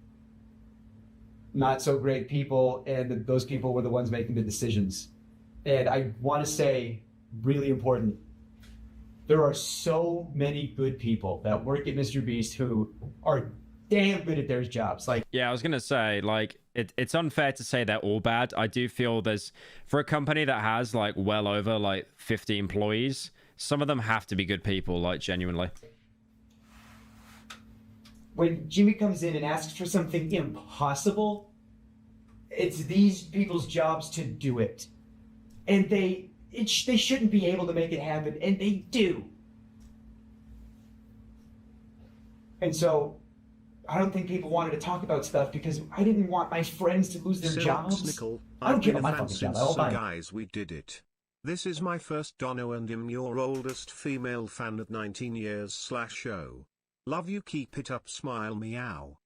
not so great people, and those people were the ones making the decisions. And I want to say, really important, there are so many good people that work at Mr. Beast who are damn good at their jobs. Like, yeah, I was gonna say, like, it's unfair to say they're all bad. I do feel there's, for a company that has like well over like 50 employees, some of them have to be good people, like genuinely. When Jimmy comes in and asks for something impossible, it's these people's jobs to do it. And they shouldn't be able to make it happen, and they do. And so I don't think people wanted to talk about stuff because I didn't want my friends to lose their jobs. I don't give a my fucking job. So guys, we did it. This is my first Dono and I'm your oldest female fan at 19 years/show. Love you, keep it up, smile, meow.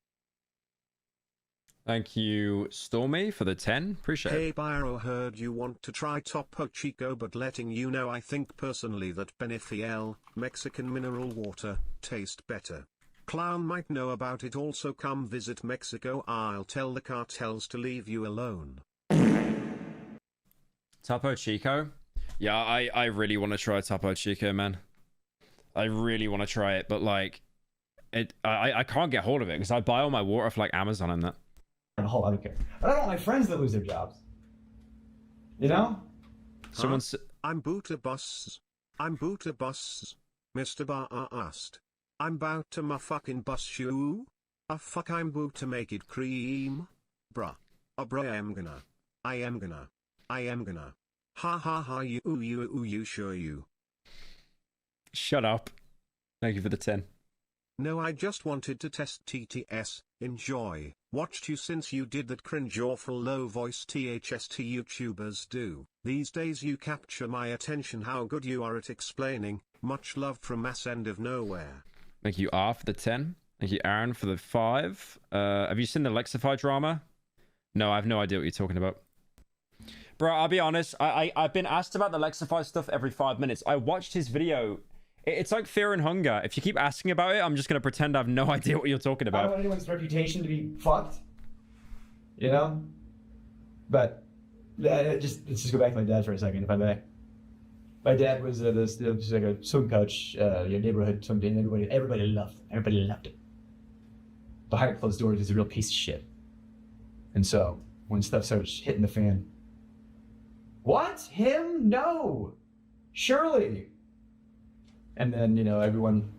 Thank you, Stormy, for the 10. Appreciate it. Hey Pyro, heard you want to try Topo Chico, but letting you know I think personally that Benefiel, Mexican mineral water, taste better. Clown might know about it, also come visit Mexico, I'll tell the cartels to leave you alone. Topo Chico? Yeah, I really want to try Topo Chico, man. I really want to try it, but like, I can't get hold of it because I buy all my water off like Amazon and that. I don't care. But I don't want my friends to lose their jobs. You know? Someone's... I'm Boota Bus. I'm Boota Bus. Mr. Bar asked. I'm bout to my fucking bus you. Fuck, I'm boot to make it cream. Bruh. Bruh, I am gonna. Ha ha ha, you sure you. Shut up. Thank you for the 10. No, I just wanted to test TTS. Enjoy. Watched you since you did that cringe awful low voice THST YouTubers do. These days you capture my attention, how good you are at explaining. Much love from Mass End of Nowhere. Thank you, R, for the 10. Thank you, Aaron, for the 5. Have you seen the Lexify drama? No, I have no idea what you're talking about. Bro, I'll be honest. I've been asked about the Lexify stuff every 5 minutes. I watched his video. It's like Fear and Hunger. If you keep asking about it, I'm just going to pretend I have no idea what you're talking I about. don't want anyone's reputation to be fucked. You know? But, let's just go back to my dad for a second, if I may. My dad was just like a swim coach, your neighborhood swim team. Everybody loved him. Everybody loved him. Behind closed doors, he's a real piece of shit. And so, when stuff starts hitting the fan, what? Him? No! Surely! And then, everyone,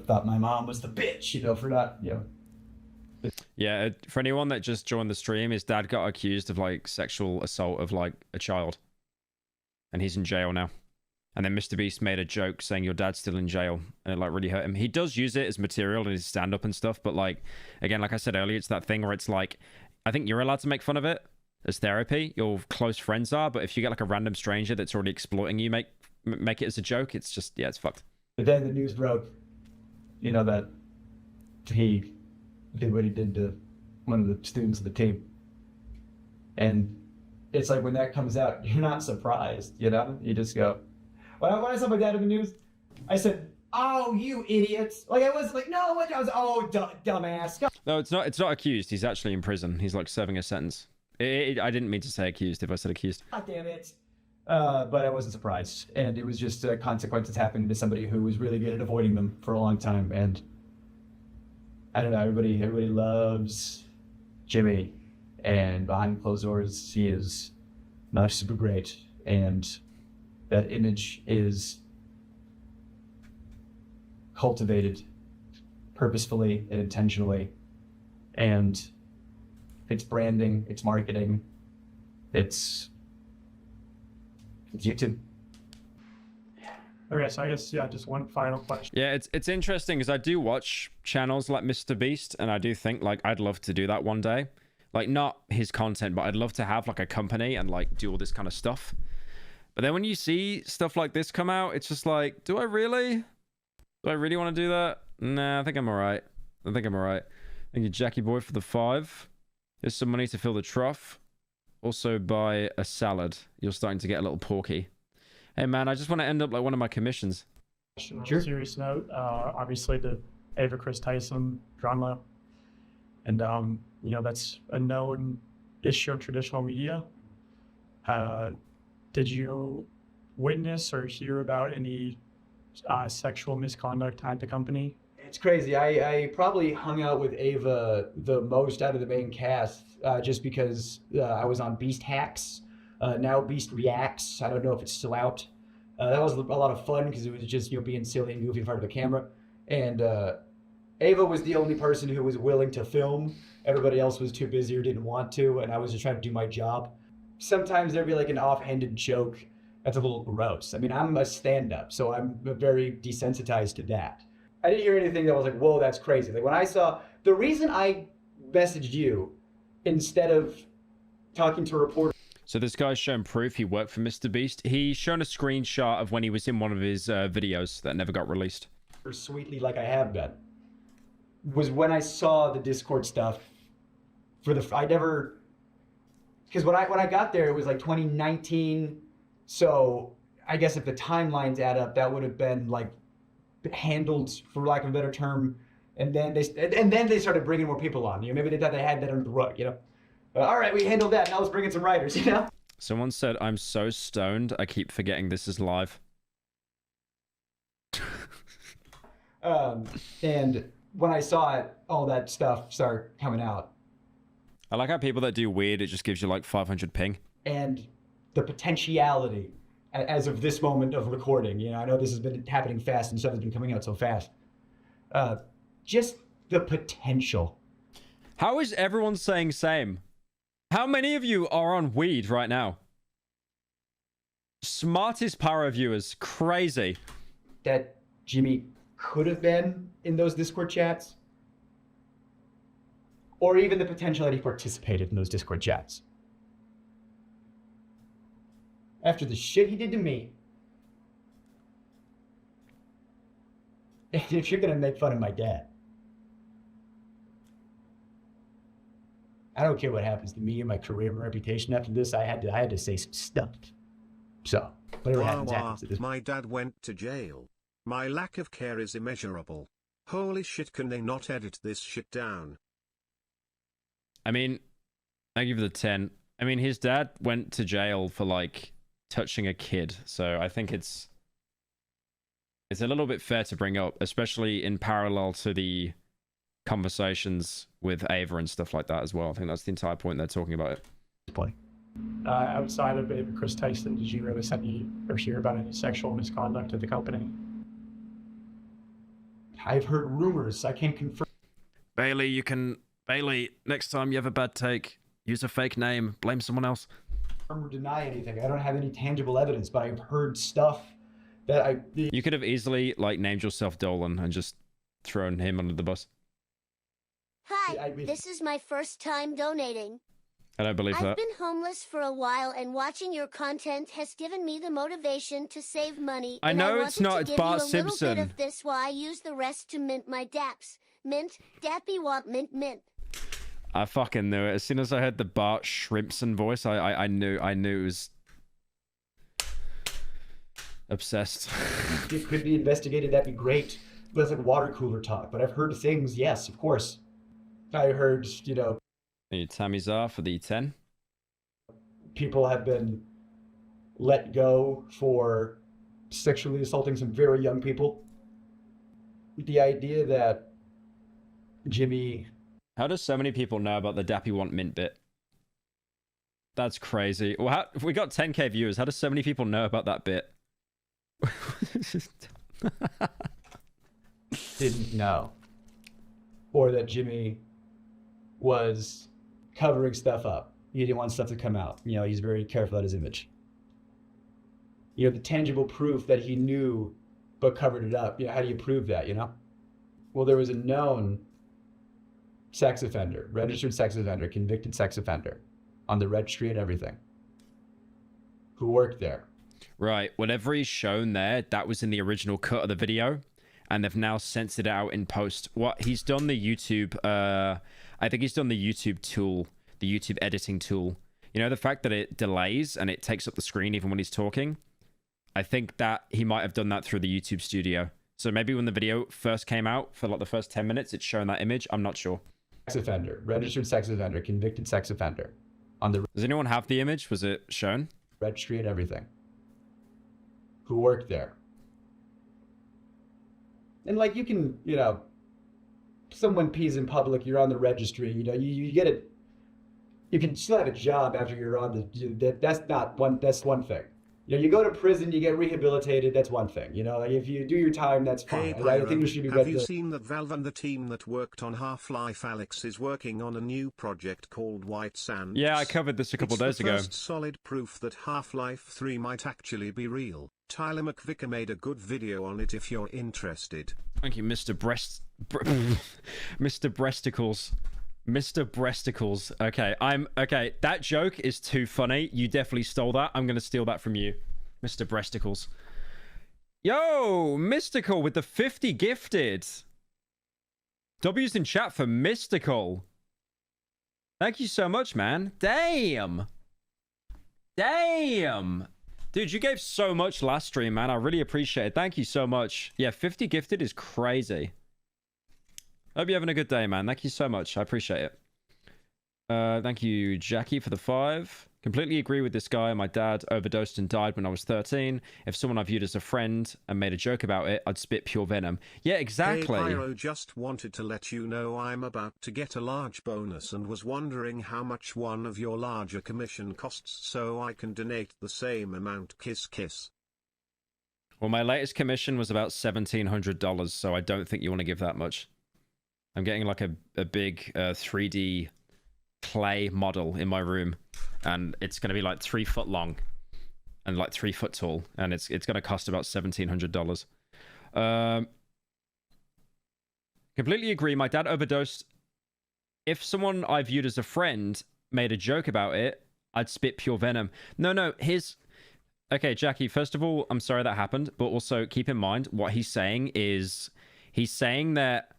thought my mom was the bitch, for not, Yeah, for anyone that just joined the stream, his dad got accused of, like, sexual assault of, like, a child. And he's in jail now. And then Mr. Beast made a joke saying your dad's still in jail. And it, like, really hurt him. He does use it as material in his stand-up and stuff. But, like, again, like I said earlier, it's that thing where it's like, I think you're allowed to make fun of it as therapy. Your close friends are. But if you get, like, a random stranger that's already exploiting you, make it as a joke, it's just, yeah, it's fucked. But then the news broke, that he did what he did to one of the students of the team. And it's like when that comes out, you're not surprised, You just go, when I saw my dad in the news, I said, oh, you idiots. Like, I was like, no, I was, oh, dumbass. No, it's not accused. He's actually in prison. He's, like, serving a sentence. I didn't mean to say accused if I said accused. God damn it. But I wasn't surprised. And it was just consequences happening to somebody who was really good at avoiding them for a long time. And I don't know, everybody loves Jimmy. And behind closed doors, he is not super great. And that image is cultivated purposefully and intentionally. And it's branding, it's marketing, it's YouTube. Okay, so I guess, yeah, just one final question. Yeah, it's interesting because I do watch channels like Mr. Beast, and I do think, like, I'd love to do that one day. Like, not his content, but I'd love to have, like, a company and, like, do all this kind of stuff. But then when you see stuff like this come out, it's just like, do I really want to do that? Nah, I think I'm all right. Thank you, Jackie Boy, for the 5. Here's some money to fill the trough. Also buy a salad. You're starting to get a little porky. Hey, man, I just want to end up like one of my commissions. On a serious note, obviously the Ava Chris Tyson drama, and you know, that's a known issue of traditional media. Did you witness or hear about any sexual misconduct at the company? It's crazy. I probably hung out with Ava the most out of the main cast, just because I was on Beast Hacks, now Beast Reacts. I don't know if it's still out. That was a lot of fun because it was just, you know, being silly and goofy in front of the camera. And Ava was the only person who was willing to film. Everybody else was too busy or didn't want to, and I was just trying to do my job. Sometimes there'd be like an offhanded joke that's a little gross. I mean, I'm a stand-up, so I'm very desensitized to that. I didn't hear anything that was like, whoa, that's crazy. Like when I saw, the reason I messaged you instead of talking to a reporter. So this guy's shown proof he worked for Mr. Beast. He's shown a screenshot of when he was in one of his videos that never got released. Sweetly like I have been. Was when I saw the Discord stuff for the, I never, because when I got there, it was like 2019. So I guess if the timelines add up, that would have been like handled, for lack of a better term, and then they started bringing more people on. You know, maybe they thought they had that under the rug. You know, all right, we handled that. Now let's bring in some writers. You know. Someone said, "I'm so stoned, I keep forgetting this is live." And when I saw it, all that stuff start coming out. I like how people that do weird, it just gives you like 500 ping. And the potentiality, as of this moment of recording, you know, I know this has been happening fast and stuff has been coming out so fast. Just the potential. How is everyone saying same? How many of you are on weed right now? Smartest Pyro viewers, crazy. That Jimmy could have been in those Discord chats. Or even the potential that he participated in those Discord chats. After the shit he did to me, if you're gonna make fun of my dad, I don't care what happens to me and my career and reputation after this. I had to say some stuff. So whatever happens at this. My dad went to jail. My lack of care is immeasurable. Holy shit, can they not edit this shit down? I mean, I give it a 10. I mean, his dad went to jail for like touching a kid, so I think it's a little bit fair to bring up, especially in parallel to the conversations with Ava and stuff like that as well. I think that's the entire point they're talking about it. Outside of Ava Chris Tyson, did you really see or hear about any sexual misconduct at the company? I've heard rumors. I can't confirm. Bailey, next time you have a bad take, use a fake name, blame someone else. Or deny anything. I don't have any tangible evidence, but I've heard stuff that You could have easily like named yourself Dolan and just thrown him under the bus. Hi, this is my first time donating. I don't believe that. I've been homeless for a while, and watching your content has given me the motivation to save money. I know it's not. It's Bart Simpson. A little bit of this while I use the rest to mint my daps. Mint, dappy wop, mint, mint. I fucking knew it. As soon as I heard the Bart Shrimpson voice, I knew it was obsessed. If it could be investigated, that'd be great. But it's like water cooler talk. But I've heard things, yes, of course. I heard, you know. Tammy's are for the 10. People have been let go for sexually assaulting some very young people. The idea that Jimmy... How does so many people know about the Dappy Want Mint bit? That's crazy. Well, if we got 10k viewers, how does so many people know about that bit? Didn't know. Or that Jimmy was covering stuff up. He didn't want stuff to come out. You know, he's very careful about his image. You know, the tangible proof that he knew but covered it up. You know, how do you prove that, you know? Well, there was a known sex offender, registered sex offender, convicted sex offender on the registry and everything, who worked there. Right, whatever he's shown there, that was in the original cut of the video, and they've now censored it out in post. What he's done the YouTube, I think he's done the YouTube tool, the YouTube editing tool. You know, the fact that it delays and it takes up the screen even when he's talking? I think that he might have done that through the YouTube studio. So maybe when the video first came out, for like the first 10 minutes, it's shown that image. I'm not sure. Sex offender, registered sex offender, convicted sex offender. On the Does anyone have the image? Was it shown? Registry and everything. Who worked there. And like you can, you know, someone pees in public, you're on the registry, you know, you get it. You can still have a job after you're on the, that's one thing. You know, you go to prison, you get rehabilitated, that's one thing. You know, like if you do your time, that's fine. Hey, Pyro, I think we should be have you seen that Valve and the team that worked on Half-Life Alyx is working on a new project called White Sands? Yeah, I covered this a couple days ago. It's the first solid proof that Half-Life 3 might actually be real. Tyler McVicker made a good video on it if you're interested. Thank you, Mr. Mr. Breasticles. Mr. Breasticles. Okay, that joke is too funny. You definitely stole that. I'm gonna steal that from you, Mr. Breasticles. Yo, Mystical with the 50 gifted. W's in chat for Mystical. Thank you so much, man. Damn. Dude, you gave so much last stream, man. I really appreciate it. Thank you so much. Yeah, 50 gifted is crazy. Hope you're having a good day, man. Thank you so much. I appreciate it. Thank you, Jackie, for the 5. Completely agree with this guy. My dad overdosed and died when I was 13. If someone I viewed as a friend and made a joke about it, I'd spit pure venom. Yeah, exactly. Hey, Pyro, just wanted to let you know I'm about to get a large bonus and was wondering how much one of your larger commission costs so I can donate the same amount. Kiss, kiss. Well, my latest commission was about $1,700, so I don't think you want to give that much. I'm getting like a big 3D clay model in my room, and it's going to be like 3 foot long and like 3 foot tall, and it's going to cost about $1,700. Completely agree. My dad overdosed. If someone I viewed as a friend made a joke about it, I'd spit pure venom. No, okay, Jackie, first of all, I'm sorry that happened, but also keep in mind what he's saying is he's saying that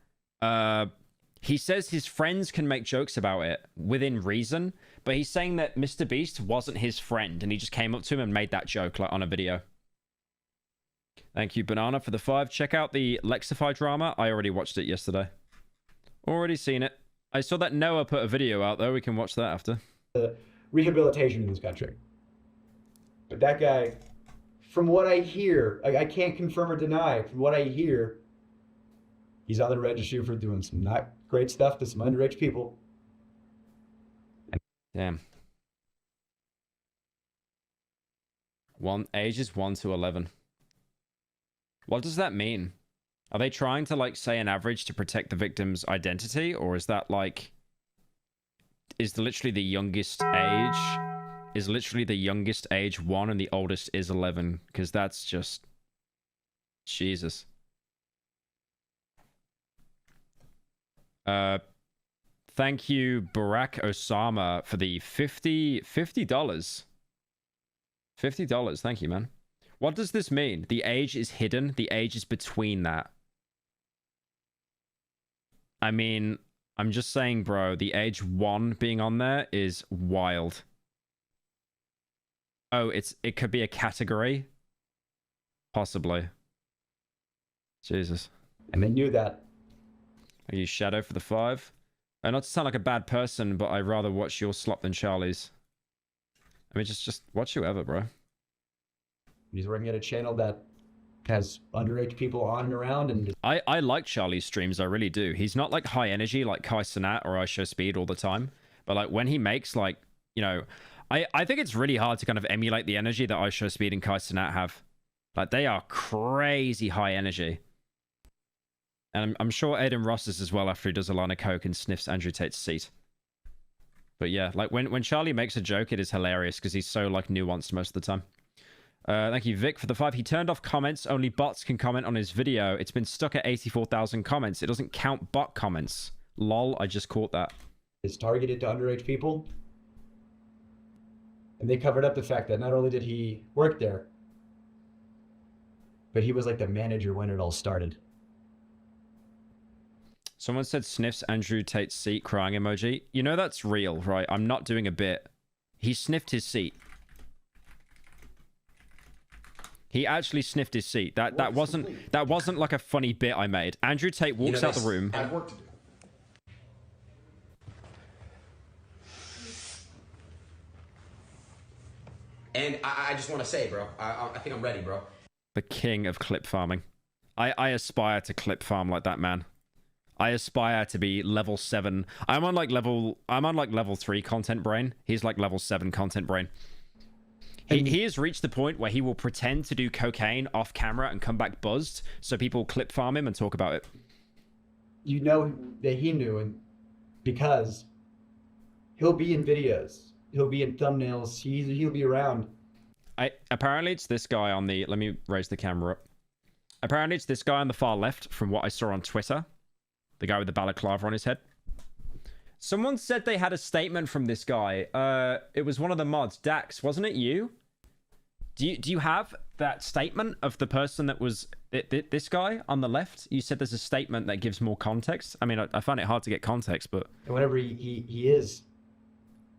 he says his friends can make jokes about it within reason, but he's saying that Mr. Beast wasn't his friend and he just came up to him and made that joke like on a video. Thank you, Banana, for the 5. Check out the Lexify drama. I already watched it yesterday. Already seen it. I saw that Noah put a video out though. We can watch that after. Rehabilitation in this country. But that guy, from what I hear, I can't confirm or deny, from what I hear, he's on the registry for doing some not great stuff to some underage people. Damn. Ages 1 to 11. What does that mean? Are they trying to like say an average to protect the victim's identity, or is that like literally the youngest age? Is literally the youngest age 1 and the oldest is 11? Because that's just Jesus. Thank you, Barack Osama, for the $50. $50. Thank you, man. What does this mean? The age is hidden. The age is between that. I mean, I'm just saying, bro, the age 1 being on there is wild. Oh, it could be a category? Possibly. Jesus. And they knew that. Are you Shadow for the 5? Not to sound like a bad person, but I'd rather watch your slop than Charlie's. I mean, just watch whoever, bro. He's working at a channel that has underage people on and around, and I like Charlie's streams, I really do. He's not like high energy like Kai Cenat or I Show Speed all the time, but like when he makes like, you know, I think it's really hard to kind of emulate the energy that I Show Speed and Kai Cenat have. Like they are crazy high energy. And I'm sure Aiden Ross is as well after he does a line of coke and sniffs Andrew Tate's seat. But yeah, like when Charlie makes a joke, it is hilarious because he's so like nuanced most of the time. Thank you, Vic, for the 5. He turned off comments. Only bots can comment on his video. It's been stuck at 84,000 comments. It doesn't count bot comments. Lol, I just caught that. It's targeted to underage people. And they covered up the fact that not only did he work there, but he was like the manager when it all started. Someone said sniffs Andrew Tate's seat, crying emoji. You know that's real, right? I'm not doing a bit. He sniffed his seat. He actually sniffed his seat. That wasn't like a funny bit I made. Andrew Tate walks out the room. I have work to do. And I just want to say, bro, I think I'm ready, bro. The king of clip farming. I aspire to clip farm like that, man. I aspire to be level 7. I'm on like level 3 content brain. He's like level 7 content brain. He has reached the point where he will pretend to do cocaine off camera and come back buzzed, so people clip farm him and talk about it. You know that he knew, and because he'll be in videos, he'll be in thumbnails, he'll be around. Apparently it's this guy on the... Let me raise the camera up. Apparently it's this guy on the far left from what I saw on Twitter. The guy with the balaclava on his head. Someone said they had a statement from this guy. It was one of the mods. Dax, wasn't it you? Do you have that statement of the person that was this guy on the left? You said there's a statement that gives more context. I mean, I find it hard to get context, but... Whatever he is,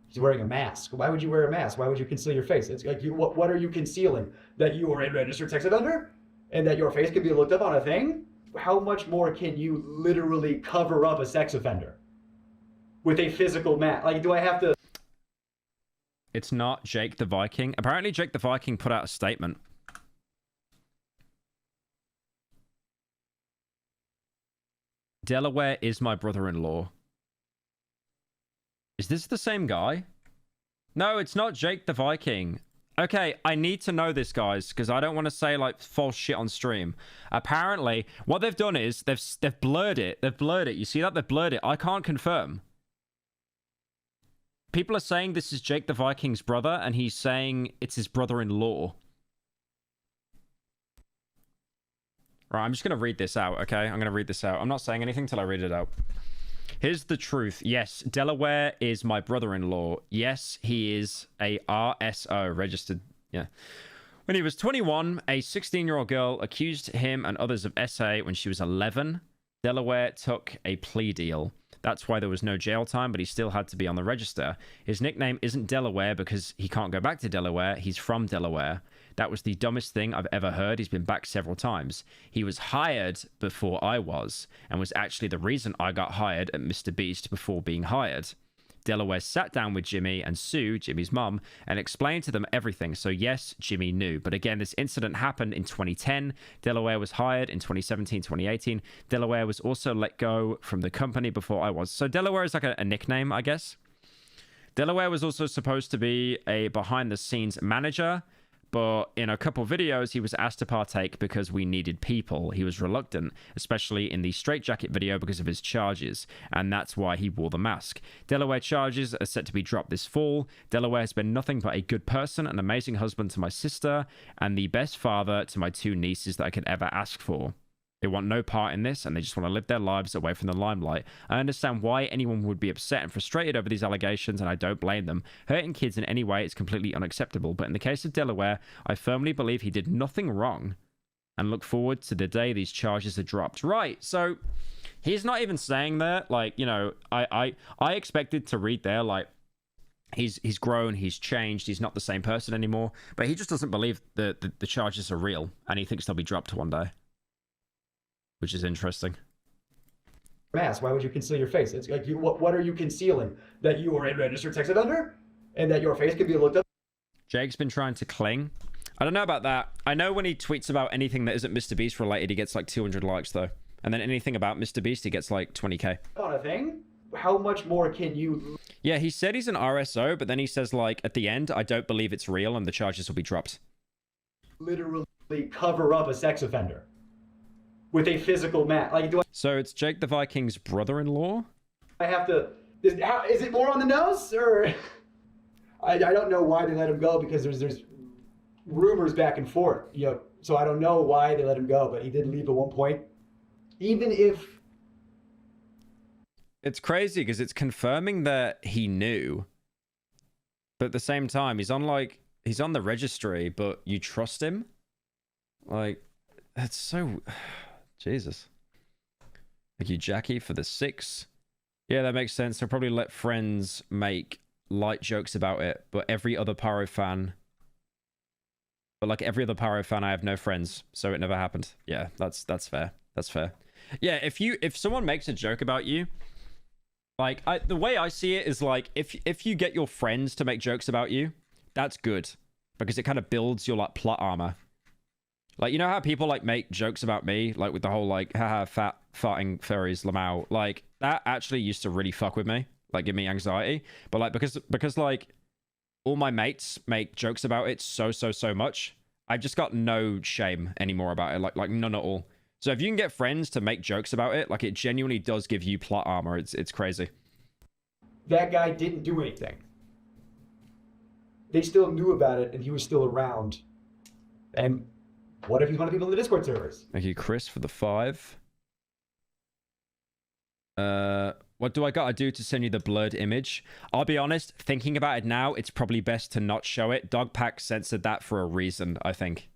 he's wearing a mask. Why would you wear a mask? Why would you conceal your face? It's like, what are you concealing? That you are a registered sex offender? And that your face can be looked up on a thing? How much more can you literally cover up a sex offender? With a physical mask? Like, do I have to... It's not Jake the Viking. Apparently Jake the Viking put out a statement. Delaware is my brother-in-law. Is this the same guy? No, it's not Jake the Viking. Okay, I need to know this, guys, because I don't want to say, like, false shit on stream. Apparently, what they've done is they've blurred it. They've blurred it. You see that? They've blurred it. I can't confirm. People are saying this is Jake the Viking's brother, and he's saying it's his brother-in-law. Right, I'm just going to read this out, okay? I'm going to read this out. I'm not saying anything till I read it out. Here's the truth. Yes, Delaware is my brother-in-law. Yes, he is a RSO, registered. Yeah. When he was 21, a 16-year-old girl accused him and others of SA when she was 11. Delaware took a plea deal. That's why there was no jail time, but he still had to be on the register. His nickname isn't Delaware because he can't go back to Delaware. He's from Delaware. That was the dumbest thing I've ever heard. He's been back several times. He was hired before I was, and was actually the reason I got hired at Mr. Beast before being hired. Delaware sat down with Jimmy and Sue, Jimmy's mum, and explained to them everything. So yes, Jimmy knew. But again, this incident happened in 2010. Delaware was hired in 2017, 2018. Delaware was also let go from the company before I was. So Delaware is like a nickname, I guess. Delaware was also supposed to be a behind-the-scenes manager, but in a couple videos, he was asked to partake because we needed people. He was reluctant, especially in the straitjacket video because of his charges, and that's why he wore the mask. Delaware charges are set to be dropped this fall. Delaware has been nothing but a good person, an amazing husband to my sister, and the best father to my 2 nieces that I could ever ask for. They want no part in this, and they just want to live their lives away from the limelight. I understand why anyone would be upset and frustrated over these allegations, and I don't blame them. Hurting kids in any way is completely unacceptable, but in the case of Delaware, I firmly believe he did nothing wrong, and look forward to the day these charges are dropped. Right, so he's not even saying that, like, you know, I expected to read there, like, he's grown, he's changed, he's not the same person anymore, but he just doesn't believe the charges are real, and he thinks they'll be dropped one day. Which is interesting. Mask. Why would you conceal your face? It's like, what are you concealing? That you are a registered sex offender? And that your face can be looked up? Jake's been trying to cling. I don't know about that. I know when he tweets about anything that isn't Mr. Beast related, he gets like 200 likes though. And then anything about Mr. Beast, he gets like 20k. On a thing? How much more can you... Yeah, he said he's an RSO, but then he says like, at the end, I don't believe it's real and the charges will be dropped. Literally cover up a sex offender. With a physical mask. Like, do I... So it's Jake the Viking's brother-in-law? I have to... Is it more on the nose? Or... I don't know why they let him go, because there's rumors back and forth. You know, so I don't know why they let him go, but he did leave at one point. Even if... It's crazy, because it's confirming that he knew. But at the same time, he's on the registry, but you trust him? Like... That's so... Jesus. Thank you, Jackie, for the 6. Yeah, that makes sense. I'll probably let friends make light jokes about it, but every other Pyro fan... But like every other Pyro fan, I have no friends, so it never happened. Yeah, that's fair. That's fair. Yeah, if someone makes a joke about you, like the way I see it is like if you get your friends to make jokes about you, that's good because it kind of builds your like plot armor. Like, you know how people like make jokes about me, like with the whole like haha fat farting furries Lamau, like that actually used to really fuck with me, like give me anxiety. But like because like all my mates make jokes about it so much, I've just got no shame anymore about it, like none at all. So if you can get friends to make jokes about it, like it genuinely does give you plot armor. It's crazy. That guy didn't do anything. They still knew about it, and he was still around. And what if he's one of the people in the Discord servers? Thank you, Chris, for the 5. What do I gotta do to send you the blurred image? I'll be honest, thinking about it now, it's probably best to not show it. Dogpack censored that for a reason, I think.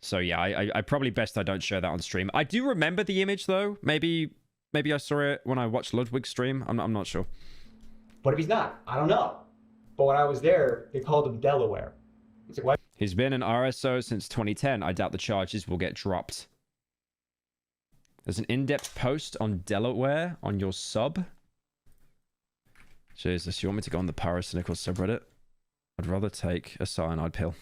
So yeah, I probably best I don't show that on stream. I do remember the image though. Maybe I saw it when I watched Ludwig's stream. I'm not sure. What if he's not? I don't know. But when I was there, they called him Delaware. It's like, why? He's been an RSO since 2010. I doubt the charges will get dropped. There's an in-depth post on Delaware on your sub. Jesus, you want me to go on the Pyrocynical subreddit? I'd rather take a cyanide pill.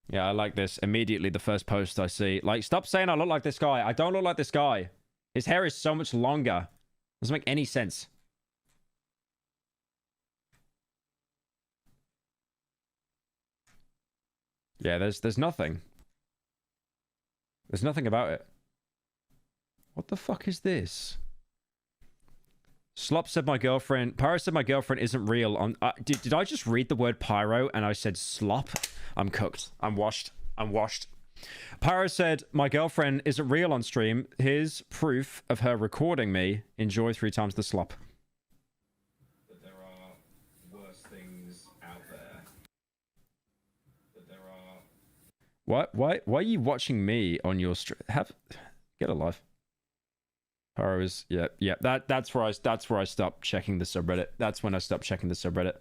Yeah, I like this. Immediately, the first post I see. Like, stop saying I look like this guy. I don't look like this guy. His hair is so much longer. Doesn't make any sense. Yeah, there's nothing. There's nothing about it. What the fuck is this? Slop said my girlfriend... Pyro said my girlfriend isn't real on... did I just read the word pyro and I said slop? I'm cooked. I'm washed. I'm washed. Pyro said my girlfriend isn't real on stream. Here's proof of her recording me. Enjoy 3 times the slop. But there are worse things out there. But there are... What? Why are you watching me on your stream? Get a life. Pyro is... Yeah. That's where I stopped checking the subreddit. That's when I stopped checking the subreddit.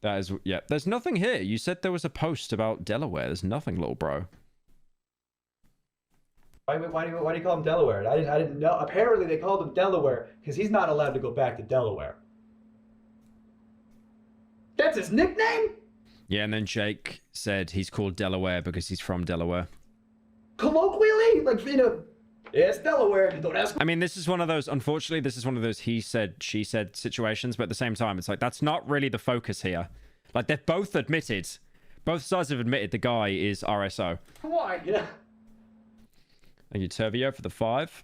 That is... Yeah. There's nothing here. You said there was a post about Delaware. There's nothing, little bro. Why do you call him Delaware? I didn't know. Apparently they called him Delaware because he's not allowed to go back to Delaware. That's his nickname? Yeah, and then Jake said he's called Delaware because he's from Delaware. Colloquially? Like, you know... Yeah, it's Delaware. Don't ask. I mean, this is one of those, unfortunately, this is one of those he said, she said situations, but at the same time, it's like, that's not really the focus here. Like, they've both admitted, both sides have admitted the guy is RSO. Why? Yeah. Thank you, Tervio, for the 5.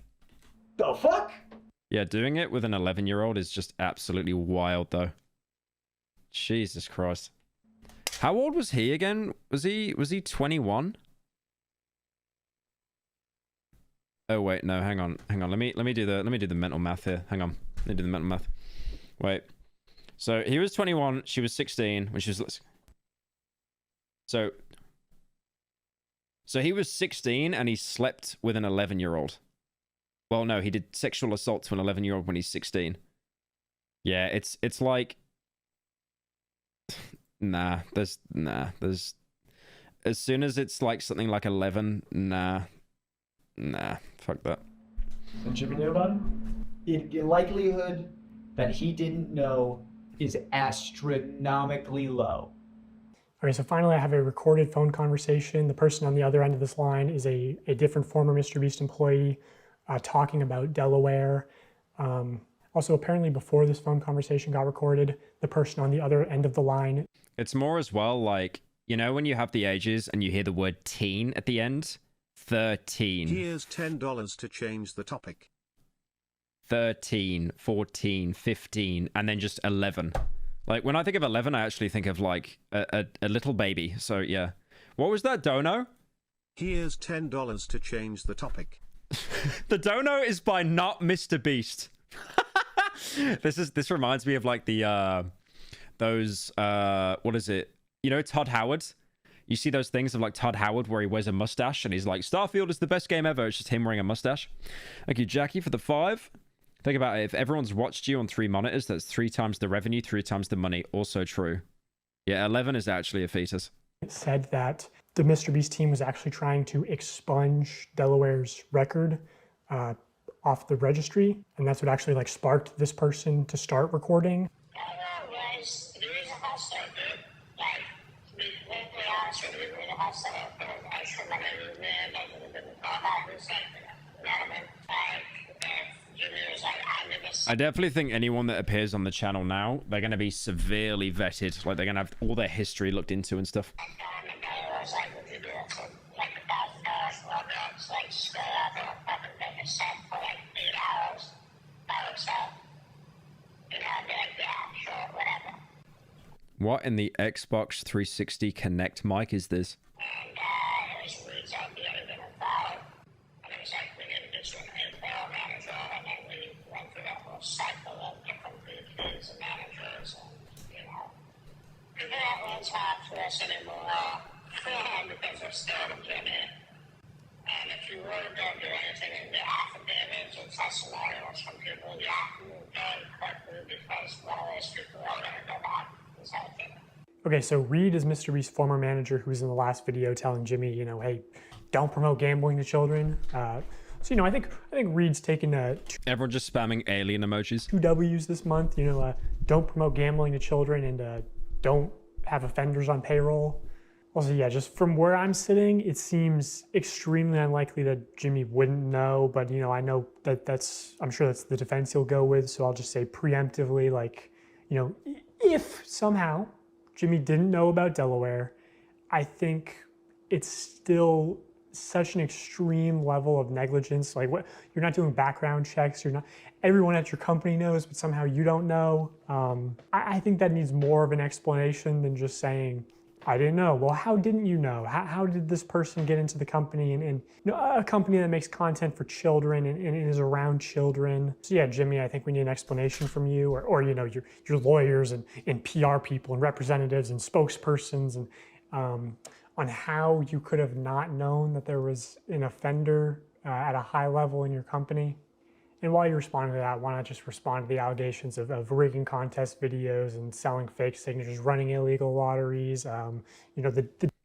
The fuck? Yeah, doing it with an 11-year-old is just absolutely wild, though. Jesus Christ. How old was he again? Was he 21? Oh wait, no, hang on. Let me do the mental math here. Hang on. Let me do the mental math. Wait. So he was 21, she was 16 when she was... So he was 16 and he slept with an 11-year-old. Well, no, he did sexual assault to an 11-year-old when he's 16. Yeah, it's like... Nah, there's... As soon as it's like something like 11, nah, fuck that. And Jimmy knew about it? The likelihood that he didn't know is astronomically low. Okay, so finally I have a recorded phone conversation. The person on the other end of this line is a different former Mr. Beast employee talking about Delaware. Also, apparently before this phone conversation got recorded, the person on the other end of the line... It's more as well like, you know when you have the ages and you hear the word teen at the end? 13. Here's $10 to change the topic. 13, 14, 15, and then just 11. Like, when I think of 11, I actually think of, like, a little baby. So, yeah. What was that, Dono? Here's $10 to change the topic. The Dono is by not Mr. Beast. This reminds me of, like, the those, what is it? You know, Todd Howard? You see those things of like Todd Howard where he wears a mustache and he's like, Starfield is the best game ever. It's just him wearing a mustache. Thank you, Jackie, for the 5. Think about it. If everyone's watched you on 3 monitors, that's 3 times the revenue, 3 times the money. Also true. Yeah, 11 is actually a fetus. It said that the MrBeast team was actually trying to expunge Delaware's record off the registry. And that's what actually like sparked this person to start recording. I definitely think anyone that appears on the channel now, they're going to be severely vetted. Like, they're going to have all their history looked into and stuff. What in the Xbox 360 Connect mic is this? Okay, so Reed is MrBeast's former manager who was in the last video telling Jimmy, you know, hey, don't promote gambling to children. So, you know, I think Reed's taken everyone just spamming alien emojis. 2 W's this month, you know, don't promote gambling to children and don't have offenders on payroll. Also, yeah, just from where I'm sitting, it seems extremely unlikely that Jimmy wouldn't know, but, you know, I know I'm sure that's the defense he'll go with, so I'll just say preemptively, like, you know, if somehow Jimmy didn't know about Delaware, I think it's still such an extreme level of negligence. Like, what, you're not doing background checks, you're not, everyone at your company knows, but somehow you don't know. I think that needs more of an explanation than just saying, I didn't know. Well, how didn't you know? How did this person get into the company and you know, a company that makes content for children and is around children? So yeah, Jimmy, I think we need an explanation from you or you know, your lawyers and PR people and representatives and spokespersons and on how you could have not known that there was an offender at a high level in your company. And while you're responding to that, why not just respond to the allegations of rigging contest videos and selling fake signatures, running illegal lotteries, you know,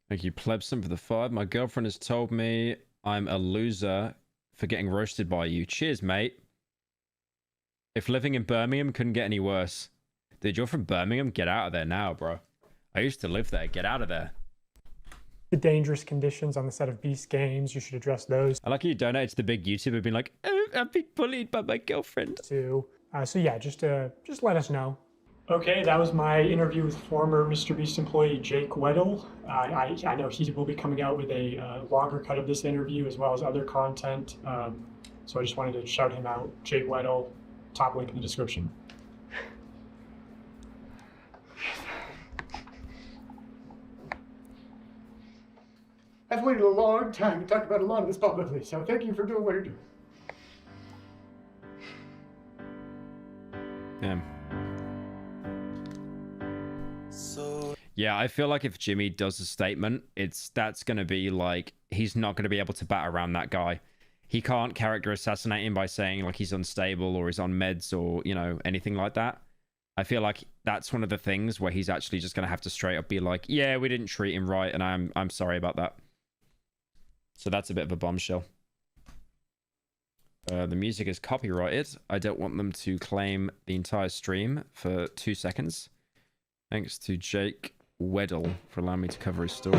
Thank you, Plebson, for the 5. My girlfriend has told me I'm a loser for getting roasted by you. Cheers, mate. If living in Birmingham couldn't get any worse. Dude, you're from Birmingham? Get out of there now, bro. I used to live there. Get out of there. The dangerous conditions on the set of Beast games, you should address those. I like you donated to the big YouTuber being like, oh, I'm being bullied by my girlfriend. Too. So yeah, just let us know. Okay, that was my interview with former MrBeast employee Jake Weddle. I know he will be coming out with a longer cut of this interview as well as other content. So I just wanted to shout him out. Jake Weddle, top link in the description. I've waited a long time to talk about a lot of this publicly, so thank you for doing what you're doing. Damn. Yeah, I feel like if Jimmy does a statement, that's going to be like, he's not going to be able to bat around that guy. He can't character assassinate him by saying like he's unstable or he's on meds or, you know, anything like that. I feel like that's one of the things where he's actually just going to have to straight up be like, yeah, we didn't treat him right and I'm sorry about that. So that's a bit of a bombshell. The music is copyrighted. I don't want them to claim the entire stream for 2 seconds. Thanks to Jake Weddle for allowing me to cover his story.